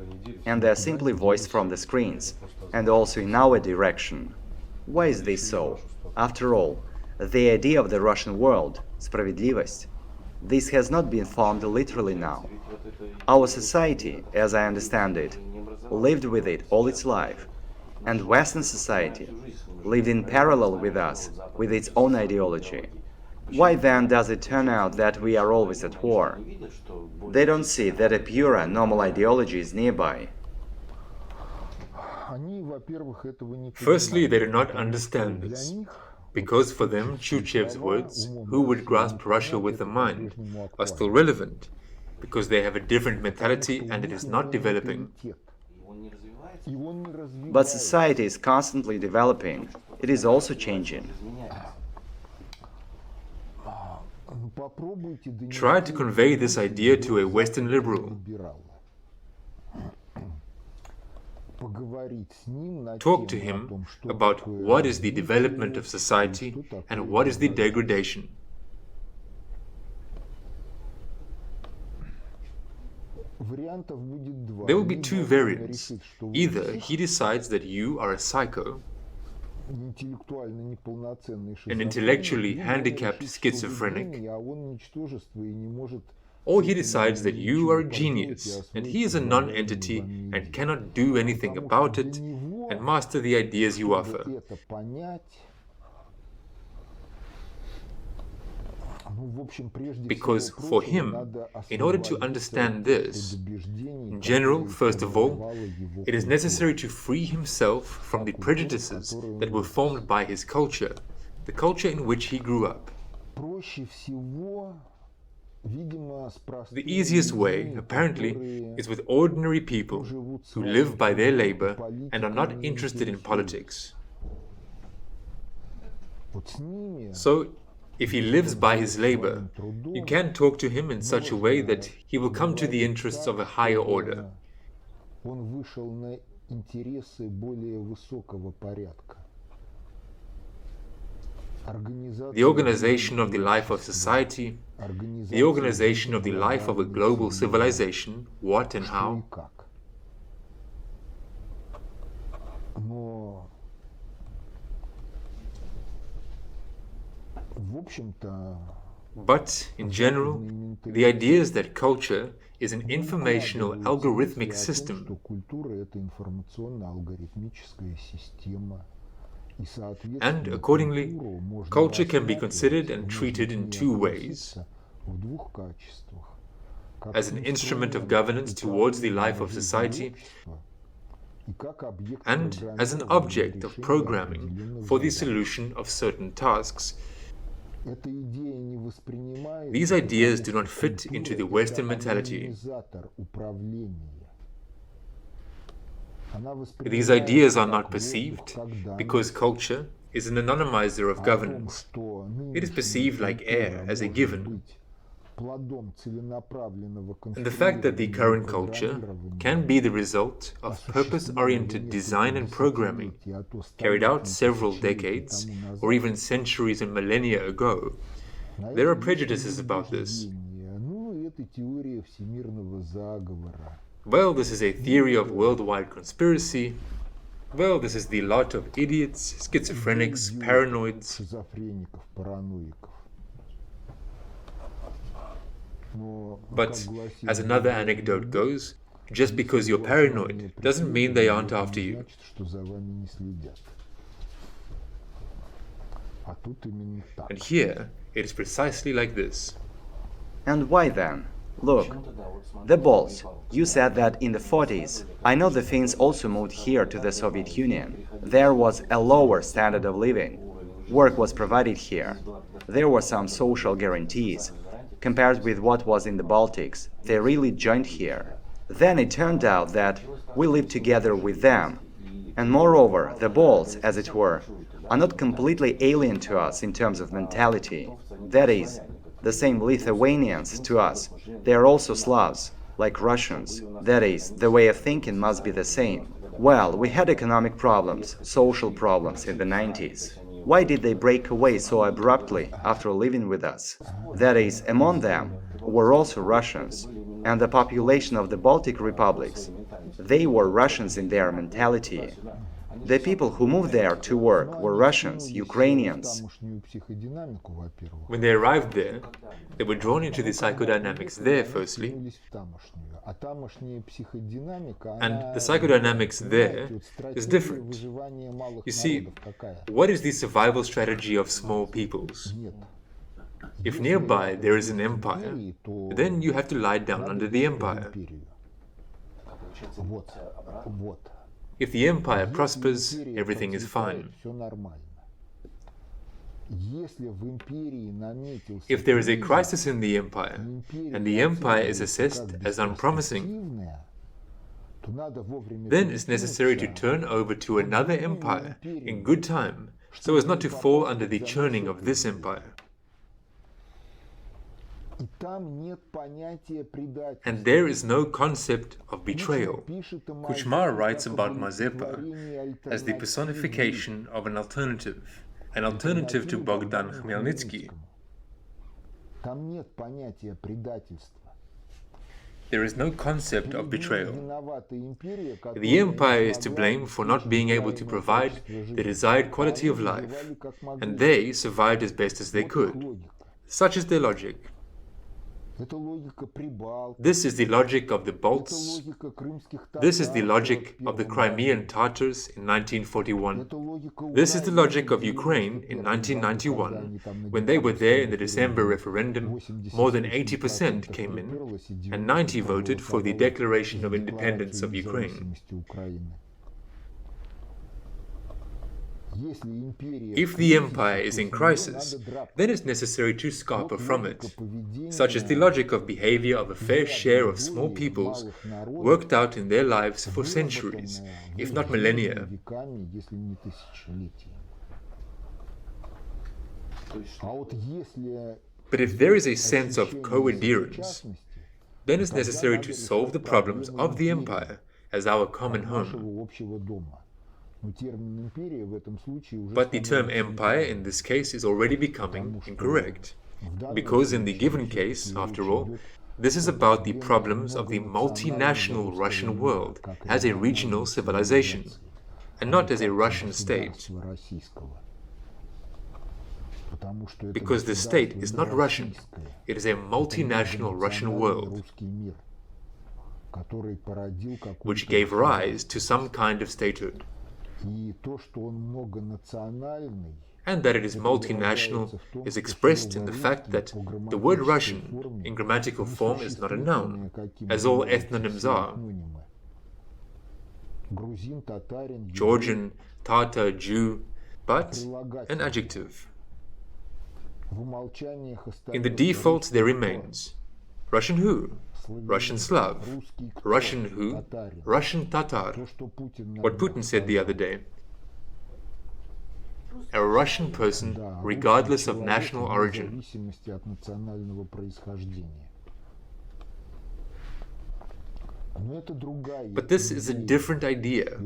and they are simply voiced from the screens, and also in our direction. Why is this so? After all, the idea of the Russian world, справедливость, this has not been formed literally now. Our society, as I understand it, lived with it all its life, and Western society lived in parallel with us, with its own ideology. Why then does it turn out that we are always at war? They don't see that a purer, normal ideology is nearby. Firstly, they do not understand this, because for them, Chuchev's words, "who would grasp Russia with the mind," are still relevant, because they have a different mentality and it is not developing. But society is constantly developing. It is also changing. Try to convey this idea to a Western liberal. Talk to him about what is the development of society and what is the degradation. There will be two variants. Either he decides that you are a psycho, an intellectually handicapped schizophrenic, or he decides that you are a genius and he is a non-entity and cannot do anything about it and master the ideas you offer. Because for him, in order to understand this, in general, first of all, it is necessary to free himself from the prejudices that were formed by his culture, the culture in which he grew up. The easiest way, apparently, is with ordinary people who live by their labor and are not interested in politics. So, if he lives by his labor, you can talk to him in such a way that he will come to the interests of a higher order. The organization of the life of society, the organization of the life of a global civilization, what and how. But, in general, the idea is that culture is an informational algorithmic system, and accordingly, culture can be considered and treated in two ways: as an instrument of governance towards the life of society, and as an object of programming for the solution of certain tasks. These ideas do not fit into the Western mentality. These ideas are not perceived because culture is an anonymizer of governance. It is perceived like air, as a given. And the fact that the current culture can be the result of purpose-oriented design and programming carried out several decades or even centuries and millennia ago, there are prejudices about this. Well, this is a theory of worldwide conspiracy. Well, this is the lot of idiots, schizophrenics, paranoids. But, as another anecdote goes, just because you're paranoid doesn't mean they aren't after you. And here, it is precisely like this. And why then? Look, the Balts, you said that in the 40s. I know the Finns also moved here to the Soviet Union. There was a lower standard of living. Work was provided here. There were some social guarantees. Compared with what was in the Baltics, they really joined here. Then it turned out that we lived together with them. And moreover, the Balts, as it were, are not completely alien to us in terms of mentality. That is, the same Lithuanians to us. They are also Slavs, like Russians. That is, the way of thinking must be the same. Well, we had economic problems, social problems in the 90s. Why did they break away so abruptly after living with us? That is, among them were also Russians, and the population of the Baltic republics. They were Russians in their mentality. The people who moved there to work were Russians, Ukrainians. When they arrived there, they were drawn into the psychodynamics there firstly, and the psychodynamics there is different. You see, what is the survival strategy of small peoples? If nearby there is an empire, then you have to lie down under the empire. If the empire prospers, everything is fine. If there is a crisis in the empire, and the empire is assessed as unpromising, then it's necessary to turn over to another empire in good time, so as not to fall under the churning of this empire. And there is no concept of betrayal. Kuchma writes about Mazepa as the personification of an alternative to Bogdan Khmelnytsky. There is no concept of betrayal. The empire is to blame for not being able to provide the desired quality of life, and they survived as best as they could. Such is their logic. This is the logic of the Balts. This is the logic of the Crimean Tatars in 1941. This is the logic of Ukraine in 1991. When they were there in the December referendum, more than 80% came in, and 90% voted for the Declaration of Independence of Ukraine. If the empire is in crisis, then it's necessary to scarper from it. Such is the logic of behavior of a fair share of small peoples worked out in their lives for centuries, if not millennia. But if there is a sense of co-adherence, then it's necessary to solve the problems of the empire as our common home. But the term empire in this case is already becoming incorrect, because in the given case, after all, this is about the problems of the multinational Russian world as a regional civilization, and not as a Russian state. Because the state is not Russian, it is a multinational Russian world, which gave rise to some kind of statehood. And that it is multinational is expressed in the fact that the word Russian in grammatical form is not a noun, as all ethnonyms are. Georgian, Tatar, Jew, but an adjective. In the default there remains Russian who? Russian Slav. Russian who? Russian Tatar. What Putin said the other day. A Russian person regardless of national origin. But this is a different idea,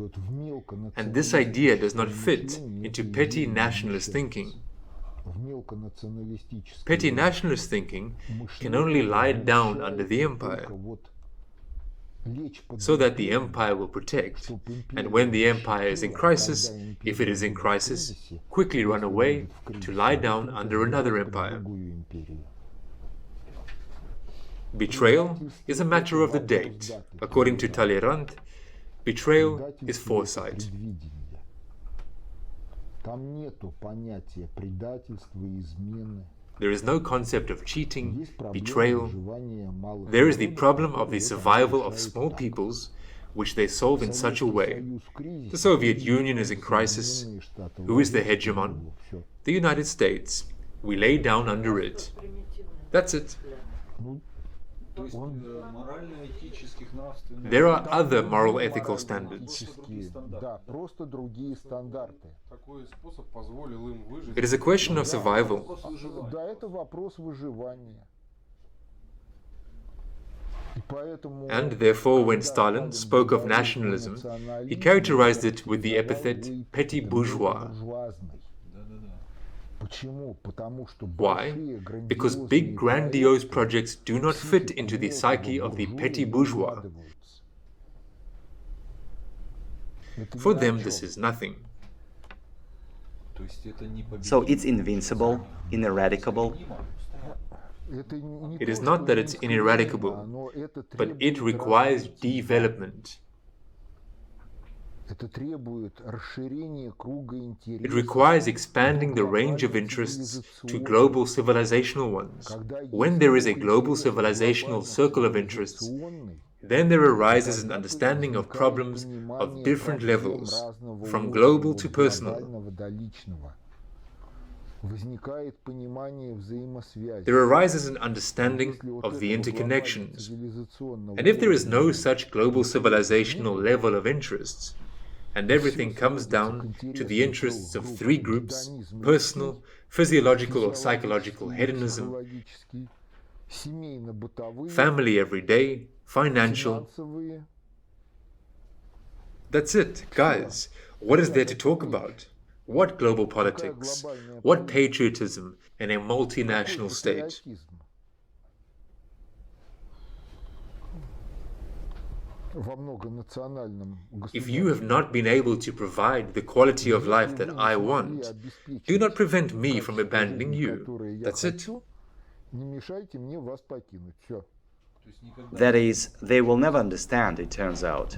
and this idea does not fit into petty nationalist thinking. Petty nationalist thinking can only lie down under the empire, so that the empire will protect, and when the empire is in crisis, if it is in crisis, quickly run away to lie down under another empire. Betrayal is a matter of the date. According to Talleyrand, betrayal is foresight. There is no concept of cheating, betrayal. There is the problem of the survival of small peoples, which they solve in such a way. The Soviet Union is in crisis. Who is the hegemon? The United States. We lay down under it. That's it. There are other moral ethical standards. It is a question of survival. And therefore, when Stalin spoke of nationalism, he characterized it with the epithet petit bourgeois. Why? Because big, grandiose projects do not fit into the psyche of the petit bourgeois. For them, this is nothing. So it's invincible, ineradicable. It is not that it's ineradicable, but it requires development. It requires expanding the range of interests to global civilizational ones. When there is a global civilizational circle of interests, then there arises an understanding of problems of different levels, from global to personal. There arises an understanding of the interconnections. And if there is no such global civilizational level of interests, and everything comes down to the interests of three groups: personal, physiological or psychological hedonism, family every day, financial. That's it, guys. What is there to talk about? What global politics? What patriotism in a multinational state? If you have not been able to provide the quality of life that I want, do not prevent me from abandoning you. That's it. That is, they will never understand, it turns out.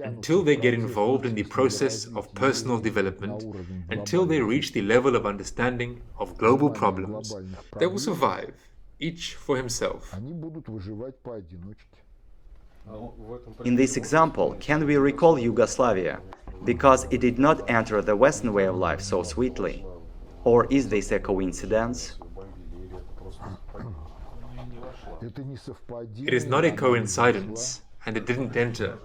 Until they get involved in the process of personal development, until they reach the level of understanding of global problems, they will survive, each for himself. In this example, can we recall Yugoslavia? Because it did not enter the Western way of life so sweetly. Or is this a coincidence? It is not a coincidence, and it didn't enter.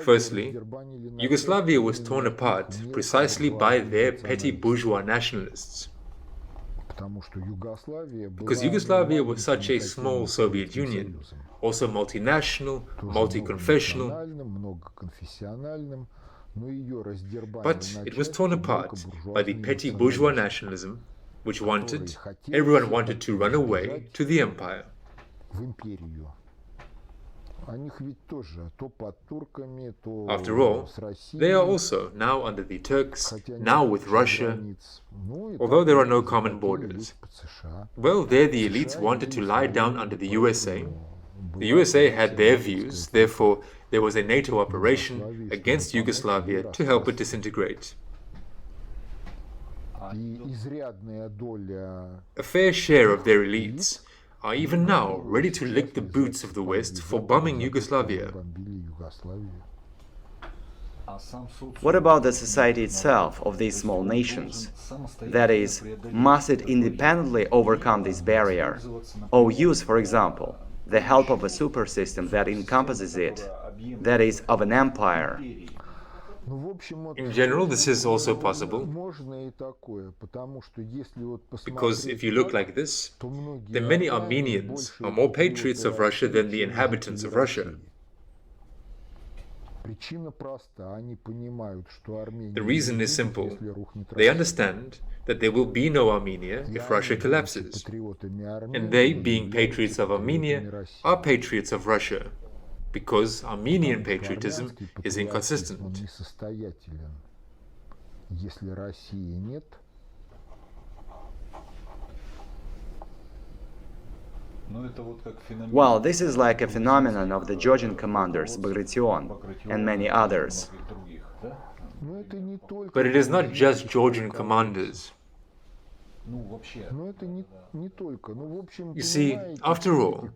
Firstly, Yugoslavia was torn apart precisely by their petty bourgeois nationalists. Because Yugoslavia was such a small Soviet Union, also multinational, multi-confessional, but it was torn apart by the petty bourgeois nationalism, which everyone wanted to run away to the empire. After all, they are also now under the Turks, now with Russia, although there are no common borders. Well, there the elites wanted to lie down under the USA. The USA had their views, therefore there was a NATO operation against Yugoslavia to help it disintegrate. A fair share of their elites are even now ready to lick the boots of the West for bombing Yugoslavia. What about the society itself of these small nations? That is, must it independently overcome this barrier, or use, for example, the help of a super system that encompasses it, that is, of an empire? In general, this is also possible, because if you look like this, then many Armenians are more patriots of Russia than the inhabitants of Russia. The reason is simple. They understand that there will be no Armenia if Russia collapses, and they, being patriots of Armenia, are patriots of Russia, because Armenian patriotism is inconsistent. Well, this is like a phenomenon of the Georgian commanders, Bagration, and many others. But it is not just Georgian commanders. You see, after all,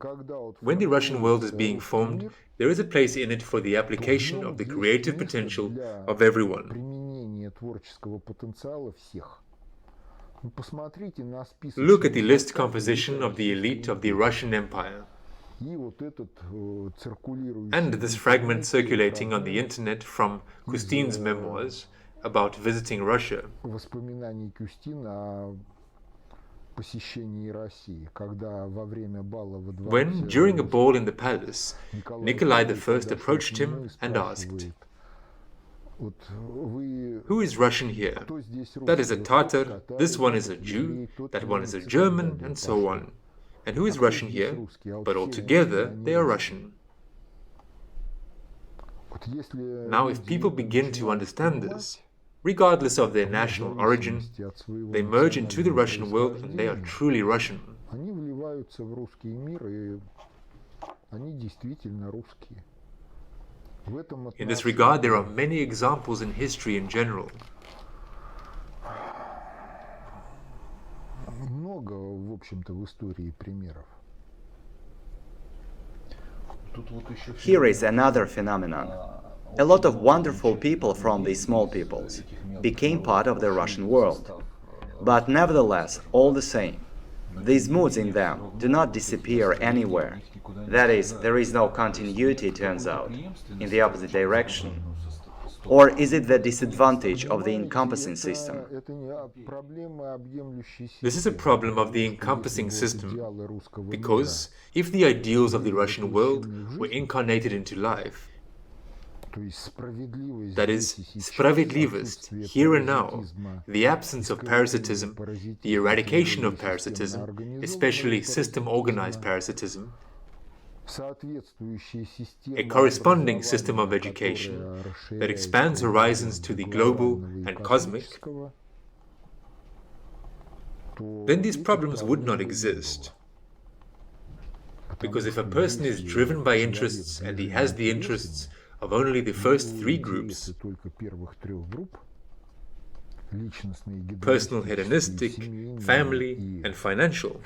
when the Russian world is being formed, there is a place in it for the application of the creative potential of everyone. Look at the list composition of the elite of the Russian Empire. And this fragment circulating on the internet from Kustin's memoirs about visiting Russia. посещении России, когда во время бала во дворце When, during a ball in the palace, Nikolai I approached him and asked, вот вы "Who is Russian here? кто здесь That is a русский? Вот Tatar, тот this татарин, one is a тот Jew, еврей, тот that one is a немец и так German, далее and so пошло. on. And who is А кто Russian здесь here? русский? А вот But все altogether, вместе they они are русские. Russian." Вот если Now, if люди people это begin to начинают understand понимать, this, regardless of their вне national origin, зависимости от своего they merge into the национального Russian world and they are происхождения, truly Russian. они вливаются в русский мир, и они действительно русские. В этом In this regard, there are отношении many examples in history in general. много, в общем-то, в истории примеров. Тут вот еще Here is another phenomenon. A lot of wonderful people from these small peoples became part of the Russian world. But nevertheless, all the same, these moods in them do not disappear anywhere. That is, there is no continuity, turns out, in the opposite direction. Or is it the disadvantage of the encompassing system? Это не проблема объемлющей This is a problem of the encompassing system, because if the ideals of the Russian world were incarnated into life, that is, справедливость, here and now, the absence of parasitism, the eradication of parasitism, especially system-organized parasitism, a corresponding system of education that expands horizons to the global and cosmic, then these problems would not exist. Because if a person is driven by interests and he has the interests of only the first three groups, personal, hedonistic, family, and financial,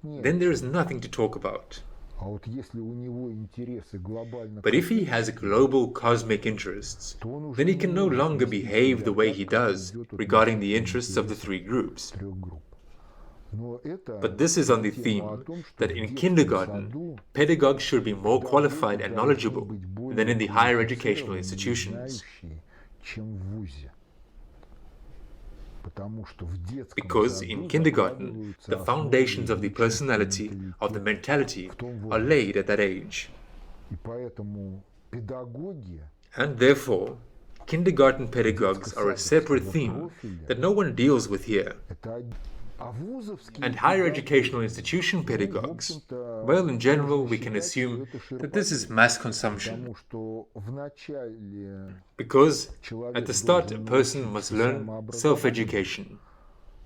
then there is nothing to talk about. But if he has global cosmic interests, then he can no longer behave the way he does regarding the interests of the three groups. But this is on the theme that in kindergarten, pedagogues should be more qualified and knowledgeable than in the higher educational institutions. Because in kindergarten, the foundations of the personality, of the mentality, are laid at that age. And therefore, kindergarten pedagogues are a separate theme that no one deals with here. And higher educational institution pedagogues, well, in general, we can assume that this is mass consumption. Because at the start, a person must learn self-education.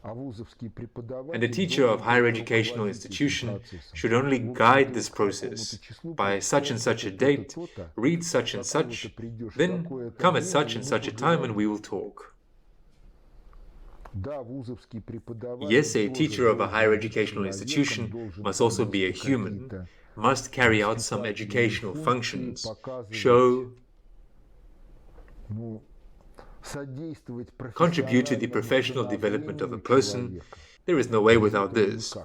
And the teacher of higher educational institution should only guide this process. By such and such a date, read such and such, then come at such and such a time and we will talk. Yes, a teacher of a higher educational institution must also be a human, must carry out some educational functions, show, contribute to the professional development of a person. There is no way without this.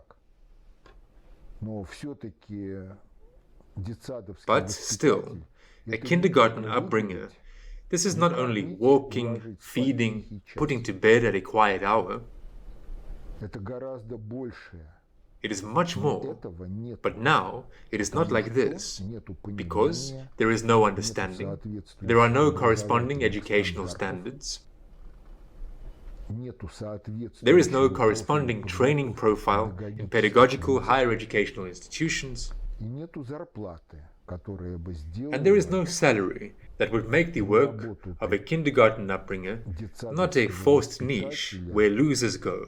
But still, a kindergarten upbringer, this is not only walking, feeding, putting to bed at a quiet hour. It is much more. But now, it is not like this, because there is no understanding, there are no corresponding educational standards, there is no corresponding training profile in pedagogical higher educational institutions, and there is no salary that would make the work of a kindergarten upbringer not a forced niche where losers go,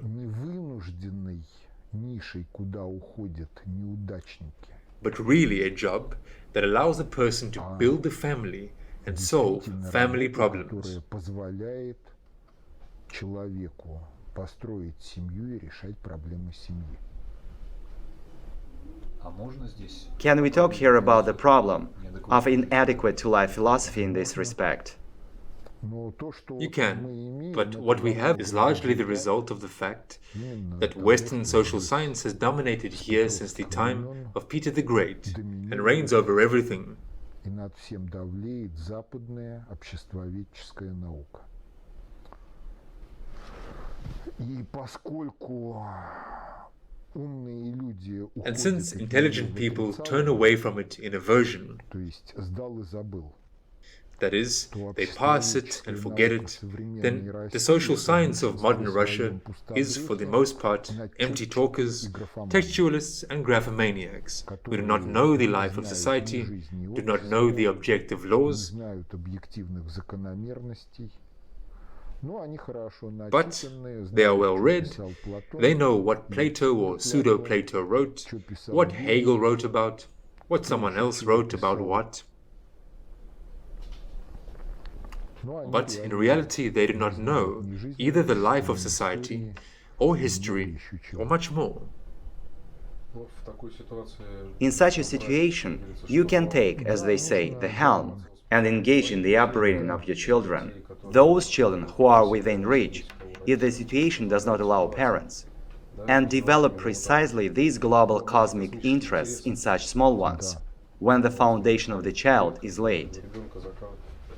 but really a job that allows a person to build a family and solve family problems. Can we talk here about the problem of inadequate to life philosophy in this respect? You can, but what we have is largely the result of the fact that Western social science has dominated here since the time of Peter the Great and reigns over everything. И поскольку умные люди And уходят since от intelligent него в people turn отрицание, away from it in aversion, то есть сдал и забыл, that is, то they pass it обществоведческая and forget наука it, современной then the России social это в science of modern большинстве Russia своем is, for the пустогрехи, most part, empty начетчики talkers, и графоманы, textualists, and graphomaniacs who do not которые know the не life of знают ни society, жизни do not know the общества, objective не laws, знают объективных закономерностей. Но они хорошо but начитанные, they are знают, well что read, писал Платон, they know what и Plato or pseudo-Plato wrote, что писал what Ленин, Hegel wrote about, what кто someone еще else чего wrote about писал. what. Но они But in говорят, reality, they do не not знают know ни жизни either the life общества, of ни society, истории, or и много history, еще or чего. much more. Вот в такой ситуации In such a собрать, situation, как говорится, you can что take, as Да, they say, нужно, the да, helm and engage in the upbringing of your children, those children who are within reach, if the situation does not allow parents, and develop precisely these global cosmic interests in such small ones, when the foundation of the child is laid. ребенка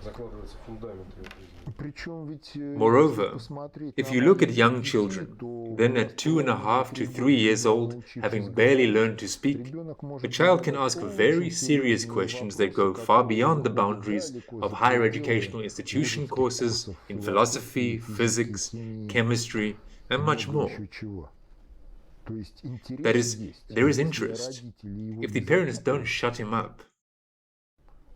закладывается фундамент его жизни. Причем ведь, Moreover, если посмотреть if на you look at маленьких young детей, children, то then at 2.5 to 3 years old, having barely learned to speak, ребенок a может child can задавать ask очень very serious серьезные questions that вопросы, go far которые beyond the выходят boundaries далеко of за higher пределы educational institution вузовских courses курсов in философии, philosophy, физики, physics, химии chemistry, and much много more. еще чего. То есть интерес That is, есть. there is Если interest. родители его If the не parents don't запутают, shut him up,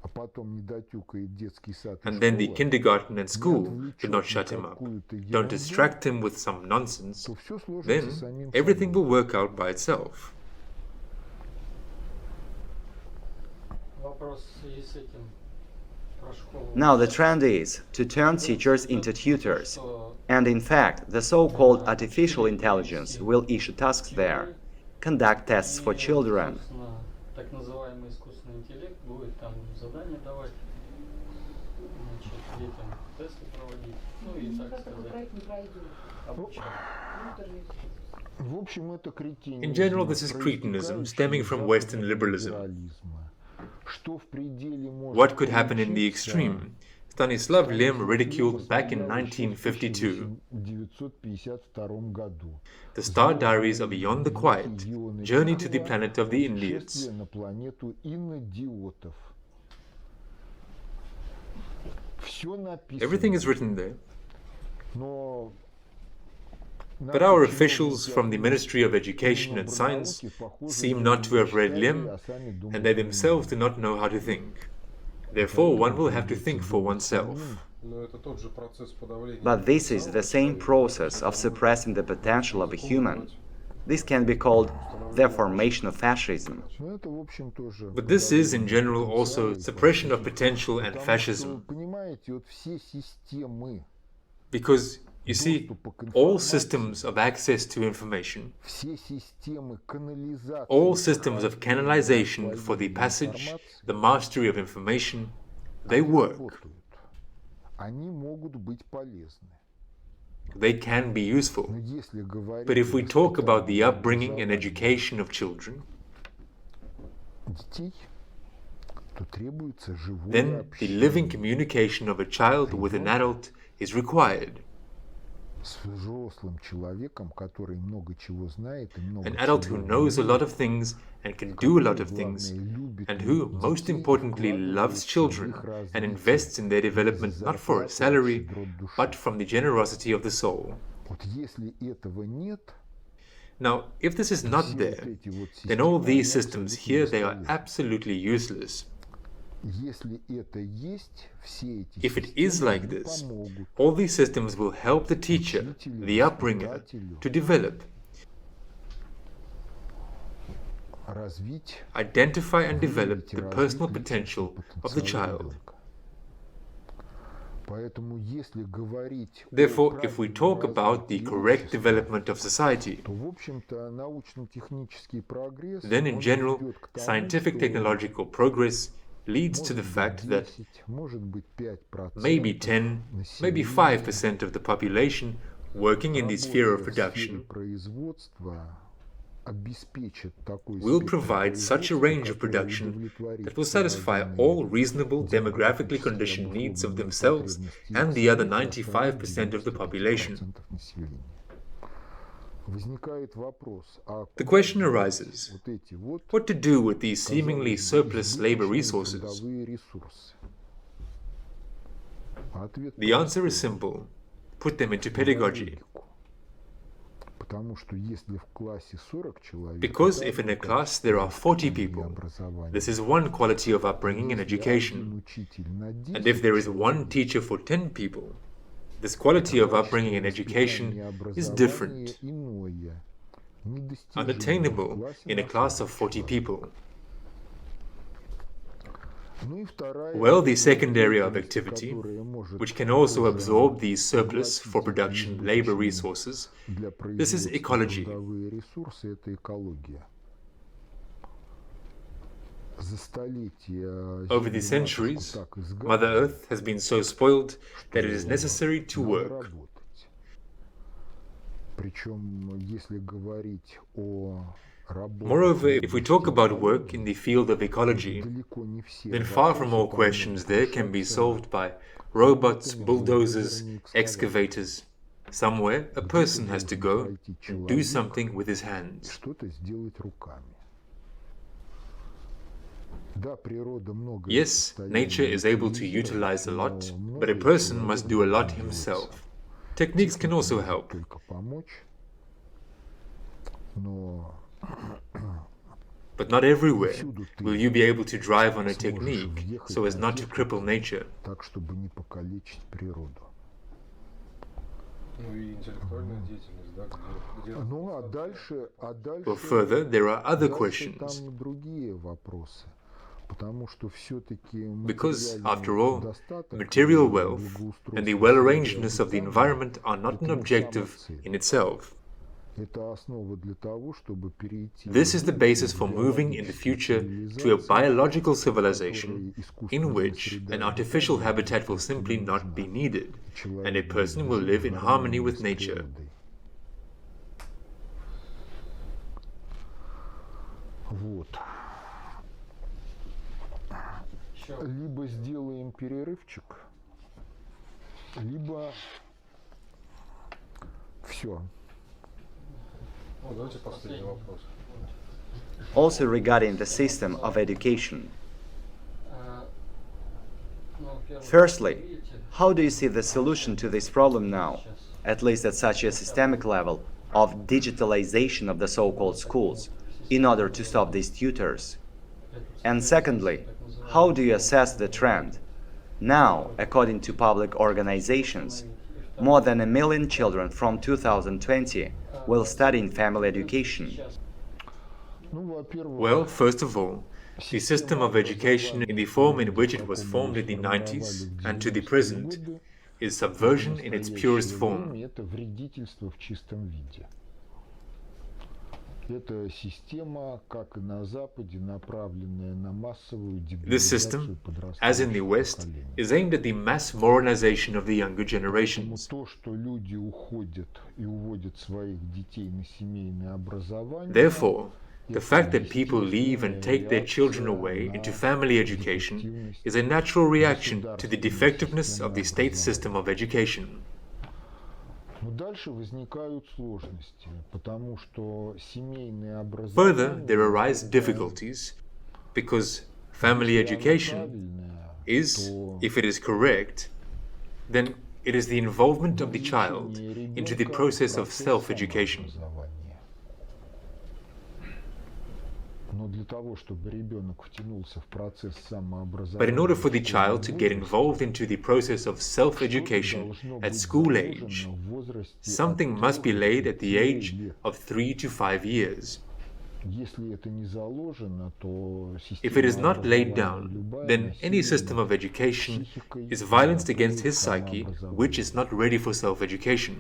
а потом не дотюкает детский сад и and then the школа, kindergarten and не school do not отвлечет shut на him up, какую-то don't ерунду, distract him with some nonsense, то все сложится then самим everything will собой. work out by itself. Вопрос в связи с этим про школу. Now the trend is to turn teachers into tutors, Что and in fact, the so-called artificial intelligence will issue tasks there, conduct tests for и, children, собственно, так называемый искусственный интеллект будет там задания давать, значит, детям тесты проводить, ну и так Никак такой сказать, проект не пройдет. обучать. Ну, это же В общем, это кретинизм, In general, this is cretinism stemming from Western liberalism. либерализма. Что в пределе может What could happen in the получиться, extreme? Stanislav Lem ridiculed back in 1952 в 1952 году. the Star Diaries of Beyond the Quiet, Journey to the Planet of the Idiots. Шествие на планету инодиотов. Все написано. Everything is written there. Но But our officials from the Ministry of Education and Science seem not to have read Lem, and they themselves do not know how to think. Therefore, one will have to think for oneself. Но это тот же процесс подавления. but this is the same process of suppressing the potential of a human. This can be called the formation of fascism. ну, это, в общем, тоже But this is, in general, подавление also потенциала и suppression of фашизма. potential and Потому fascism. что, понимаете, вот все системы, Because, you see, all systems of access to information, все системы канализации, all systems of canalization for the passage, the mastery of information, they work. работают. Они могут быть полезны. They can be useful. Но если говорить But if we о talk about the upbringing and воспитании education of children, детей, то требуется живое then the общение living communication of a child with an adult is required. с взрослым человеком, который много чего знает и много An adult who чего knows a lot умеет, of things and can do a lot of который, things, главное, любит and who, most детей и importantly, loves вкладывается в children их and развитие invests in their development из not for a зарплаты, salary, от щедрот души. but from the generosity of the soul. Вот если этого нет, Now, if this is not все вот there, эти вот then all системы, these они systems абсолютно here, they are бесполезны. absolutely useless. Если это есть, все эти If it is системы, like они this, помогут all these systems will help the teacher, the upbringer, to develop, развить, identify and develop выявить и the развить personal личностный potential of the потенциал child. ребенка. Поэтому, если говорить Therefore, о if we правильном talk about the развитии correct общества, development of society, то, в общем-то, научно-технический прогресс, then in он general, ведет к тому, scientific что technological progress leads to может the быть fact that 10, может быть 5% maybe 10, maybe населения 5% of the population working in the sphere of работая в сфере production производства обеспечит такой will спектр provide such a range of который production удовлетворит that will все satisfy разумные all reasonable demographically демографически conditioned needs of обусловленные themselves потребности and the other среди 95% of the population. 95% населения. возникает вопрос, а The куда question девать arises, вот эти вот, what to do with these seemingly казалось бы, surplus labor избыточные resources? трудовые ресурсы? Ответ The answer is простой. simple. Put them into pedagogy. Педагогику. Потому что если в классе 40 человек, Because это if in одно a class качество there are 40 воспитания и people, образования. this is one quality of А upbringing and если education. один учитель на And if 10 there is one человек, teacher for 10 people, this quality of upbringing and качество education воспитания и is образования different, иное, недостижимое в unattainable классе in a на class of 40 40 people. Ну и вторая Well, the форма second area of деятельности, activity, которая может which can also тоже absorb these surplus поглотить for эти production labor избыточные resources, для this is производства ecology. трудовые ресурсы, это экология. За столетия Over the Землю centuries, матушку так Mother изгадили, Earth has been so spoiled that it is что necessary to надо work. работать. Причем, если говорить о Moreover, работе if we в talk области about work in экологии, the field of ecology, далеко не все then far from all вопросы questions there can be решаться solved by robots, роботами, bulldozers, бульдозерами, экскаваторами. excavators. Somewhere, a person has to go Пройти and do человек something with his и hands. что-то сделать руками. Да, природа многое в Yes, nature is состоянии able to utilize a lot, утилизировать, но but a многое person человек must do a lot может himself. делать сам. Techniques can Техника also может help, только помочь, но but not everywhere всюду ты will you be able to drive on a сможешь technique въехать so as на not to cripple технику nature. так, чтобы не покалечить природу. Ну и интеллектуальная деятельность, да, где Ну а дальше Well, further, there are other дальше questions, там другие вопросы. Потому что все-таки because, материальный after all, достаток material и wealth and the благоустройство well-arrangedness среды of the обитания environment are not это an не objective самоцель. in itself. Это основа для того, чтобы перейти This is в the basis for будущее moving in the биологической future to a цивилизации, biological в civilization которой in искусственная which среда an artificial обитания habitat will просто simply не not be нужна. needed, and a Человек будет person will жить live в in harmony гармонии with с nature. природой. Вот. Еще Либо сделаем перерывчик, либо все. Ну, давайте последний вопрос. Also regarding the system of education. Firstly, how do you see the solution to this problem now, at least at such a systemic level, of digitalization of the so-called schools, in order to stop these tutors? And secondly, how do you assess the trend? Now, according to public organizations, more than 1 million children from 2020 will study in family education. Ну, во-первых, Well, first of all, the system of education in the form in which it was formed in the 90s and to the present is subversion in its purest form. это вредительство в чистом виде. Это система, как и на Западе, направленная на массовую This system, деградацию as in the подрастающего West, поколения. is aimed at the mass moralization of the younger Поэтому generations. то, что люди уходят и уводят своих детей на семейное образование, Therefore, the это fact that people leave and take their children away реакция into на family education дефективность is a natural reaction to the государственной defectiveness of the системы state образования. system of education. Но дальше возникают сложности, потому что семейное Further, образование there arise это, difficulties because family если оно education правильное, is, то if it is correct, then it is the involvement of the child вовлечение into the ребенка в process of процесс self-education. самообразования. Но для того, чтобы ребенок втянулся в процесс самообразования, But in order for the в child to школьном get возрасте, involved into the process of self-education должно at быть school заложено age, в возрасте something от must be 3 laid до at the 5 age лет. of 3 to 5 years. Если это не заложено, то If it is система not laid образования, down, любая then any system насилие of education психикой is violence against готовит his к psyche, самообразованию. which is not ready for self-education.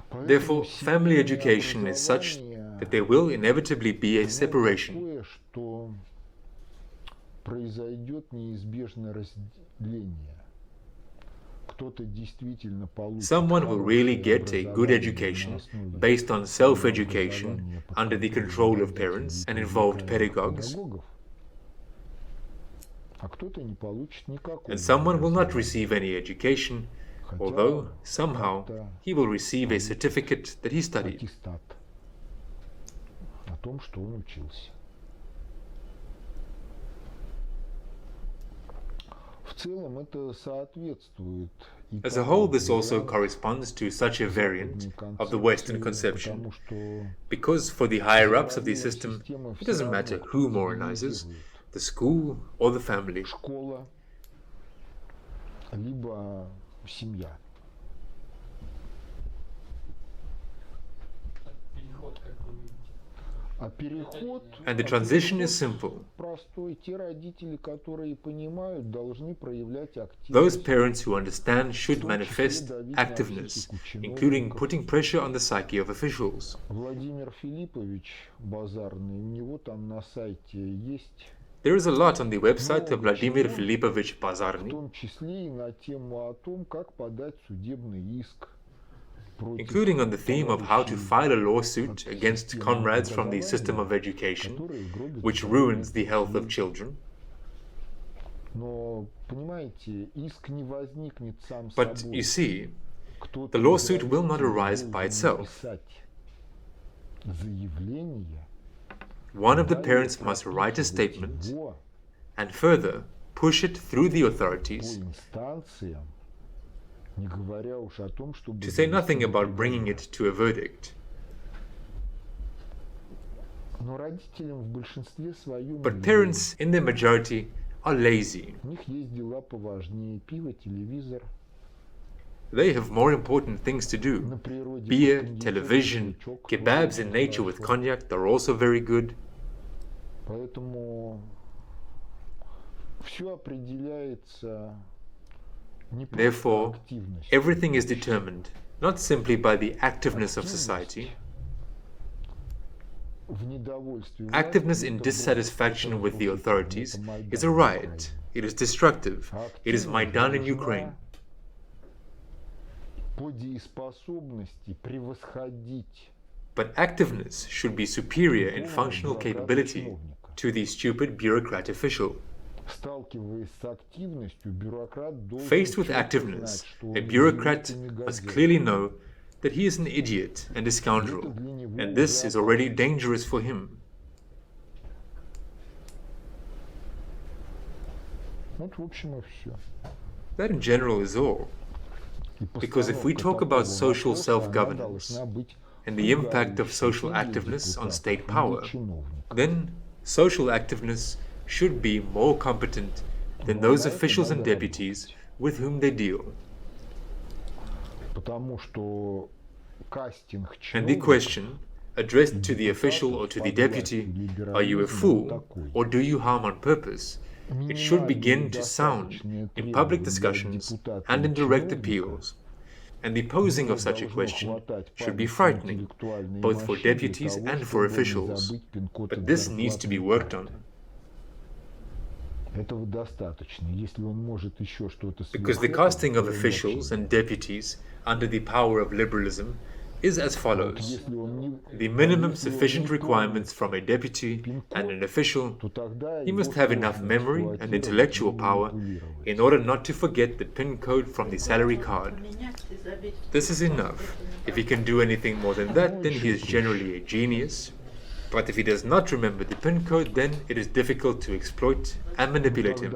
Поэтому Therefore, family семейное education is such образование that there will inevitably be a separation. такое, что произойдет неизбежное разделение. Кто-то действительно получит Someone will really хорошее get a good образование education на основе based on self-education образования под under the контролем control of родителей parents and и involved привлекаемых pedagogues, педагогов, а кто-то не получит никакого and someone will not образования, receive any education although somehow he will receive a certificate that he studied. аттестат о том, что он учился. В целом это соответствует и As a whole, this also corresponds to such a variant of the Western conception, because for the higher-ups of the system, it doesn't matter who moralizes, the school or the family. Школа, либо семья. Переход, как вы видите. А переход And the transition is simple. простой. Те родители, которые понимают, должны проявлять активность. Those parents who understand should manifest activeness, including putting pressure on the psyche of officials. Владимир Филиппович Базарный, у него там на сайте есть, There is a lot on the website of Vladimir Filipovich в Bazarny, том числе и на тему о том, как подать судебный иск против including on the theme of how to товарищей, file a lawsuit against comrades from the system of education, которые гробят which здоровье ruins the health of детей. children. Но, понимаете, иск не возникнет сам But собой. you see, Кто-то the lawsuit из will not родителей arise by должен itself. написать заявление, One of the далее parents must write a прописывать statement его and further push it through the по authorities, инстанциям, не говоря уж о том, чтобы to say nothing довести до about bringing приговора. it to a verdict. Но родителям в большинстве своем But лень. parents, in their majority, are lazy. У них есть дела поважнее: пиво, телевизор. They have more important things to do. На природе Beer, под television, коньячок, kebabs очень in nature with хорошо. cognac are also very good. Поэтому все определяется не просто Therefore, активностью. everything is determined not simply by the activeness of society. В недовольстве Activeness властью in это dissatisfaction это with the разрушительно, authorities это Майдан is a в riot. Украине. It is destructive. А It is активность Maidan in должна Ukraine. по дееспособности превосходить But activeness should be superior in functional capability to the stupid bureaucrat official. Сталкиваясь с активностью, бюрократ должен Faced with четко activeness, знать, что a он bureaucrat идиот и must негодяй. clearly know that he is an idiot and a scoundrel, and this is already dangerous for him. Вот, в общем, и все. That in general is all. Because if we talk about social self-governance and the impact of social activeness on state power, then social activeness should be more competent than those officials and deputies with whom they deal. Потому что кастинг And the чиновников question, addressed to the official or to the deputy, are you a fool or do you harm on purpose? It should begin to sound in public discussions and in direct appeals. And the posing of such a question should be frightening, both for deputies and for officials. But this needs to be worked on. Этого достаточно. Если он может еще что-то Because the casting of officials and deputies under the power of liberalism is as follows. The minimum sufficient requirements from a deputy and an official, he must have enough memory and intellectual power in order not to forget the PIN code from the salary card. This is enough. If he can do anything more than that, then he is generally a genius. But if he does not remember the PIN code, then it is difficult to exploit and manipulate him.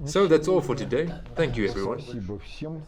So that's all for today. Thank you, everyone. Спасибо всем.